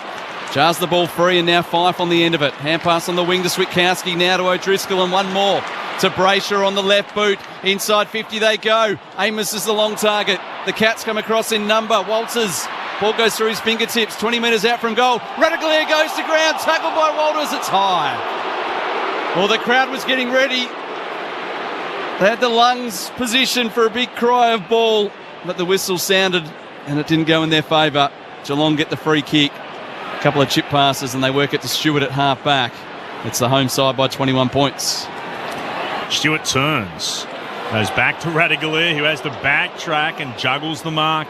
Jars the ball free, and now Fife on the end of it. Hand pass on the wing to Switkowski, now to O'Driscoll, and one more to Brayshaw on the left boot. Inside 50 they go. Amos is the long target. The Cats come across in number. Walters. Ball goes through his fingertips. 20 metres out from goal. Radaglia goes to ground. Tackled by Walters. It's high. Well, the crowd was getting ready. They had the lungs positioned for a big cry of ball, but the whistle sounded and it didn't go in their favour. Geelong get the free kick. A couple of chip passes and they work it to Stewart at half back. It's the home side by 21 points. Stewart turns. Goes back to Radaglia, who has the back track and juggles the mark.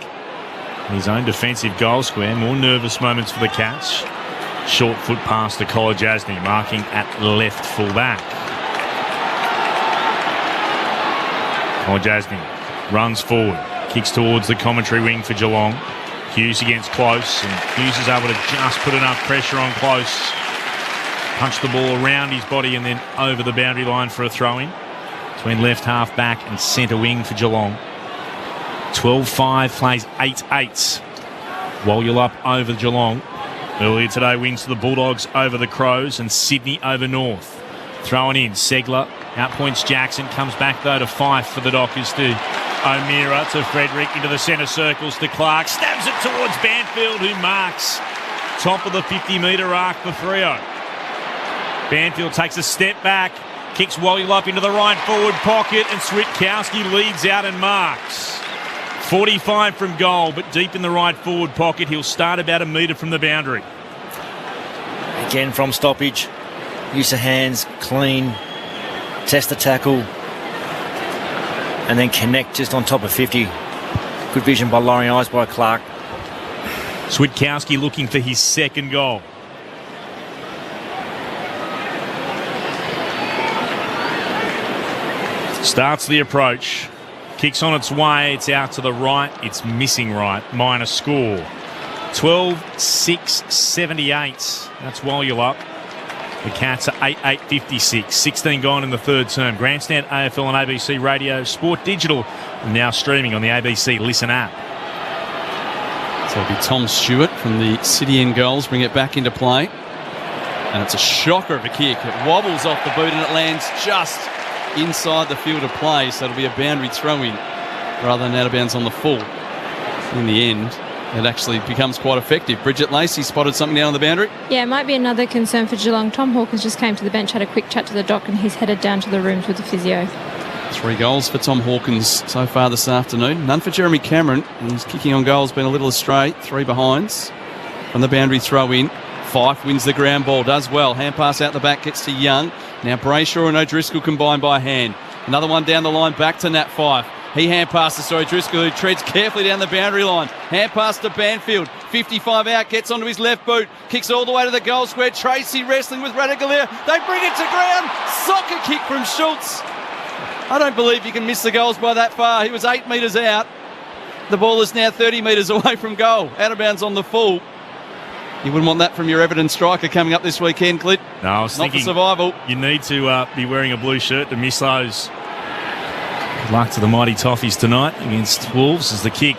His own defensive goal square. More nervous moments for the Cats. Short foot pass to Kolajasny, marking at left full back. Kolajasny runs forward, kicks towards the commentary wing for Geelong. Hughes against Close, and Hughes is able to just put enough pressure on Close. Punch the ball around his body and then over the boundary line for a throw-in. Between left half back and centre wing for Geelong. 12-5 plays 8-8. Wallula over Geelong. Earlier today, wins to the Bulldogs over the Crows and Sydney over North. Throwing in, Segler outpoints Jackson, comes back though to Fife for the Dockers to O'Meara, to Frederick, into the centre circles to Clark, stabs it towards Banfield, who marks top of the 50-metre arc for Freo. Banfield takes a step back, kicks Wallula into the right forward pocket, and Switkowski leads out and marks. 45 from goal, but deep in the right forward pocket. He'll start about a metre from the boundary. Again from stoppage. Use of hands, clean. Test the tackle. And then connect just on top of 50. Good vision by lowering eyes by Clark. Switkowski looking for his second goal. Starts the approach. Kicks on its way. It's out to the right. It's missing right. Minor score. 12-6-78. That's while you're up. The Cats are 8-8-56. 16 gone in the third term. Grandstand, AFL and ABC Radio, Sport Digital, and now streaming on the ABC Listen app. So it'll be Tom Stewart from the City End Goals bring it back into play. And it's a shocker of a kick. It wobbles off the boot and it lands just inside the field of play. So it'll be a boundary throw-in rather than out of bounds on the full. In the end, it actually becomes quite effective. Bridget Lacey spotted something down on the boundary. Yeah, it might be another concern for Geelong. Tom Hawkins just came to the bench, had a quick chat to the doc, and he's headed down to the rooms with the physio. 3 goals for Tom Hawkins so far this afternoon. None for Jeremy Cameron. He's kicking on goals, been a little astray. 3 behinds from the boundary throw-in. Fife wins the ground ball, does well. Hand pass out the back, gets to Young. Now Brayshaw and O'Driscoll combined by hand. Another one down the line, back to Nat Fife. He hand passes to O'Driscoll, who treads carefully down the boundary line. Hand pass to Banfield. 55 out, gets onto his left boot. Kicks all the way to the goal square. Tracy wrestling with Radaglia. They bring it to ground. Soccer kick from Schultz. I don't believe you can miss the goals by that far. He was 8 metres out. The ball is now 30 metres away from goal. Out of bounds on the full. You wouldn't want that from your Everton striker coming up this weekend, Clint. No, I was thinking for survival. You need to be wearing a blue shirt to miss those. Good luck to the mighty Toffees tonight against Wolves as the kick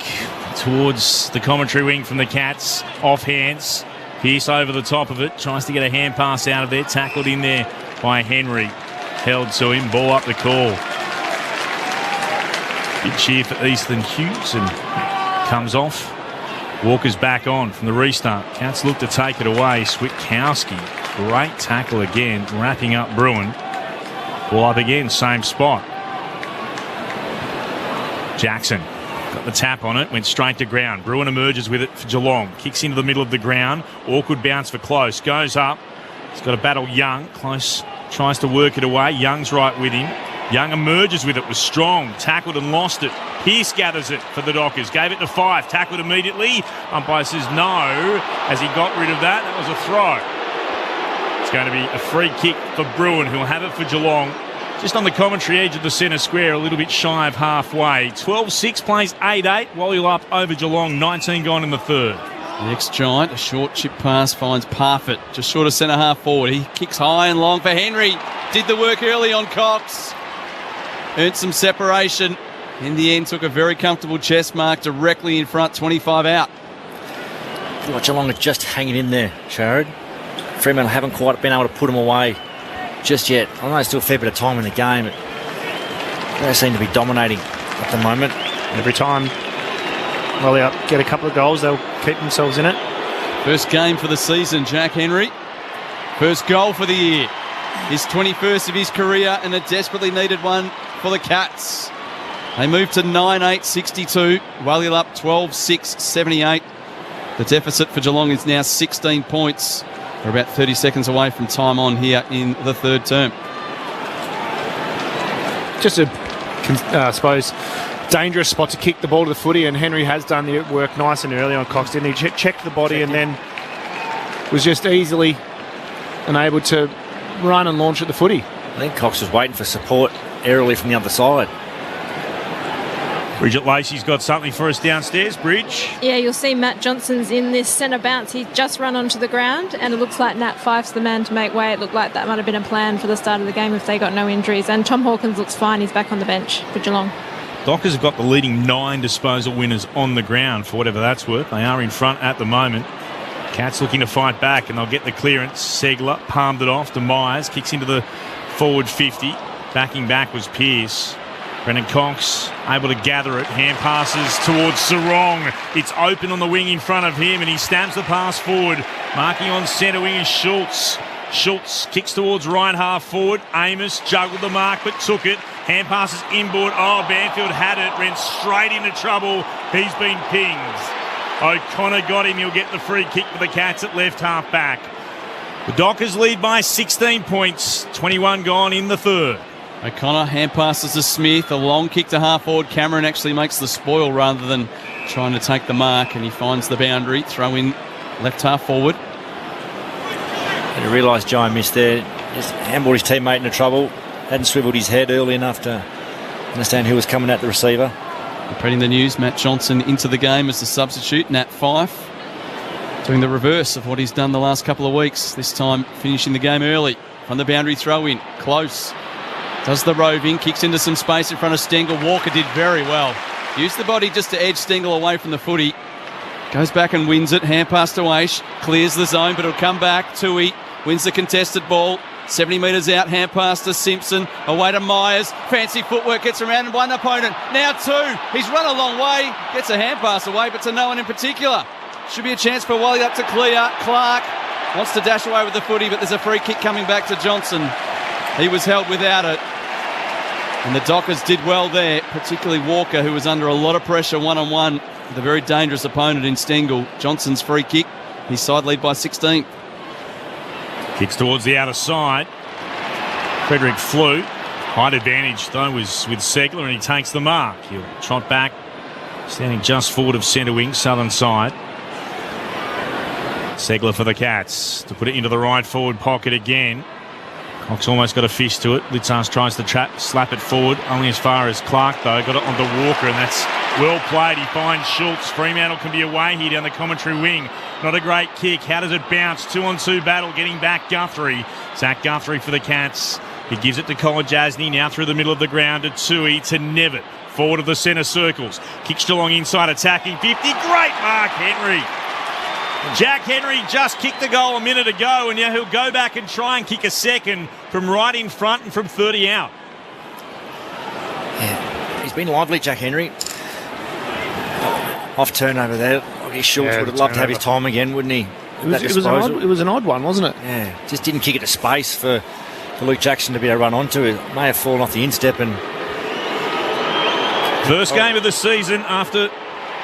towards the commentary wing from the Cats. Off hands. Pearce over the top of it. Tries to get a hand pass out of there. Tackled in there by Henry. Held to him. Ball up the call. Big cheer for Easton Hughes and comes off. Walker's back on from the restart. Cats look to take it away. Switkowski. Great tackle again. Wrapping up Bruin. Ball up again. Same spot. Jackson got the tap on it. Went straight to ground. Bruin emerges with it for Geelong. Kicks into the middle of the ground. Awkward bounce for Close. Goes up. He's got to battle Young. Close tries to work it away. Young's right with him. Young emerges with it. Was strong. Tackled and lost it. Pearce gathers it for the Dockers. Gave it to Fife. Tackled immediately. Umpire says no. As he got rid of that, that was a throw. It's going to be a free kick for Bruin, who'll have it for Geelong. Just on the commentary edge of the centre square, a little bit shy of halfway. 12-6 plays 8-8. Wally up over Geelong. 19 gone in the third. The ex-Giant, a short chip pass, finds Parfitt just short of centre half forward. He kicks high and long for Henry. Did the work early on Cox. Earned some separation. In the end, took a very comfortable chest mark directly in front, 25 out. Geelong are just hanging in there, Sharad. Fremantle haven't quite been able to put them away just yet. I know there's still a fair bit of time in the game, but they seem to be dominating at the moment. Every time they get a couple of goals, they'll keep themselves in it. First game for the season, Jack Henry. First goal for the year. His 21st of his career and a desperately needed one for the Cats. They move to 9-8-62. Whaley up 12-6-78. The deficit for Geelong is now 16 points. We're about 30 seconds away from time on here in the third term. Just a, I suppose, dangerous spot to kick the ball to the footy, and Henry has done the work nice and early on Cox, didn't he? Checked the body and then was just easily unable to run and launch at the footy. I think Cox was waiting for support aerially from the other side. Bridget Lacey's got something for us downstairs. Bridge. Yeah, you'll see Matt Johnson's in this centre bounce. He's just run onto the ground, and it looks like Nat Fife's the man to make way. It looked like that might have been a plan for the start of the game if they got no injuries. And Tom Hawkins looks fine. He's back on the bench for Geelong. Dockers have got the leading 9 disposal winners on the ground, for whatever that's worth. They are in front at the moment. Cats looking to fight back, and they'll get the clearance. Segler palmed it off to Myers. Kicks into the forward 50. Backing back was Pearce. Brendan Cox able to gather it. Hand passes towards Sarong. It's open on the wing in front of him, and he stabs the pass forward. Marking on centre wing is Schultz. Schultz kicks towards right half forward. Amos juggled the mark but took it. Hand passes inboard. Oh, Banfield had it. Ran straight into trouble. He's been pinged. O'Connor got him. He'll get the free kick for the Cats at left half back. The Dockers lead by 16 points. 21 gone in the third. O'Connor hand passes to Smith. A long kick to half forward. Cameron actually makes the spoil rather than trying to take the mark, and he finds the boundary. Throw in left half forward. And he realised Jai missed there. Just handballed his teammate into trouble. Hadn't swiveled his head early enough to understand who was coming at the receiver. Repeating the news, Matt Johnson into the game as the substitute. Nat Fyfe doing the reverse of what he's done the last couple of weeks. This time finishing the game early. From the boundary throw in. Close. Does the roving. Kicks into some space in front of Stengel. Walker did very well. Used the body just to edge Stengel away from the footy. Goes back and wins it. Hand pass to Aish. Clears the zone, but it'll come back. Tui wins the contested ball. 70 metres out. Hand pass to Simpson. Away to Myers. Fancy footwork. Gets around one opponent. Now two. He's run a long way. Gets a hand pass away, but to no one in particular. Should be a chance for Wally up to clear. Clark wants to dash away with the footy, but there's a free kick coming back to Johnson. He was held without it. And the Dockers did well there, particularly Walker, who was under a lot of pressure one-on-one with a very dangerous opponent in Stengel. Johnson's free kick. His side lead by 16. Kicks towards the outer side. Frederick flew. Height advantage, though, was with Segler, and he takes the mark. He'll trot back, standing just forward of centre wing, southern side. Segler for the Cats to put it into the right forward pocket again. Cox almost got a fist to it. Litzas tries to slap it forward, only as far as Clark, though. Got it onto Walker, and that's well played. He finds Schultz. Fremantle can be away here down the commentary wing. Not a great kick. How does it bounce? 2-on-2 battle, getting back Guthrie. Zach Guthrie for the Cats. He gives it to Kolodjasny, now through the middle of the ground to Tui, to Nevitt. Forward of the centre circles. Kicks Geelong inside, attacking 50. Great mark, Henry. Jack Henry just kicked the goal a minute ago, and now he'll go back and try and kick a second from right in front and from 30 out. Yeah, he's been lively, Jack Henry. Off turnover there. His Schultz would have loved to have his time again, wouldn't he? It was an odd one, wasn't it? Yeah, just didn't kick it to space for Luke Jackson to be able to run onto it. May have fallen off the instep. And first game of the season after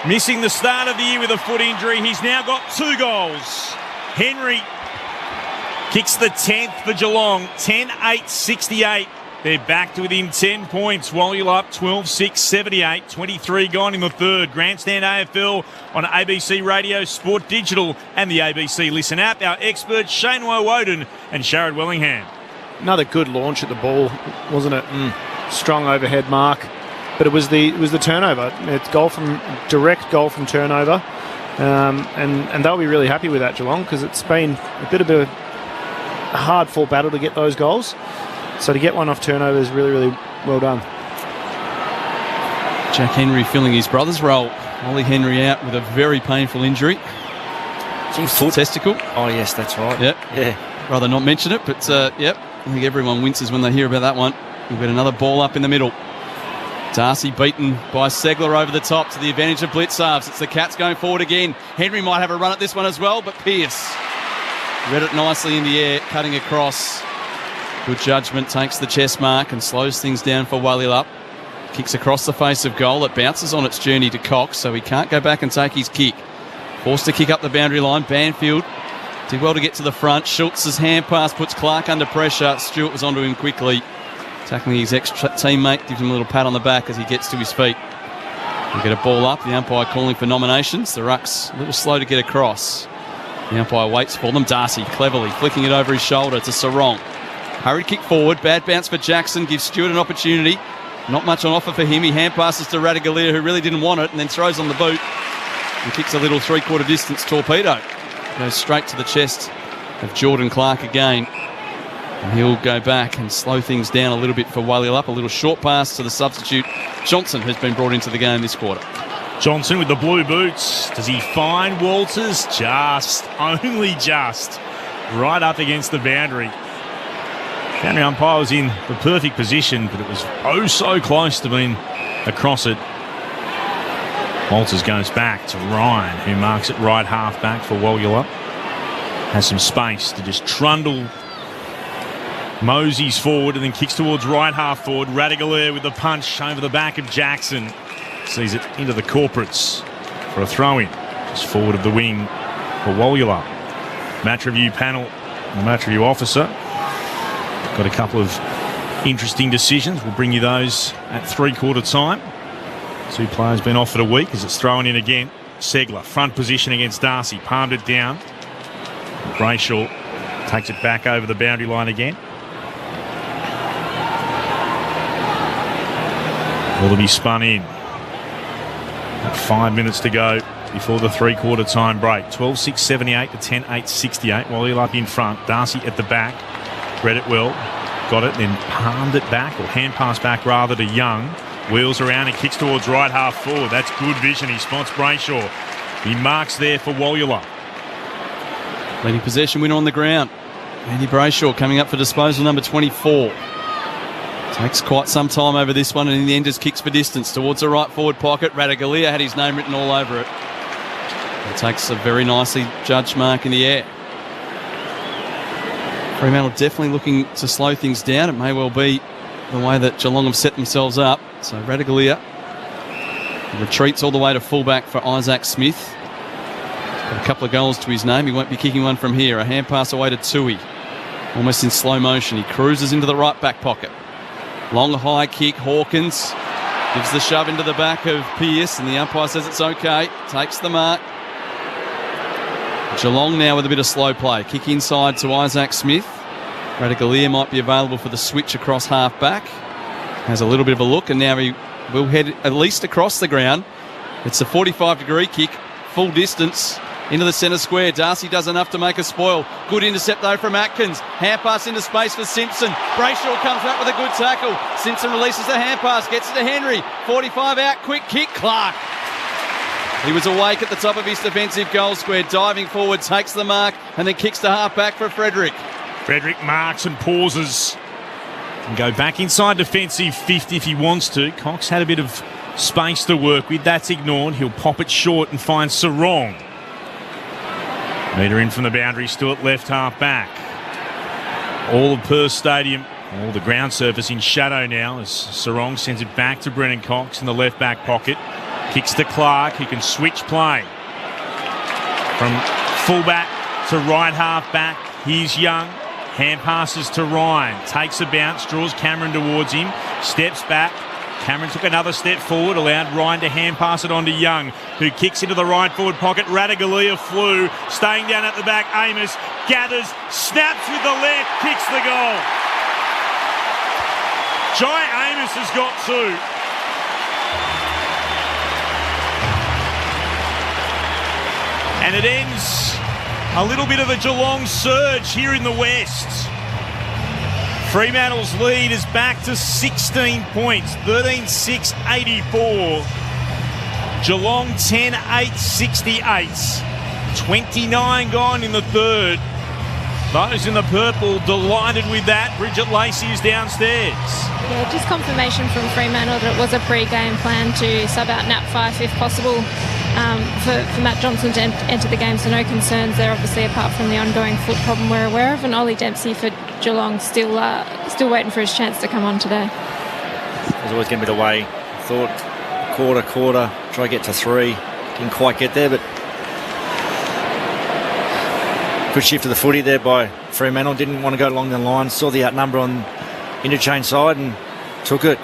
missing the start of the year with a foot injury. He's now got 2 goals. Henry kicks the 10th for Geelong. 10-8-68. They're back to within 10 points. Wallula up 12-6, 78. 23 gone in the third. Grandstand AFL on ABC Radio, Sport Digital and the ABC Listen app. Our experts Shane Woden and Sharad Wellingham. Another good launch at the ball, wasn't it? Strong overhead mark. But it was the turnover. It's direct goal from turnover, and they'll be really happy with that, Geelong, because it's been a bit of a hard-fought battle to get those goals. So to get one off turnover is really, really well done. Jack Henry filling his brother's role. Ollie Henry out with a very painful injury. Foot testicle. Oh yes, that's right. Yep. Yeah. Rather not mention it, but yep. I think everyone winces when they hear about that one. We've got another ball up in the middle. Darcy beaten by Segler over the top to the advantage of Blitzarves. It's the Cats going forward again. Henry might have a run at this one as well, but Pearce read it nicely in the air, cutting across. Good judgment, takes the chest mark and slows things down for Wallula. Kicks across the face of goal. It bounces on its journey to Cox, so he can't go back and take his kick. Forced to kick up the boundary line. Banfield did well to get to the front. Schultz's hand pass puts Clark under pressure. Stewart was onto him quickly. Tackling his ex-teammate, gives him a little pat on the back as he gets to his feet. We'll get a ball up. The umpire calling for nominations. The ruck's a little slow to get across. The umpire waits for them. Darcy cleverly flicking it over his shoulder to Sarong. Hurried kick forward. Bad bounce for Jackson. Gives Stewart an opportunity. Not much on offer for him. He hand passes to Radaglia, who really didn't want it, and then throws on the boot. And kicks a little three-quarter distance torpedo. Goes straight to the chest of Jordan Clark again. And he'll go back and slow things down a little bit for Wallula. A little short pass to the substitute. Johnson has been brought into the game this quarter. Johnson with the blue boots. Does he find Walters? Only just. Right up against the boundary. Boundary umpire was in the perfect position, but it was oh so close to being across it. Walters goes back to Ryan, who marks it right half back for Wallula. Has some space to just trundle Moseys forward and then kicks towards right half forward. Radagalier with the punch over the back of Jackson. Sees it into the corporates for a throw-in. Just forward of the wing for Woyula. Match review panel, the match review officer. Got a couple of interesting decisions. We'll bring you those at 3/4 time. 2 players been offered a week as it's thrown in again. Segler, front position against Darcy. Palmed it down. Brayshaw takes it back over the boundary line again. Will be spun in. 5 minutes to go before the 3/4 time break. 12-6-78 to 10-8-68. Wally up in front. Darcy at the back. Read it well. Got it, then palmed it back, or hand pass back rather, to Young. Wheels around and kicks towards right half forward. That's good vision. He spots Brayshaw. He marks there for Woyula. Leading possession winner on the ground. Andy Brayshaw coming up for disposal number 24. Takes quite some time over this one, and in the end just kicks for distance towards the right forward pocket. Radagalier had his name written all over it. It takes a very nicely judged mark in the air. Fremantle definitely looking to slow things down. It may well be the way that Geelong have set themselves up. So Radagalier retreats all the way to fullback for Isaac Smith. Got a couple of goals to his name. He won't be kicking one from here. A hand pass away to Tui. Almost in slow motion. He cruises into the right back pocket. Long high kick. Hawkins gives the shove into the back of Pearce, and the umpire says it's okay. Takes the mark. Geelong now with a bit of slow play. Kick inside to Isaac Smith. Radagalier might be available for the switch across half back. Has a little bit of a look, and now he will head at least across the ground. It's a 45-degree kick, full distance into the centre square. Darcy does enough to make a spoil. Good intercept though from Atkins. Hand pass into space for Simpson. Brayshaw comes back with a good tackle. Simpson releases the hand pass, gets it to Henry. 45 out, quick kick, Clark. He was awake at the top of his defensive goal square, diving forward, takes the mark, and then kicks to half back for Frederick. Frederick marks and pauses. Can go back inside defensive 50 if he wants to. Cox had a bit of space to work with. That's ignored. He'll pop it short and find Sarong. Meter in from the boundary, Stewart left half back. All of Perth Stadium, all the ground surface in shadow now as Sarong sends it back to Brennan Cox in the left back pocket. Kicks to Clark, he can switch play. From fullback to right half back, here's Young. Hand passes to Ryan, takes a bounce, draws Cameron towards him, steps back. Cameron took another step forward, allowed Ryan to hand pass it on to Young, who kicks into the right forward pocket. Radagalier flew, staying down at the back. Amos gathers, snaps with the left, kicks the goal. Jai Amos has got 2. And it ends a little bit of a Geelong surge here in the West. Fremantle's lead is back to 16 points, 13-6-84. Geelong 10-8-68. 29 gone in the third. Those in the purple delighted with that. Bridget Lacey is downstairs. Yeah, just confirmation from Fremantle that it was a pre-game plan to sub out Nat Fyfe if possible. For Matt Johnson to enter the game, so no concerns there, obviously, apart from the ongoing foot problem we're aware of. And Ollie Dempsey for Geelong still waiting for his chance to come on today. It was always going to be the way. Thought quarter, try to get to 3. Didn't quite get there, but good shift to the footy there by Fremantle. Didn't want to go along the line. Saw the outnumber on interchange side and took it.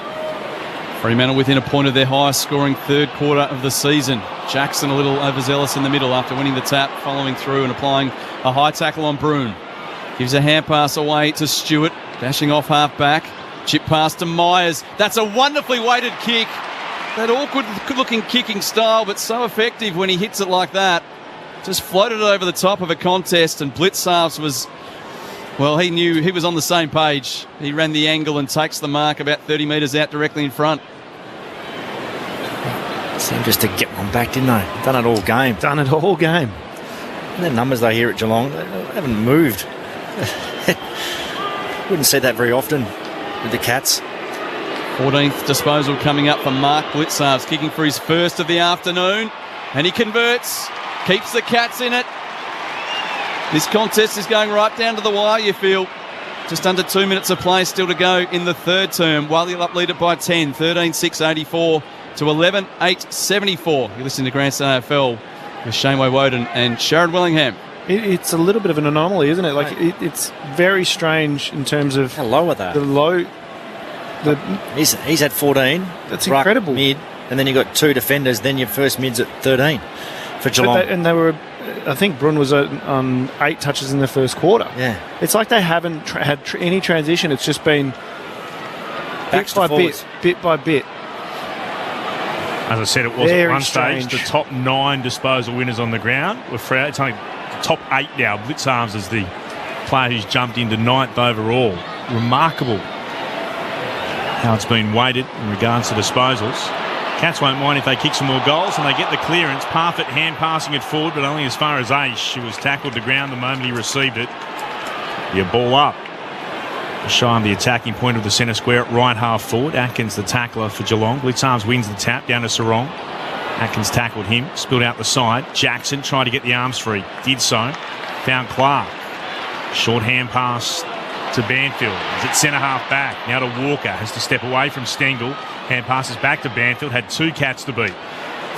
Fremantle within a point of their highest scoring third quarter of the season. Jackson a little overzealous in the middle after winning the tap, following through and applying a high tackle on Broome. Gives a hand pass away to Stewart, dashing off half back. Chip pass to Myers. That's a wonderfully weighted kick. That awkward looking kicking style, but so effective when he hits it like that. Just floated it over the top of a contest, and Blitzarves was, well, he knew he was on the same page. He ran the angle and takes the mark about 30 metres out directly in front. Seemed just to get one back, didn't they? Done it all game. And the numbers they hear at Geelong, they haven't moved. Wouldn't see that very often with the Cats. 14th disposal coming up for Mark Blitzarves, kicking for his first of the afternoon. And he converts, keeps the Cats in it. This contest is going right down to the wire, you feel. Just under 2 minutes of play still to go in the third term. Walyalup lead it by 10, 13-6-84 to 11-8-74. You're listening to Grandstand AFL with Shaneway Woden and Sharad Willingham. It's a little bit of an anomaly, isn't it? Like it's very strange in terms of how low are they? The low. He's had 14. That's incredible. Mid, and then you got 2 defenders. Then your first mid's at 13 for Geelong. And they were, I think Brun was on 8 touches in the first quarter. Yeah, it's like they haven't had any transition. It's just been bit by bit. As I said, it was at one stage the top 9 disposal winners on the ground were Freo. It's only the top 8 now. Blitzarms is the player who's jumped into 9th overall. Remarkable how it's been weighted in regards to disposals. Cats won't mind if they kick some more goals and they get the clearance. Parfitt hand passing it forward, but only as far as Aish, who was tackled to ground the moment he received it. Your ball up. Shy of the attacking point of the centre square at right half forward. Atkins the tackler for Geelong. Blitzarms wins the tap down to Sarong. Atkins tackled him, spilled out the side. Jackson tried to get the arms free. Did so. Found Clark. Short hand pass to Banfield. He's at centre half back. Now to Walker. Has to step away from Stengel. Hand passes back to Banfield. Had 2 Cats to beat.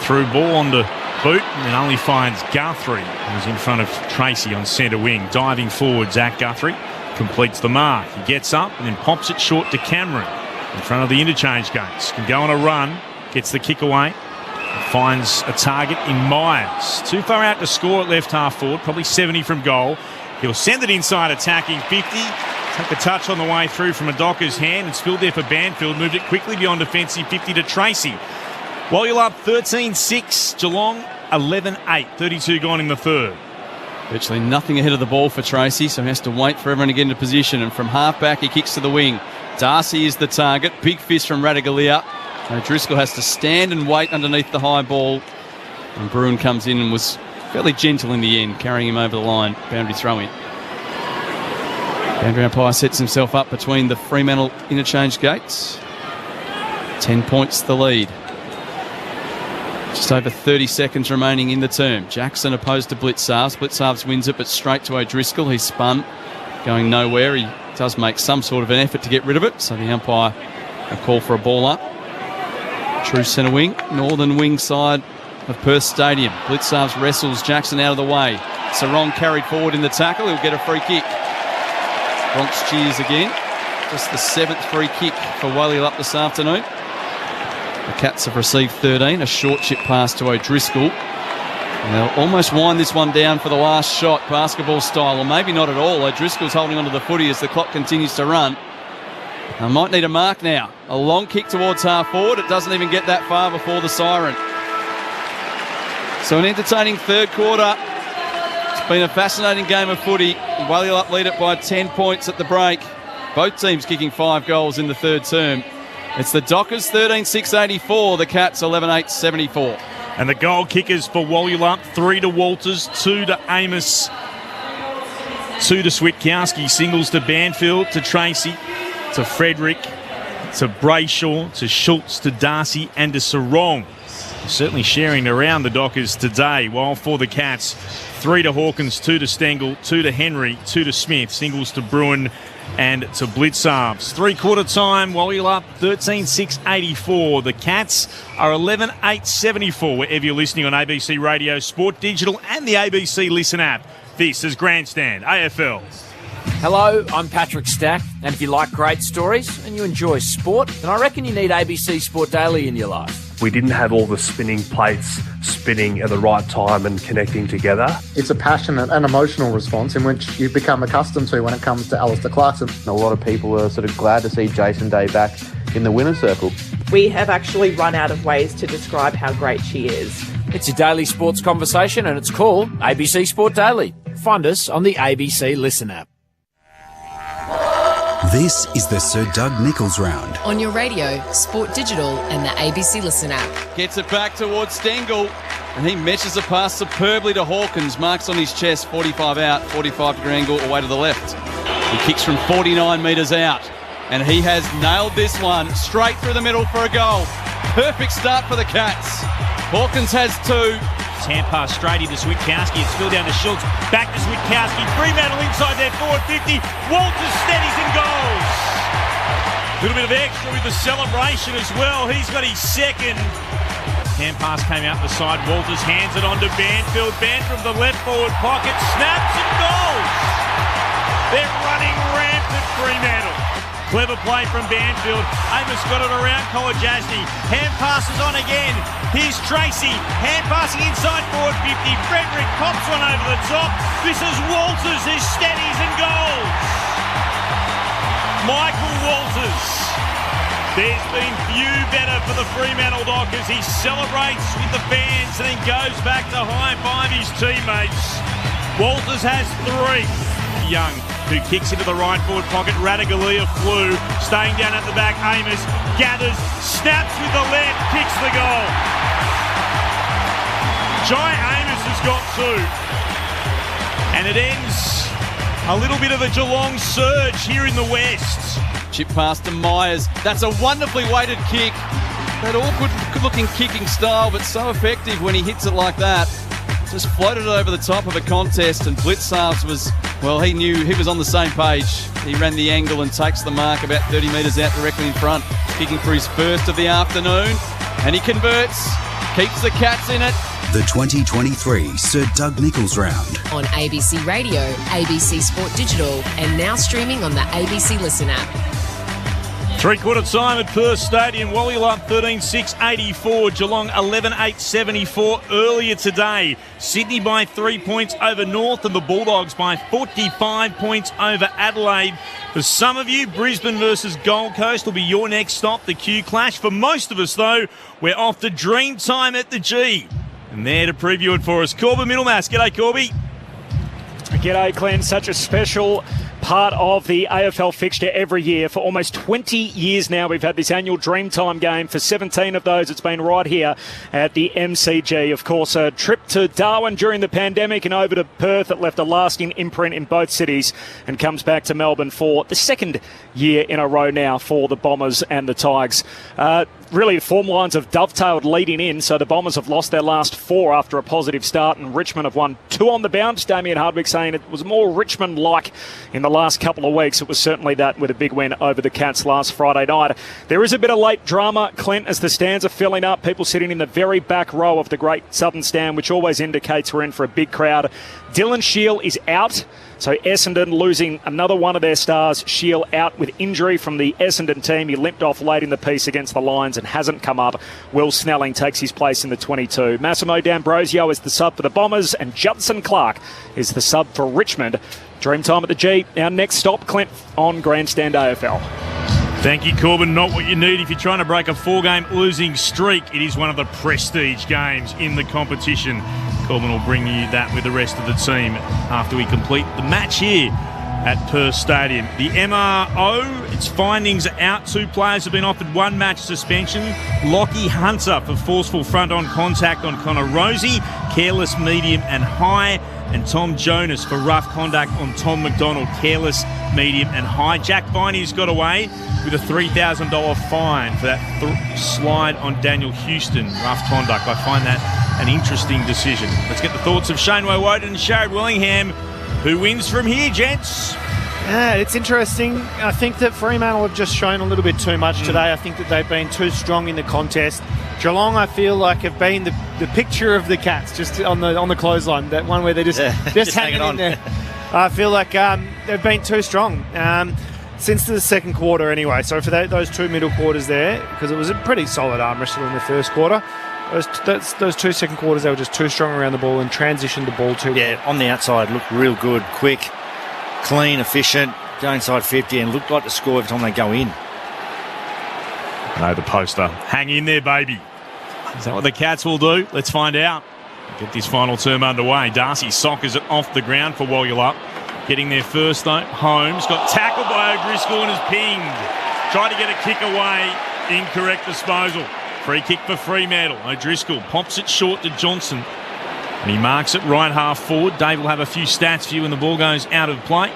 Threw ball onto Boot and then only finds Guthrie, who's in front of Tracy on centre wing. Diving forward, Zach Guthrie completes the mark. He gets up and then pops it short to Cameron in front of the interchange gates. Can go on a run, gets the kick away, finds a target in Myers. Too far out to score at left half forward, probably 70 from goal. He'll send it inside attacking 50. Take a touch on the way through from Adoka's hand and spilled there for Banfield. Moved it quickly beyond defensive 50 to Tracy. Walyalup 13-6, Geelong 11-8. 32 gone in the third. Virtually nothing ahead of the ball for Tracy, so he has to wait for everyone to get into position. And from half-back, he kicks to the wing. Darcy is the target. Big fist from Radaglia. Driscoll has to stand and wait underneath the high ball. And Bruin comes in and was fairly gentle in the end, carrying him over the line. Boundary throw-in. Boundary umpire sets himself up between the Fremantle interchange gates. 10 points the lead. Just over 30 seconds remaining in the term. Jackson opposed to Blitzarves. Blitzarves wins it, but straight to O'Driscoll. He's spun, going nowhere. He does make some sort of an effort to get rid of it, so the umpire will call for a ball up. True centre wing, northern wing side of Perth Stadium. Blitzarves wrestles Jackson out of the way. Sarong carried forward in the tackle. He'll get a free kick. Bronx cheers again. Just the 7th free kick for Walyalup this afternoon. The Cats have received 13, a short chip pass to O'Driscoll. And they'll almost wind this one down for the last shot, basketball style, or maybe not at all. O'Driscoll's holding onto the footy as the clock continues to run. They might need a mark now. A long kick towards half forward. It doesn't even get that far before the siren. So an entertaining third quarter. It's been a fascinating game of footy. Walyalup lead it by 10 points at the break. Both teams kicking 5 goals in the third term. It's the Dockers 13-6-84, the Cats 11-8-74. And the goal kickers for Walyalup, 3 to Walters, 2 to Amos, 2 to Switkowski, singles to Banfield, to Tracy, to Frederick, to Brayshaw, to Schultz, to Darcy and to Sarong. Certainly sharing around the Dockers today, while for the Cats, 3 to Hawkins, 2 to Stengel, 2 to Henry, 2 to Smith, singles to Bruin and to Blitzarves. 3-quarter time, Walyalup 13-6-84. The Cats are 11-8-74 wherever you're listening on ABC Radio, Sport Digital and the ABC Listen app. This is Grandstand AFL. Hello, I'm Patrick Stack, and if you like great stories and you enjoy sport, then I reckon you need ABC Sport Daily in your life. We didn't have all the spinning plates spinning at the right time and connecting together. It's a passionate and emotional response in which you become accustomed to when it comes to Alistair Clarkson. A lot of people are sort of glad to see Jason Day back in the winner's circle. We have actually run out of ways to describe how great she is. It's your daily sports conversation, and it's called ABC Sport Daily. Find us on the ABC Listen app. This is the Sir Doug Nicholls round. On your radio, Sport Digital and the ABC Listen app. Gets it back towards Stengel, and he meshes a pass superbly to Hawkins. Marks on his chest, 45 out, 45-degree angle away to the left. He kicks from 49 metres out, and he has nailed this one straight through the middle for a goal. Perfect start for the Cats. Hawkins has 2, It's hand pass straight into Switkowski. It's still down to Schultz. Back to Switkowski. Fremantle inside their forward 50. Walters steadies and goals. A little bit of extra with the celebration as well. He's got his second. Hand pass came out the side. Walters hands it on to Banfield. Ban from the left forward pocket. Snaps and goals. They're running rampant, Fremantle. Clever play from Banfield. Amos got it around Kolajasny. Hand passes on again. Here's Tracy. Hand passing inside forward 50. Frederick pops one over the top. This is Walters who steadies and goals. Michael Walters. There's been few better for the Fremantle Dockers. He celebrates with the fans and then goes back to high-five his teammates. Walters has 3. Young, who kicks into the right forward pocket. Radaglia flew, staying down at the back. Amos gathers, snaps with the left, kicks the goal. Jai Amos has got 2. And it ends a little bit of a Geelong surge here in the West. Chip pass to Myers. That's a wonderfully weighted kick. That awkward looking kicking style, but so effective when he hits it like that. Just floated it over the top of a contest, and Blitzarves was, well, he knew he was on the same page. He ran the angle and takes the mark about 30 metres out directly in front, kicking for his first of the afternoon, and he converts, keeps the Cats in it. The 2023 Sir Doug Nicholls Round. On ABC Radio, ABC Sport Digital, and now streaming on the ABC Listen app. Three-quarter time at Perth Stadium. Wallylump 13-6-84. Geelong 11-8-74 earlier today. Sydney by 3 points over North, and the Bulldogs by 45 points over Adelaide. For some of you, Brisbane versus Gold Coast will be your next stop, the Q Clash. For most of us, though, we're off to dream time at the G. And there to preview it for us, Corbin Middlemass. G'day, Corby. G'day, Glenn. Such a special part of the AFL fixture every year. For almost 20 years now, we've had this annual Dreamtime game. For 17 of those, it's been right here at the MCG. Of course, a trip to Darwin during the pandemic and over to Perth that left a lasting imprint in both cities, and comes back to Melbourne for the second year in a row now for the Bombers and the Tigers. Really, the form lines have dovetailed leading in, so the Bombers have lost their last 4 after a positive start, and Richmond have won 2 on the bounce. Damien Hardwick saying it was more Richmond-like in the last couple of weeks. It was certainly that with a big win over the Cats last Friday night. There is a bit of late drama, Clint, as the stands are filling up. People sitting in the very back row of the Great Southern Stand, which always indicates we're in for a big crowd. Dylan Shield is out. So Essendon losing another one of their stars. Shield out with injury from the Essendon team. He limped off late in the piece against the Lions and hasn't come up. Will Snelling takes his place in the 22. Massimo D'Ambrosio is the sub for the Bombers, and Judson Clark is the sub for Richmond. Dreamtime at the G. Our next stop, Clint, on Grandstand AFL. Thank you, Corbin. Not what you need if you're trying to break a 4-game losing streak. It is one of the prestige games in the competition. Corbin will bring you that with the rest of the team after we complete the match here at Perth Stadium. The MRO, its findings are out. 2 players have been offered 1 match suspension. Lockie Hunter for forceful front-on contact on Connor Rosie, careless, medium and high. And Tom Jonas for rough conduct on Tom McDonald, careless, medium and high. Jack Viney's got away with a $3,000 fine for that slide on Daniel Houston, rough conduct. I find that an interesting decision. Let's get the thoughts of Shane Woden and Sharad Willingham. Who wins from here, gents? Yeah, it's interesting. I think that Fremantle have just shown a little bit too much today. I think that they've been too strong in the contest. Geelong, I feel like, have been the picture of the Cats, just on the clothesline. That one where they're just hanging on there. I feel like they've been too strong since the second quarter anyway. So for those 2 middle quarters there, because it was a pretty solid arm wrestle in the first quarter, those 2 second quarters, they were just too strong around the ball and transitioned the ball too well. Yeah, on the outside, looked real good, quick, clean, efficient, go inside 50 and looked like to score every time they go in. I know the poster. Hang in there, baby. Is that what the Cats will do? Let's find out. Get this final term underway. Darcy soccers it off the ground for Wallylump. Getting there first, though. Holmes got tackled by O'Driscoll and is pinged. Tried to get a kick away. Incorrect disposal. Free kick for Fremantle. O'Driscoll pops it short to Johnson. And he marks it right half forward. Dave will have a few stats for you when the ball goes out of play.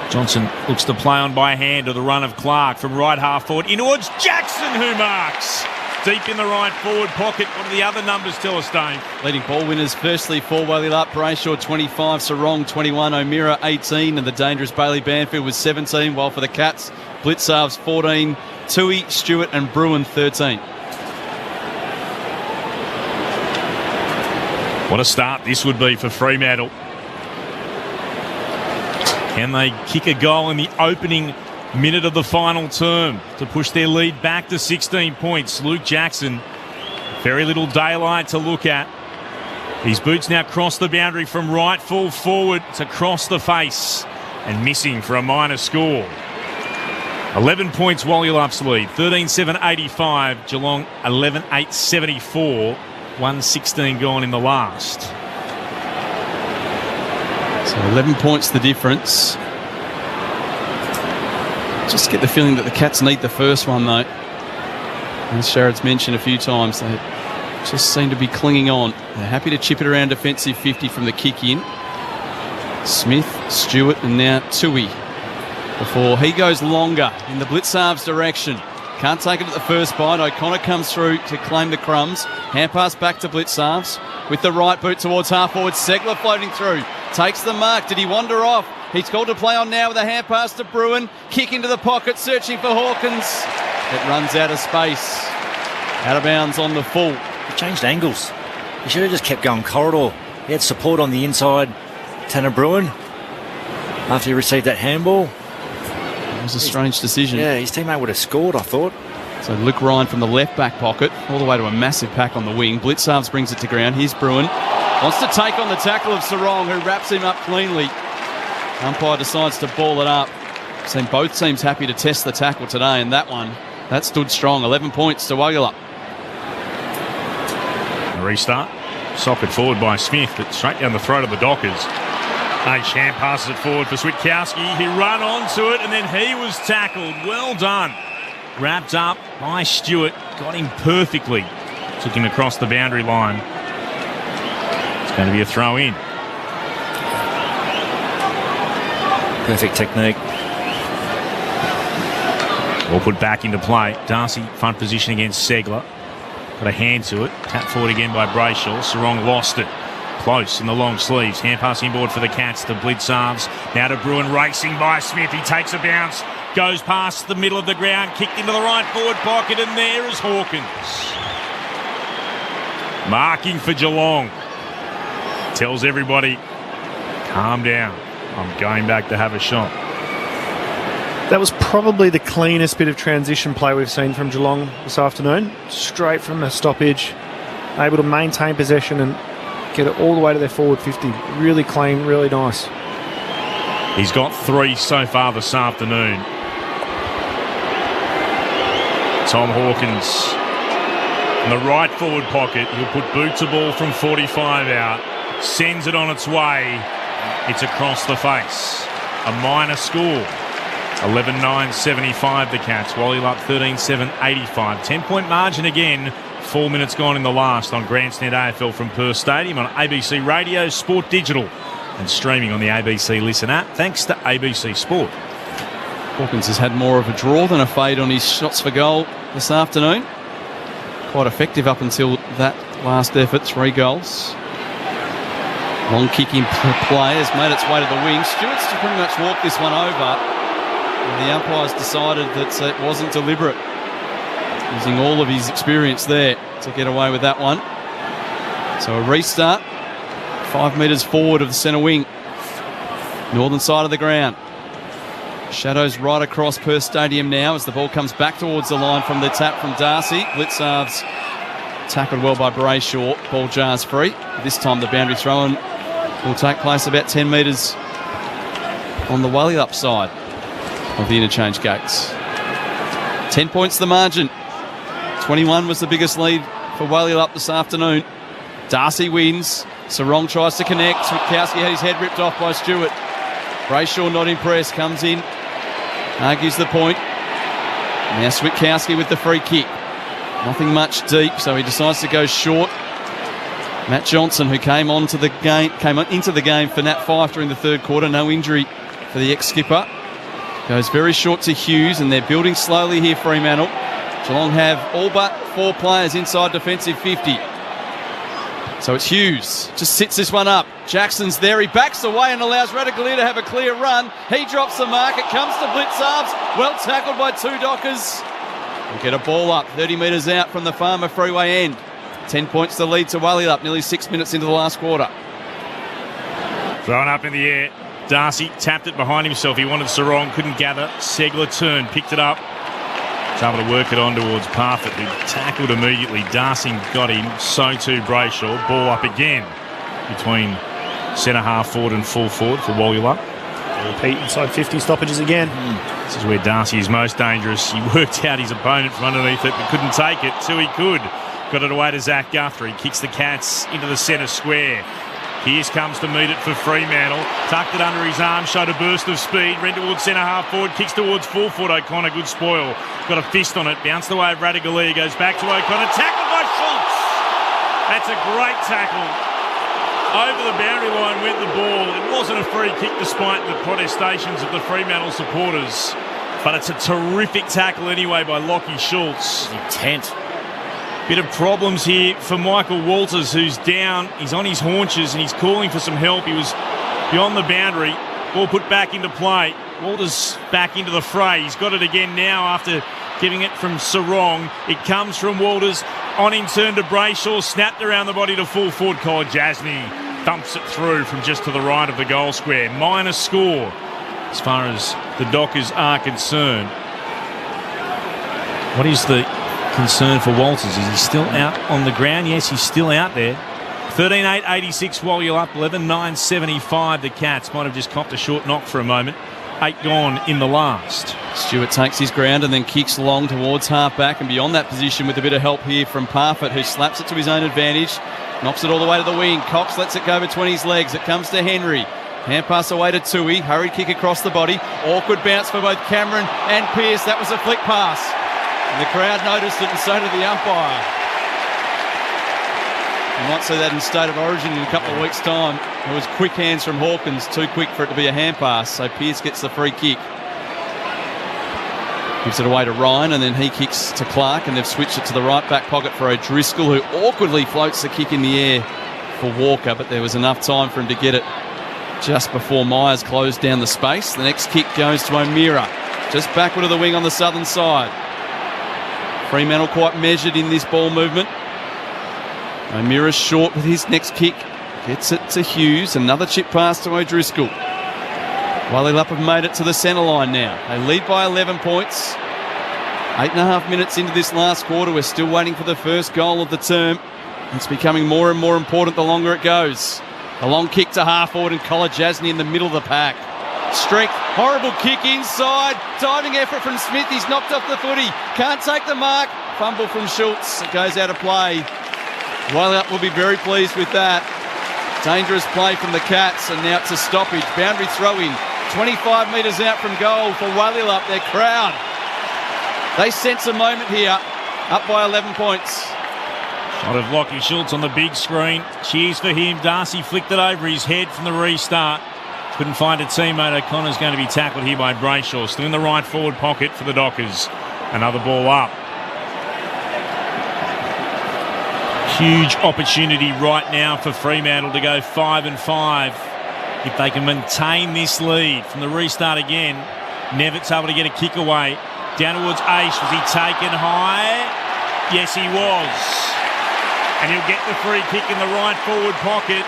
Johnson looks to play on by hand to the run of Clark from right half forward in towards Jackson, who marks. deep in the right forward pocket. What do the other numbers tell us, Dave? Leading ball winners, firstly for Wallylup, Brayshaw 25, Sarong 21, O'Meara 18, and the dangerous Bailey Banfield was 17, while for the Cats, Blitzarves 14, Tui, Stewart and Bruin 13. What a start this would be for Fremantle. Can they kick a goal in the opening minute of the final term to push their lead back to 16 points? Luke Jackson, very little daylight to look at. His boots now cross the boundary from right full forward to cross the face and missing for a minor score. 11 points Wallylup's lead, 13-7-85, Geelong 11-8-74, 1:16 gone in the last. So 11 points the difference. Just get the feeling that the Cats need the first one, though. As Sherrod's mentioned a few times, they just seem to be clinging on. They're happy to chip it around defensive 50 from the kick in. Smith, Stewart and now Tui. Before he goes longer in the Blitzarves direction. Can't take it at the first bite. O'Connor comes through to claim the crumbs. Hand pass back to Blitzarves with the right boot towards half forward. Segler floating through. Takes the mark. Did he wander off? He's called to play on now with a hand pass to Bruin. Kick into the pocket, searching for Hawkins. It runs out of space. Out of bounds on the full. He changed angles. He should have just kept going corridor. He had support on the inside. Tanner Bruin, after he received that handball. It was a strange decision. Yeah, his teammate would have scored, I thought. So Luke Ryan from the left back pocket, all the way to a massive pack on the wing. Blitzarves brings it to ground. Here's Bruin. Wants to take on the tackle of Sarong, who wraps him up cleanly. Umpire decides to ball it up. Seen both teams happy to test the tackle today, and that stood strong. 11 points to Waggallup. A restart. Socket forward by Smith, but straight down the throat of the Dockers. Sham passes it forward for Switkowski. He ran onto it and then he was tackled. Well done. Wrapped up by Stewart. Got him perfectly. Took him across the boundary line. It's going to be a throw in. Perfect technique. All put back into play. Darcy front position against Segler. Got a hand to it. Tap forward again by Brayshaw. Sarong lost it. Close in the long sleeves. Hand pass inboard for the Cats to Blitzarves. Now to Bruin, racing by Smith. He takes a bounce. Goes past the middle of the ground. Kicked into the right forward pocket. And there is Hawkins. Marking for Geelong. Tells everybody, calm down. I'm going back to have a shot. That was probably the cleanest bit of transition play we've seen from Geelong this afternoon. Straight from the stoppage. Able to maintain possession and get it all the way to their forward 50. Really clean, really nice. He's got 3 so far this afternoon. Tom Hawkins in the right forward pocket. He'll put boot to ball from 45 out. Sends it on its way. It's across the face. A minor score. 11-9-75 the Cats. Wallylup 13-7-85. 10-point margin again. 4 minutes gone in the last on Grandstand AFL from Perth Stadium on ABC Radio, Sport Digital and streaming on the ABC Listen app thanks to ABC Sport. Hawkins has had more of a draw than a fade on his shots for goal this afternoon. Quite effective up until that last effort, 3 goals. Long kicking play has made its way to the wing. Stewart's pretty much walked this one over. And the umpires decided that it wasn't deliberate. Using all of his experience there to get away with that one. So a restart. 5 metres forward of the centre wing. Northern side of the ground. Shadows right across Perth Stadium now as the ball comes back towards the line from the tap from Darcy. Blitzarves tackled well by Brayshaw. Ball jars free. This time the boundary throw-in will take place about 10 metres on the Wallylup side of the interchange gates. 10 points the margin. 21 was the biggest lead for Wallylup this afternoon. Darcy wins. Sarong tries to connect. Switkowski had his head ripped off by Stewart. Brayshaw not impressed. Comes in. Argues the point. Now Switkowski with the free kick. Nothing much deep, so he decides to go short. Matt Johnson, who came into the game for Nat Fyfe during the third quarter. No injury for the ex-skipper. Goes very short to Hughes, and they're building slowly here, Fremantle. Geelong have all but 4 players inside defensive 50. So it's Hughes, just sits this one up. Jackson's there, he backs away and allows Radaglia to have a clear run. He drops the mark, it comes to Blitzarves, well tackled by 2 Dockers. We'll get a ball up, 30 metres out from the Farmer Freeway end. 10 points to lead to Wallyup, nearly 6 minutes into the last quarter. Thrown up in the air. Darcy tapped it behind himself. He wanted Sarong, couldn't gather. Segler turned, picked it up. Was able to work it on towards Parfitt, who tackled immediately. Darcy got him, so too Brayshaw. Ball up again between centre half forward and full forward for Wallyup. Repeat inside 50 stoppages again. This is where Darcy is most dangerous. He worked out his opponent from underneath it, but couldn't take it. He could. Got it away to Zach Guthrie. Kicks the Cats into the centre square. Pierce comes to meet it for Fremantle. Tucked it under his arm, showed a burst of speed. Ran towards centre half forward, kicks towards full foot. O'Connor, good spoil. Got a fist on it, bounced away of Radaglia. Goes back to O'Connor. Tackled by Schultz. That's a great tackle. Over the boundary line went the ball. It wasn't a free kick despite the protestations of the Fremantle supporters. But it's a terrific tackle anyway by Lockie Schultz. Intent. Bit of problems here for Michael Walters, who's down. He's on his haunches and he's calling for some help. He was beyond the boundary. Ball put back into play. Walters back into the fray. He's got it again now after giving it from Sarong. It comes from Walters on in turn to Brayshaw. Snapped around the body to full forward. Jasny thumps it through from just to the right of the goal square. Minor score as far as the Dockers are concerned. What is the concern for Walters? Is he still out on the ground? Yes, he's still out there. 13-8-86 Wallyup, 11-9-75 the Cats. Might have just copped a short knock for a moment. 8 gone in the last. Stewart takes his ground and then kicks long towards half-back and beyond that position with a bit of help here from Parfitt, who slaps it to his own advantage. Knocks it all the way to the wing. Cox lets it go between his legs. It comes to Henry. Hand pass away to Tui. Hurried kick across the body. Awkward bounce for both Cameron and Pearce. That was a flick pass. And the crowd noticed it and so did the umpire. You might see that in State of Origin in a couple of weeks' time. It was quick hands from Hawkins, too quick for it to be a hand pass, so Pearce gets the free kick. Gives it away to Ryan and then he kicks to Clark and they've switched it to the right back pocket for O'Driscoll, who awkwardly floats the kick in the air for Walker, but there was enough time for him to get it just before Myers closed down the space. The next kick goes to O'Meara, just backward of the wing on the southern side. Fremantle quite measured in this ball movement. O'Meara's short with his next kick. Gets it to Hughes. Another chip pass to O'Driscoll. Wallyup have made it to the centre line now. They lead by 11 points. 8.5 minutes into this last quarter. We're still waiting for the first goal of the term. It's becoming more and more important the longer it goes. A long kick to half forward and Jasny in the middle of the pack. Strength, horrible kick inside. Diving effort from Smith. He's knocked off the footy. Can't take the mark. Fumble from Schultz. It goes out of play. Wallyup will be very pleased with that. Dangerous play from the Cats, and now it's a stoppage. Boundary throw-in. 25 metres out from goal for Wallyup, their crowd. They sense a moment here. Up by 11 points. Shot of Lockie Schultz on the big screen. Cheers for him. Darcy flicked it over his head from the restart. Couldn't find a teammate. O'Connor's going to be tackled here by Brayshaw. Still in the right forward pocket for the Dockers. Another ball up. Huge opportunity right now for Fremantle to go 5-5. If they can maintain this lead from the restart again. Nevitt's able to get a kick away. Down towards Aish. Was he taken high? Yes, he was. And he'll get the free kick in the right forward pocket.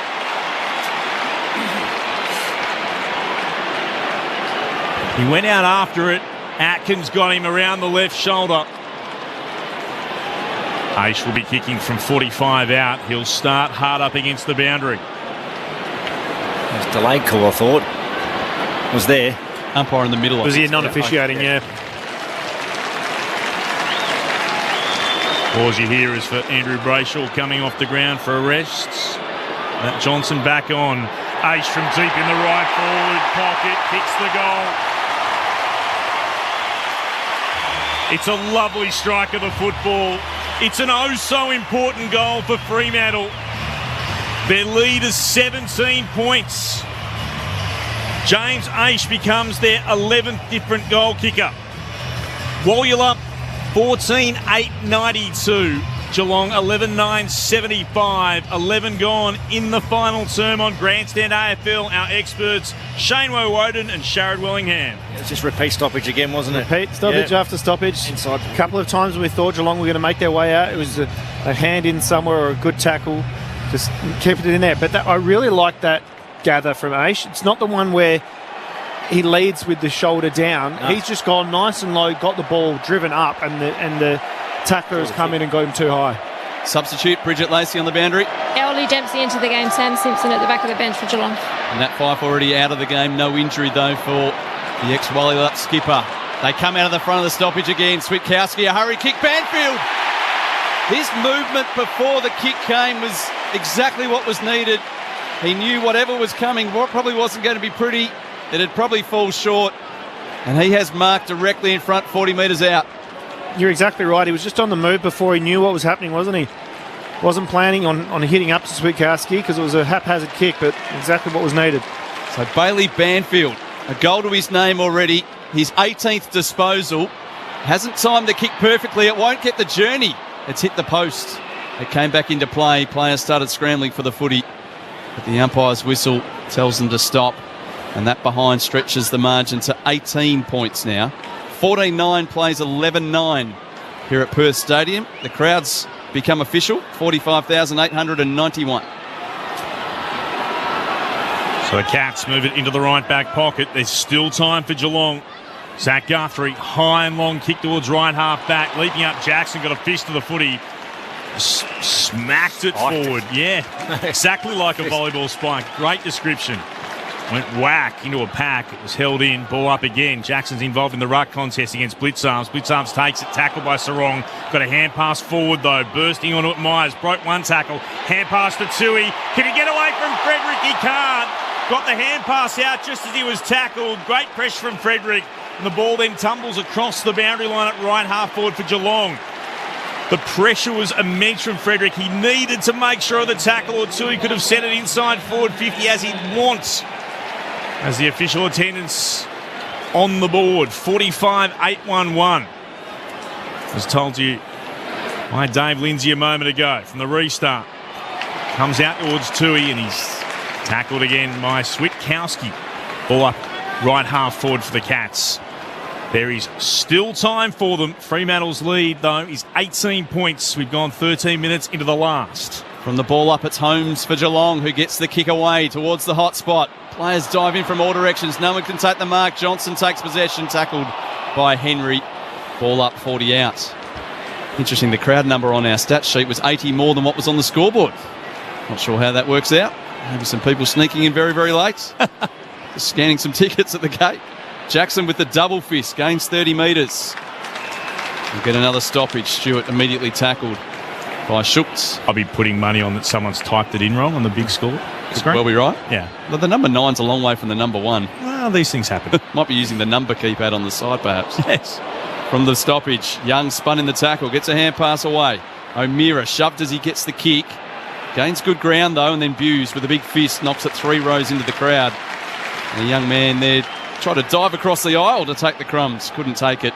He went out after it. Atkins got him around the left shoulder. Aish will be kicking from 45 out. He'll start hard up against the boundary. It was a delayed call, I thought. Was there. Umpire in the middle. Was he non-officiating? Yeah. All you hear is for Andrew Brayshaw coming off the ground for arrests. Matt Johnson back on. Aish from deep in the right forward pocket. Kicks the goal. It's a lovely strike of the football. It's an oh-so-important goal for Fremantle. Their lead is 17 points. James Aish becomes their 11th different goal kicker. Wallyup 14-8-92. Geelong 11-9-75. 11 gone in the final term on Grandstand AFL. Our experts Shane Woden and Sharad Wellingham. It was just repeat stoppage again, wasn't it? Repeat stoppage after stoppage. Inside. A couple of times we thought Geelong were going to make their way out. It was a hand in somewhere or a good tackle. Just kept it in there. But I really like that gather from Aish. It's not the one where he leads with the shoulder down. No. He's just gone nice and low, got the ball driven up, and the tackler has come in and got him too high. Substitute Bridget Lacey on the boundary. Ellie Dempsey into the game. Sam Simpson at the back of the bench for Geelong. And that Fife already out of the game. No injury, though, for the ex-Wallylup skipper. They come out of the front of the stoppage again. Switkowski, a hurry kick. Banfield! His movement before the kick came was exactly what was needed. He knew whatever was coming probably wasn't going to be pretty. It'd probably fall short. And he has marked directly in front, 40 metres out. You're exactly right. He was just on the move before he knew what was happening, wasn't he? Wasn't planning on hitting up to Switkowski because it was a haphazard kick, but exactly what was needed. So Bailey Banfield, a goal to his name already. His 18th disposal. Hasn't timed the kick perfectly. It won't get the journey. It's hit the post. It came back into play. Players started scrambling for the footy. But the umpire's whistle tells them to stop. And that behind stretches the margin to 18 points now. 14-9 plays 11-9 here at Perth Stadium. The crowds become official, 45,891. So the Cats move it into the right back pocket. There's still time for Geelong. Zach Guthrie, high and long kick towards right half back. Leaping up Jackson, got a fist to the footy. Smacked it forward. Yeah, exactly like a volleyball spike. Great description. Went whack into a pack. It was held in. Ball up again. Jackson's involved in the ruck contest against Blitzarms. Blitzarms takes it. Tackled by Sarong. Got a hand pass forward, though. Bursting onto it, Myers. Broke one tackle. Hand pass to Tui. Can he get away from Frederick? He can't. Got the hand pass out just as he was tackled. Great pressure from Frederick. And the ball then tumbles across the boundary line at right half forward for Geelong. The pressure was immense from Frederick. He needed to make sure of the tackle, or Tui could have sent it inside forward 50 as he wants. As the official attendance on the board, 45-811. As told you by Dave Lindsay a moment ago from the restart. Comes out towards Tui and he's tackled again by Switkowski. Ball up right half forward for the Cats. There is still time for them. Fremantle's lead, though, is 18 points. We've gone 13 minutes into the last. From the ball up, it's Holmes for Geelong, who gets the kick away towards the hot spot. Players dive in from all directions. No one can take the mark. Johnson takes possession, tackled by Henry. Ball up, 40 out. Interesting, the crowd number on our stat sheet was 80 more than what was on the scoreboard. Not sure how that works out. Maybe some people sneaking in very, very late. Just scanning some tickets at the gate. Jackson with the double fist, gains 30 metres. We'll get another stoppage. Stewart immediately tackled by Schultz. I'll be putting money on that someone's typed it in wrong on the big score screen. Well, be right. Yeah. Well, the number 9's a long way from the number 1. Well, these things happen. Might be using the number keypad on the side, perhaps. Yes. From the stoppage, Young spun in the tackle, gets a hand pass away. O'Meara shoved as he gets the kick. Gains good ground, though, and then Buse with a big fist knocks it 3 rows into the crowd. And the young man there tried to dive across the aisle to take the crumbs. Couldn't take it.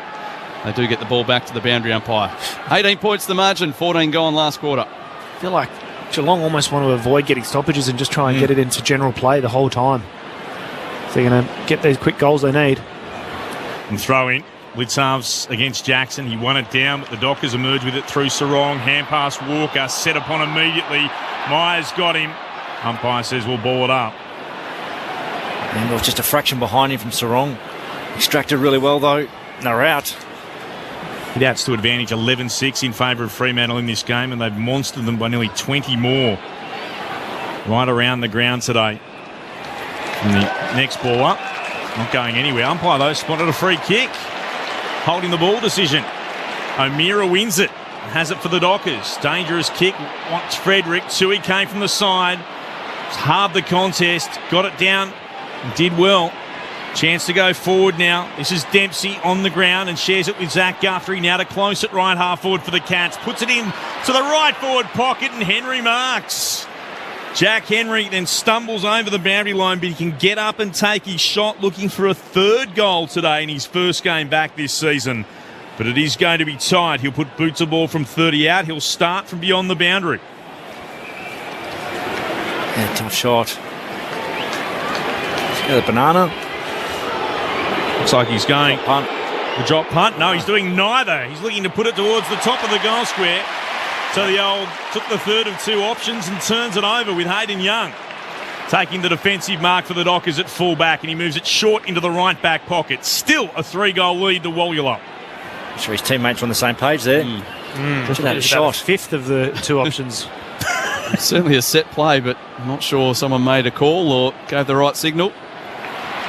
They do get the ball back to the boundary umpire. 18 points the margin, 14 gone last quarter. I feel like Geelong almost want to avoid getting stoppages and just try and get it into general play the whole time. So they're going to get these quick goals they need. And throw in. Blitzarves against Jackson. He won it down, but the Dockers emerged with it through Sarong. Hand pass Walker, set upon immediately. Myers got him. Umpire says we'll ball it up. And it was just a fraction behind him from Sarong. Extracted really well, though. They're out. It outs to advantage 11-6 in favour of Fremantle in this game, and they've monstered them by nearly 20 more right around the ground today. And the next ball up, not going anywhere. Umpire, though, spotted a free kick. Holding the ball decision. O'Meara wins it. Has it for the Dockers. Dangerous kick. Wants Frederick. Tui came from the side. It's hard the contest. Got it down. Did well. Chance to go forward now. This is Dempsey on the ground and shares it with Zach Guthrie. Now to close it right half forward for the Cats. Puts it in to the right forward pocket and Henry marks. Jack Henry then stumbles over the boundary line, but he can get up and take his shot, looking for a third goal today in his first game back this season. but it is going to be tight. He'll put boots of ball from 30 out. He'll start from beyond the boundary. Yeah, tough shot. The banana. Looks like he's going punt. The drop punt. No, he's doing neither. He's looking to put it towards the top of the goal square. So the old took the third of two options and turns it over with Hayden Young taking the defensive mark for the Dockers at full-back, and he moves it short into the right-back pocket. Still a 3-goal lead to Walyulup. I'm sure his teammates are on the same page there. Just had a shot. Fifth of the two options. Certainly a set play, but I'm not sure someone made a call or gave the right signal.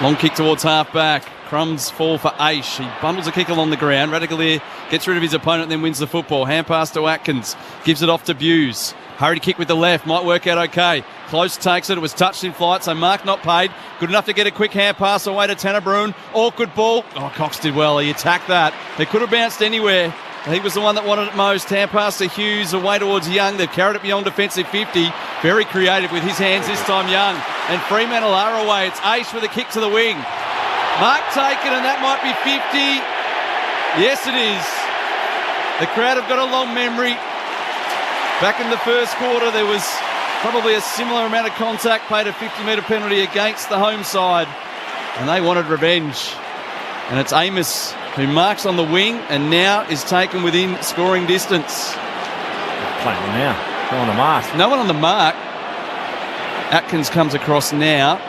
Long kick towards half-back. Crumbs fall for Aish. He bundles a kick along the ground. Radicalier gets rid of his opponent and then wins the football. Hand pass to Atkins. Gives it off to Buse. Hurried kick with the left. Might work out okay. Close takes it. It was touched in flight, so mark not paid. Good enough to get a quick hand pass away to Tanner Bruin. Awkward ball. Oh, Cox did well. He attacked that. It could have bounced anywhere. He was the one that wanted it most. Hand pass to Hughes away towards Young. They've carried it beyond defensive 50. Very creative with his hands this time, Young. And Fremantle are away. It's Aish with a kick to the wing. Mark taken, and that might be 50. Yes, it is. The crowd have got a long memory. Back in the first quarter, there was probably a similar amount of contact, paid a 50-metre penalty against the home side, and they wanted revenge. And it's Amos who marks on the wing and now is taken within scoring distance. Playing now. No one on the mark. No one on the mark. Atkins comes across now.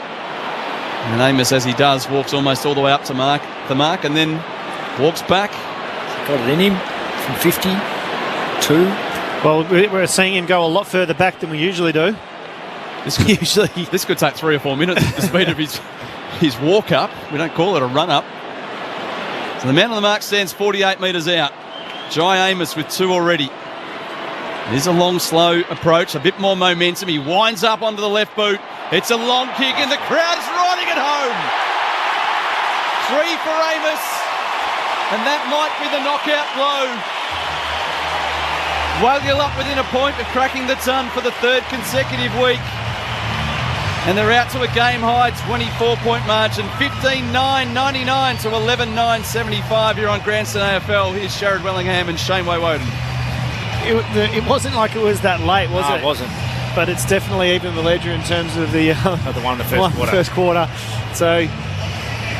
And Amos, as he does, walks almost all the way up to the mark and then walks back. Got it in him from 52. Well, we're seeing him go a lot further back than we usually do. This could take 3 or 4 minutes at the speed of his walk up. We don't call it a run up. So the man on the mark stands 48 metres out. Jai Amos with 2 already. It is a long, slow approach, a bit more momentum. He winds up onto the left boot. It's a long kick and the crowd's riding it home. 3 for Amos, and that might be the knockout blow. Walyulup within a point of cracking the ton for the 3rd consecutive week. And they're out to a game-high 24-point margin, 15-9-99 to 11-9-75 here on Grandstand AFL. Here's Sherrod Wellingham and Shane Woden. It wasn't like it was that late, was it? No, it wasn't. But it's definitely even the ledger in terms of the one in the first quarter. So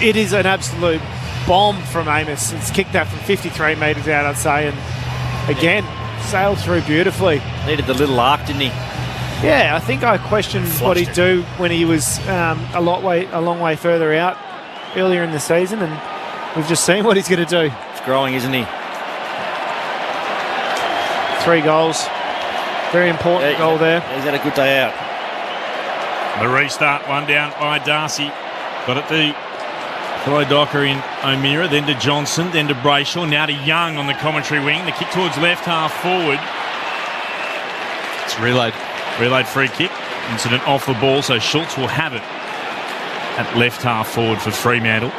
it is an absolute bomb from Amos. It's kicked that from 53 metres out, I'd say, and again, sailed through beautifully. Needed the little arc, didn't he? Yeah, I think I questioned what he'd do when he was a long way further out earlier in the season, and we've just seen what he's going to do. It's growing, isn't he? 3 goals. Very important goal there. He's had a good day out. The restart, one down by Darcy. Got it to Troy Docker in O'Meara, then to Johnson, then to Brayshaw, now to Young on the commentary wing. The kick towards left half forward. It's relayed. Relayed free kick. Incident off the ball, so Schultz will have it at left half forward for Fremantle.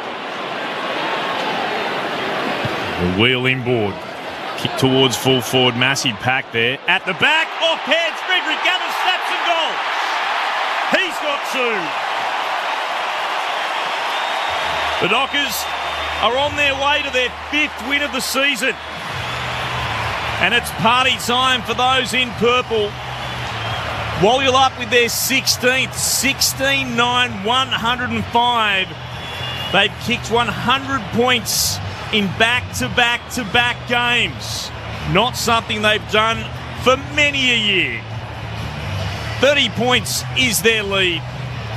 The wheel inboard. Kick towards full forward, massive pack there. At the back, off heads, Frederick Gathers snaps and goal. He's got 2. The Dockers are on their way to their 5th win of the season. And it's party time for those in purple. Walyulup with their 16th, 16-9, 105. They've kicked 100 points in back-to-back-to-back games. Not something they've done for many a year. 30 points is their lead.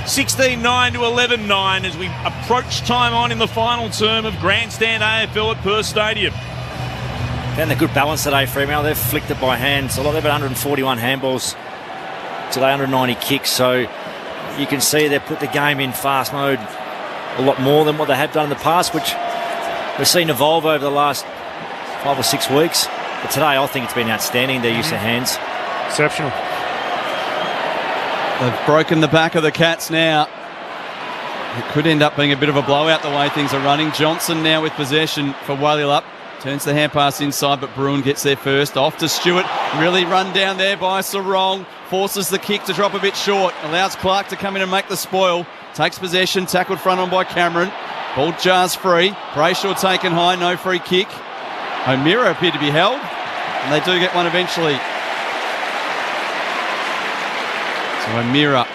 16-9 to 11-9 as we approach time on in the final term of Grandstand AFL at Perth Stadium. Found a good balance today, Fremantle. They've flicked it by hand. So they've had 141 handballs today, 190 kicks. So you can see they've put the game in fast mode a lot more than what they have done in the past, which we've seen evolve over the last 5 or 6 weeks. But today, I think it's been outstanding, their use of hands. Exceptional. They've broken the back of the Cats now. It could end up being a bit of a blowout the way things are running. Johnson now with possession for Walyulup. Turns the hand pass inside, but Bruin gets there first. Off to Stewart. Really run down there by Sarong. Forces the kick to drop a bit short. Allows Clark to come in and make the spoil. Takes possession. Tackled front on by Cameron. Ball jars free. Brayshaw taken high. No free kick. O'Meara appeared to be held, and they do get one eventually. So O'Meara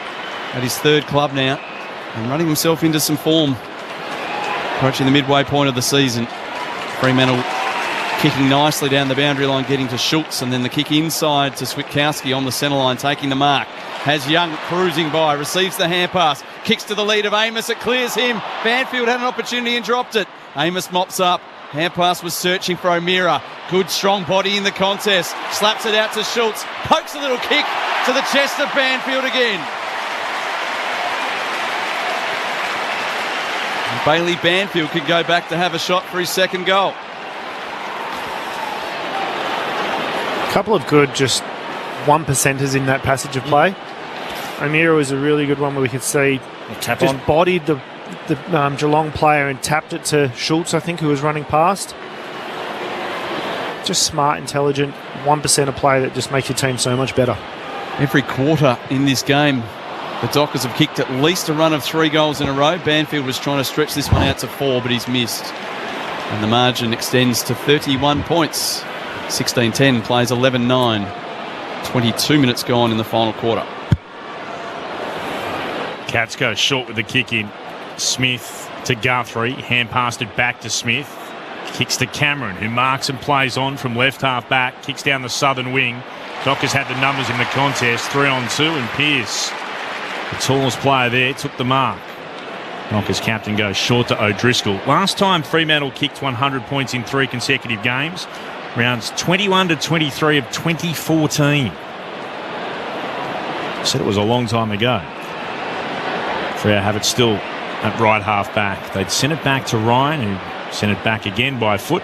at his third club now and running himself into some form. Approaching the midway point of the season. Fremantle kicking nicely down the boundary line, getting to Schultz, and then the kick inside to Switkowski on the centre line, taking the mark. Has Young cruising by, receives the hand pass, kicks to the lead of Amos, it clears him. Banfield had an opportunity and dropped it. Amos mops up. Hand pass was searching for O'Meara. Good strong body in the contest. Slaps it out to Schultz. Pokes a little kick to the chest of Banfield again. And Bailey Banfield could go back to have a shot for his second goal. A couple of good just 1%ers in that passage of play. O'Meara was a really good one where we could see just bodied the Geelong player and tapped it to Schultz, I think, who was running past. Just smart, intelligent, 1% of play that just makes your team so much better. Every quarter in this game, the Dockers have kicked at least a run of 3 goals in a row. Banfield was trying to stretch this one out to 4, but he's missed. And the margin extends to 31 points. 16-10 plays 11-9. 22 minutes gone in the final quarter. Cats go short with the kick in. Smith to Guthrie. Hand passed it back to Smith. Kicks to Cameron, who marks and plays on from left half back. Kicks down the southern wing. Dockers had the numbers in the contest. 3-on-2, and Pearce, the tallest player there, took the mark. Dockers captain goes short to O'Driscoll. Last time Fremantle kicked 100 points in 3 consecutive games. Rounds 21 to 23 of 2014. Said it was a long time ago. Freo have it still at right half back. They'd sent it back to Ryan, who sent it back again by foot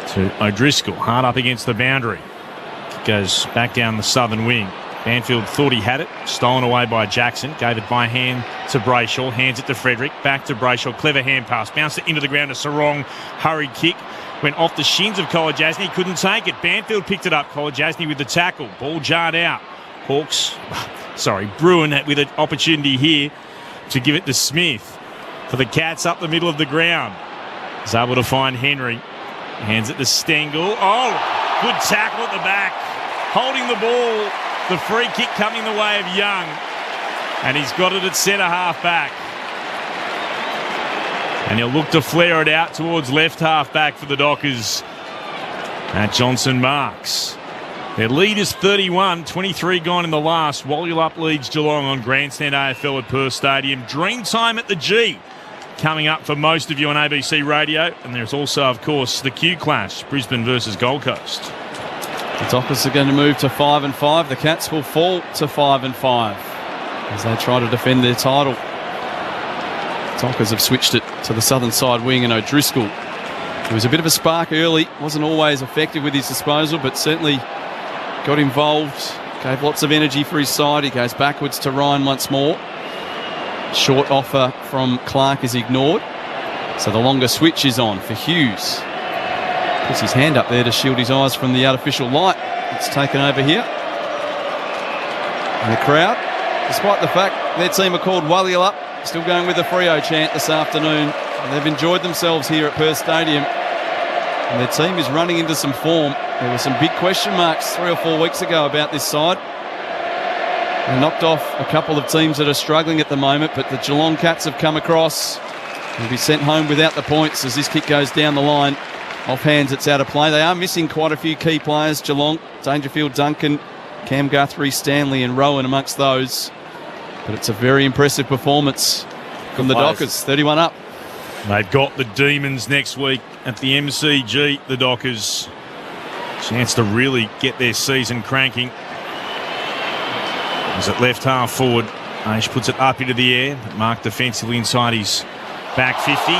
to O'Driscoll. Hard up against the boundary. It goes back down the southern wing. Banfield thought he had it. Stolen away by Jackson. Gave it by hand to Brayshaw. Hands it to Frederick. Back to Brayshaw. Clever hand pass. Bounced it into the ground to Sarong. Hurried kick. Went off the shins of Kolajasny. Couldn't take it. Banfield picked it up. Kolajasny with the tackle. Ball jarred out. Bruin with an opportunity here to give it to Smith. For the Cats up the middle of the ground. He's able to find Henry. Hands it to Stengel. Oh, good tackle at the back. Holding the ball. The free kick coming the way of Young. And he's got it at centre half back. And he'll look to flare it out towards left half back for the Dockers. And Johnson marks. Their lead is 31, 23 gone in the last. Walyalup leads Geelong on Grandstand AFL at Perth Stadium. Dreamtime at the G coming up for most of you on ABC Radio. And there's also, of course, the Q Clash, Brisbane versus Gold Coast. The Dockers are going to move to 5-5. The Cats will fall to 5-5 as they try to defend their title. The Dockers have switched it to the southern side wing, and O'Driscoll, who was a bit of a spark early, wasn't always effective with his disposal, but certainly got involved, gave lots of energy for his side. He goes backwards to Ryan once more. Short offer from Clark is ignored. So the longer switch is on for Hughes. Puts his hand up there to shield his eyes from the artificial light. It's taken over here. And the crowd, despite the fact their team are called Walyalup, still going with the Freo chant this afternoon. And they've enjoyed themselves here at Perth Stadium. And their team is running into some form. There were some big question marks 3 or 4 weeks ago about this side. They knocked off a couple of teams that are struggling at the moment, but the Geelong Cats have come across. They'll be sent home without the points as this kick goes down the line. Off hands, it's out of play. They are missing quite a few key players. Geelong, Dangerfield, Duncan, Cam Guthrie, Stanley and Rowan amongst those. But it's a very impressive performance from the Dockers, 31 up. They've got the Demons next week at the MCG, the Dockers. Chance to really get their season cranking. As at left half forward, Aish puts it up into the air. Mark defensively inside his back 50.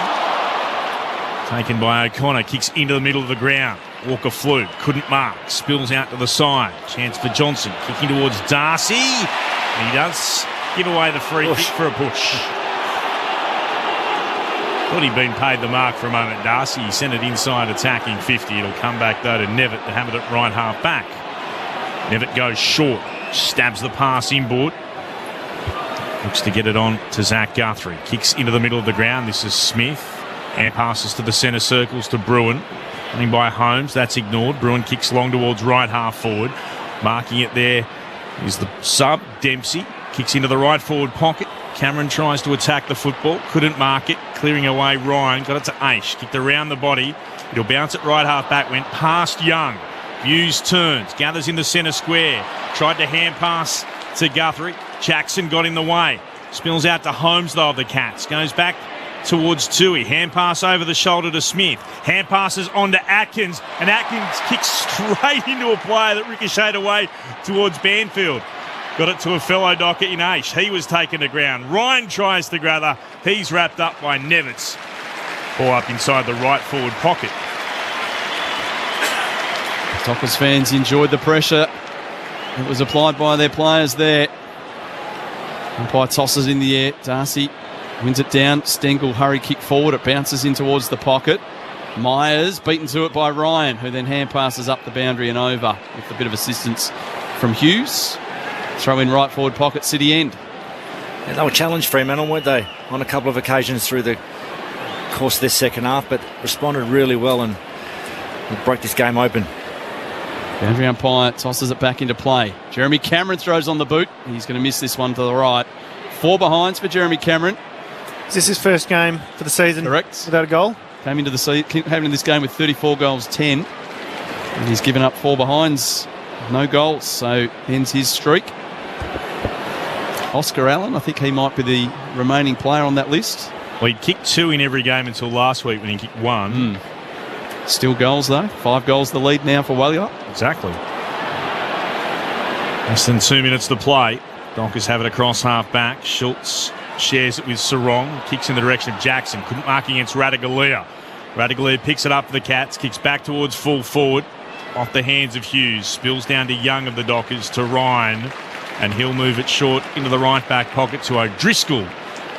Taken by O'Connor, kicks into the middle of the ground. Walker flew, couldn't mark, spills out to the side. Chance for Johnson, kicking towards Darcy. He does give away the free kick for a push. Thought he'd been paid the mark for a moment, Darcy. He sent it inside attacking 50. It'll come back though to Nevitt to have it at right half back. Nevitt goes short, stabs the pass inboard. Looks to get it on to Zach Guthrie. Kicks into the middle of the ground. This is Smith. And passes to the centre circles to Bruin. Running by Holmes, that's ignored. Bruin kicks long towards right half forward. Marking it there is the sub, Dempsey. Kicks into the right forward pocket. Cameron tries to attack the football. Couldn't mark it. Clearing away Ryan. Got it to Aish. Kicked around the body. It'll bounce it right half back. Went past Young. Hughes turns. Gathers in the centre square. Tried to hand pass to Guthrie. Jackson got in the way. Spills out to Holmes though of the Cats. Goes back towards Tui. Hand pass over the shoulder to Smith. Hand passes on to Atkins. And Atkins kicks straight into a player that ricocheted away towards Banfield. Got it to a fellow docker in Aish. He was taken to ground. Ryan tries to grab her. He's wrapped up by Nevitz. Ball up inside the right forward pocket. Dockers fans enjoyed the pressure that was applied by their players there. Umpire tosses in the air. Darcy wins it down. Stengel hurry kick forward. It bounces in towards the pocket. Myers beaten to it by Ryan, who then hand passes up the boundary and over with a bit of assistance from Hughes. Throw in right forward pocket, City end. Yeah, they were challenged, Fremantle, weren't they? On a couple of occasions through the course of this second half, but responded really well and broke this game open. Boundary umpire tosses it back into play. Jeremy Cameron throws on the boot. He's going to miss this one to the right. 4 behinds for Jeremy Cameron. Is this his first game for the season? Correct. Without a goal? Came into this game with 34 goals, 10. And he's given up 4 behinds. No goals, so ends his streak. Oscar Allen, I think he might be the remaining player on that list. Well, he'd kicked 2 in every game until last week when he kicked 1. Still goals, though. 5 goals the lead now for Waliot. Exactly. Less than 2 minutes to play. Dockers have it across half back. Schultz shares it with Sarong. Kicks in the direction of Jackson. Couldn't mark against Radaglia. Radaglia picks it up for the Cats. Kicks back towards full forward. Off the hands of Hughes. Spills down to Young of the Dockers to Ryan. And he'll move it short into the right back pocket to O'Driscoll.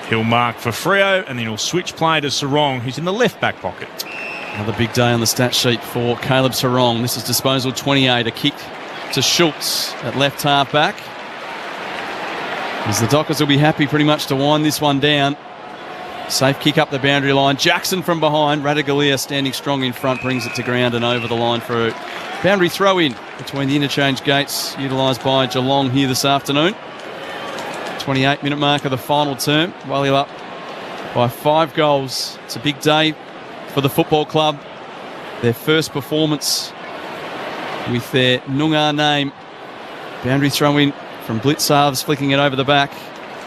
He'll mark for Freo and then he'll switch play to Sarong, who's in the left back pocket. Another big day on the stat sheet for Caleb Sarong. This is disposal 28. A kick to Schultz at left half back. As the Dockers will be happy pretty much to wind this one down. Safe kick up the boundary line. Jackson from behind. Radaglia standing strong in front brings it to ground and over the line for a boundary throw in between the interchange gates utilised by Geelong here this afternoon. 28-minute mark of the final term. Wally up by 5 goals. It's a big day for the football club. Their first performance with their Noongar name. Boundary throw in from Blitzarves, flicking it over the back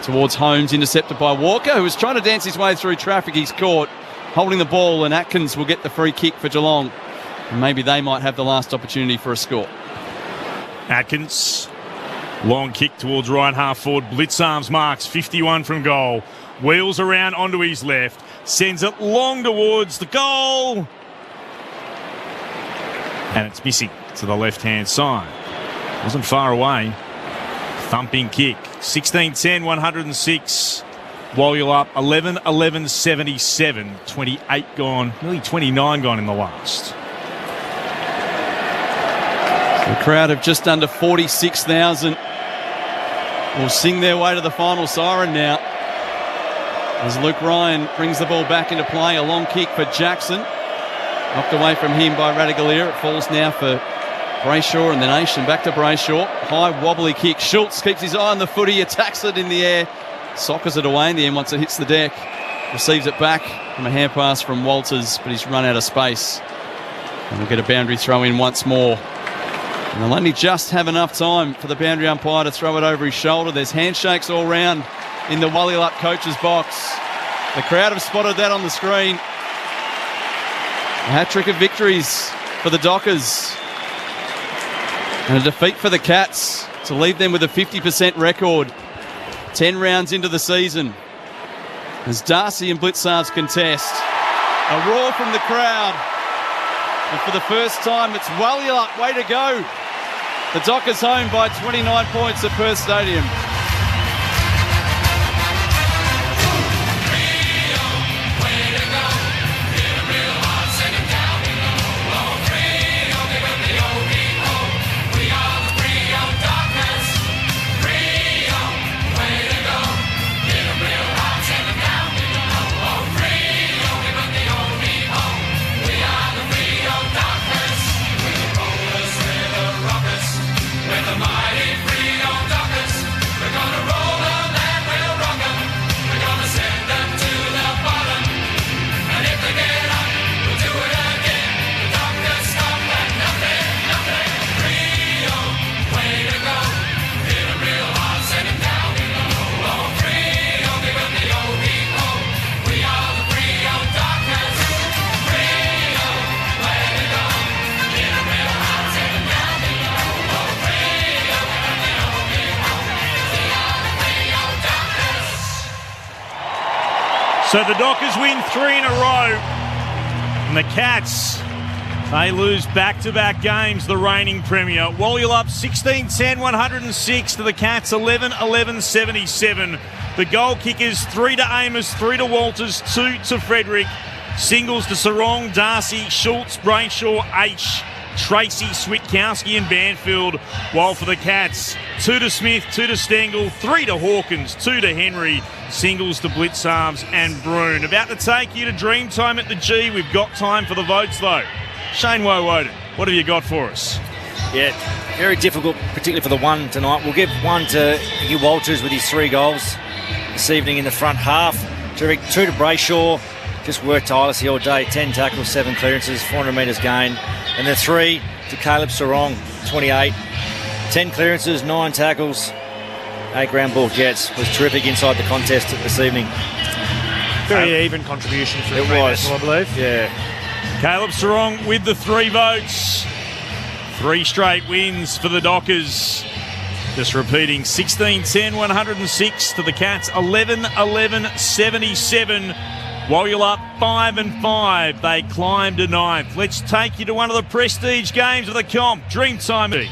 towards Holmes, intercepted by Walker, who was trying to dance his way through traffic. He's caught holding the ball, and Atkins will get the free kick for Geelong. And maybe they might have the last opportunity for a score. Atkins, long kick towards right half forward. Blitzarms marks 51 from goal. Wheels around onto his left. Sends it long towards the goal. And it's missing to the left-hand side. Wasn't far away. Thumping kick. 16-10, 106. Waliot up 11-11, 77. 28 gone, nearly 29 gone in the last. A crowd of just under 46,000 will sing their way to the final siren now. As Luke Ryan brings the ball back into play. A long kick for Jackson. Knocked away from him by Radaglia. It falls now for Brayshaw and then Aish and back to Brayshaw. High wobbly kick. Schultz keeps his eye on the footy. Attacks it in the air. Sockers it away in the end once it hits the deck. Receives it back from a hand pass from Walters, but he's run out of space. And we'll get a boundary throw in once more. And they'll only just have enough time for the boundary umpire to throw it over his shoulder. There's handshakes all round in the Waliot coach's box. The crowd have spotted that on the screen. A hat-trick of victories for the Dockers. And a defeat for the Cats to leave them with a 50% record. 10 rounds into the season. As Darcy and Blitzarves contest. A roar from the crowd. And for the first time, it's Waliot. Way to go. The Dockers home by 29 points at Perth Stadium. So the Dockers win 3 in a row. And the Cats, they lose back-to-back games, the reigning premier. Wallyu up 16-10, 106 to the Cats, 11-11, 77. The goal kickers, 3 to Amos, 3 to Walters, 2 to Frederick. Singles to Sarong, Darcy, Schultz, Brainshaw, H, Tracy, Switkowski and Banfield. While for the Cats, 2 to Smith, 2 to Stengel, 3 to Hawkins, 2 to Henry. Singles to Blitzarms and Broon. About to take you to Dreamtime at the G. We've got time for the votes though. Shane Woden, what have you got for us? Yeah, very difficult, particularly for the one tonight. We'll give one to Iggy Walters with his 3 goals this evening in the front half. 2 to Brayshaw, just worked tirelessly all day. 10 tackles, 7 clearances, 400 metres gain. And the 3 to Caleb Sarong, 28. 10 clearances, 9 tackles, 8 ground ball gets. Was terrific inside the contest this evening. Very even contribution for it was, I believe. Yeah. Caleb Sarong with the 3 votes. 3 straight wins for the Dockers. Just repeating, 16-10, 106 to the Cats, 11-11, 77. Wallyu up 5-5. They climbed to 9th. Let's take you to one of the prestige games of the comp, Dreamtime.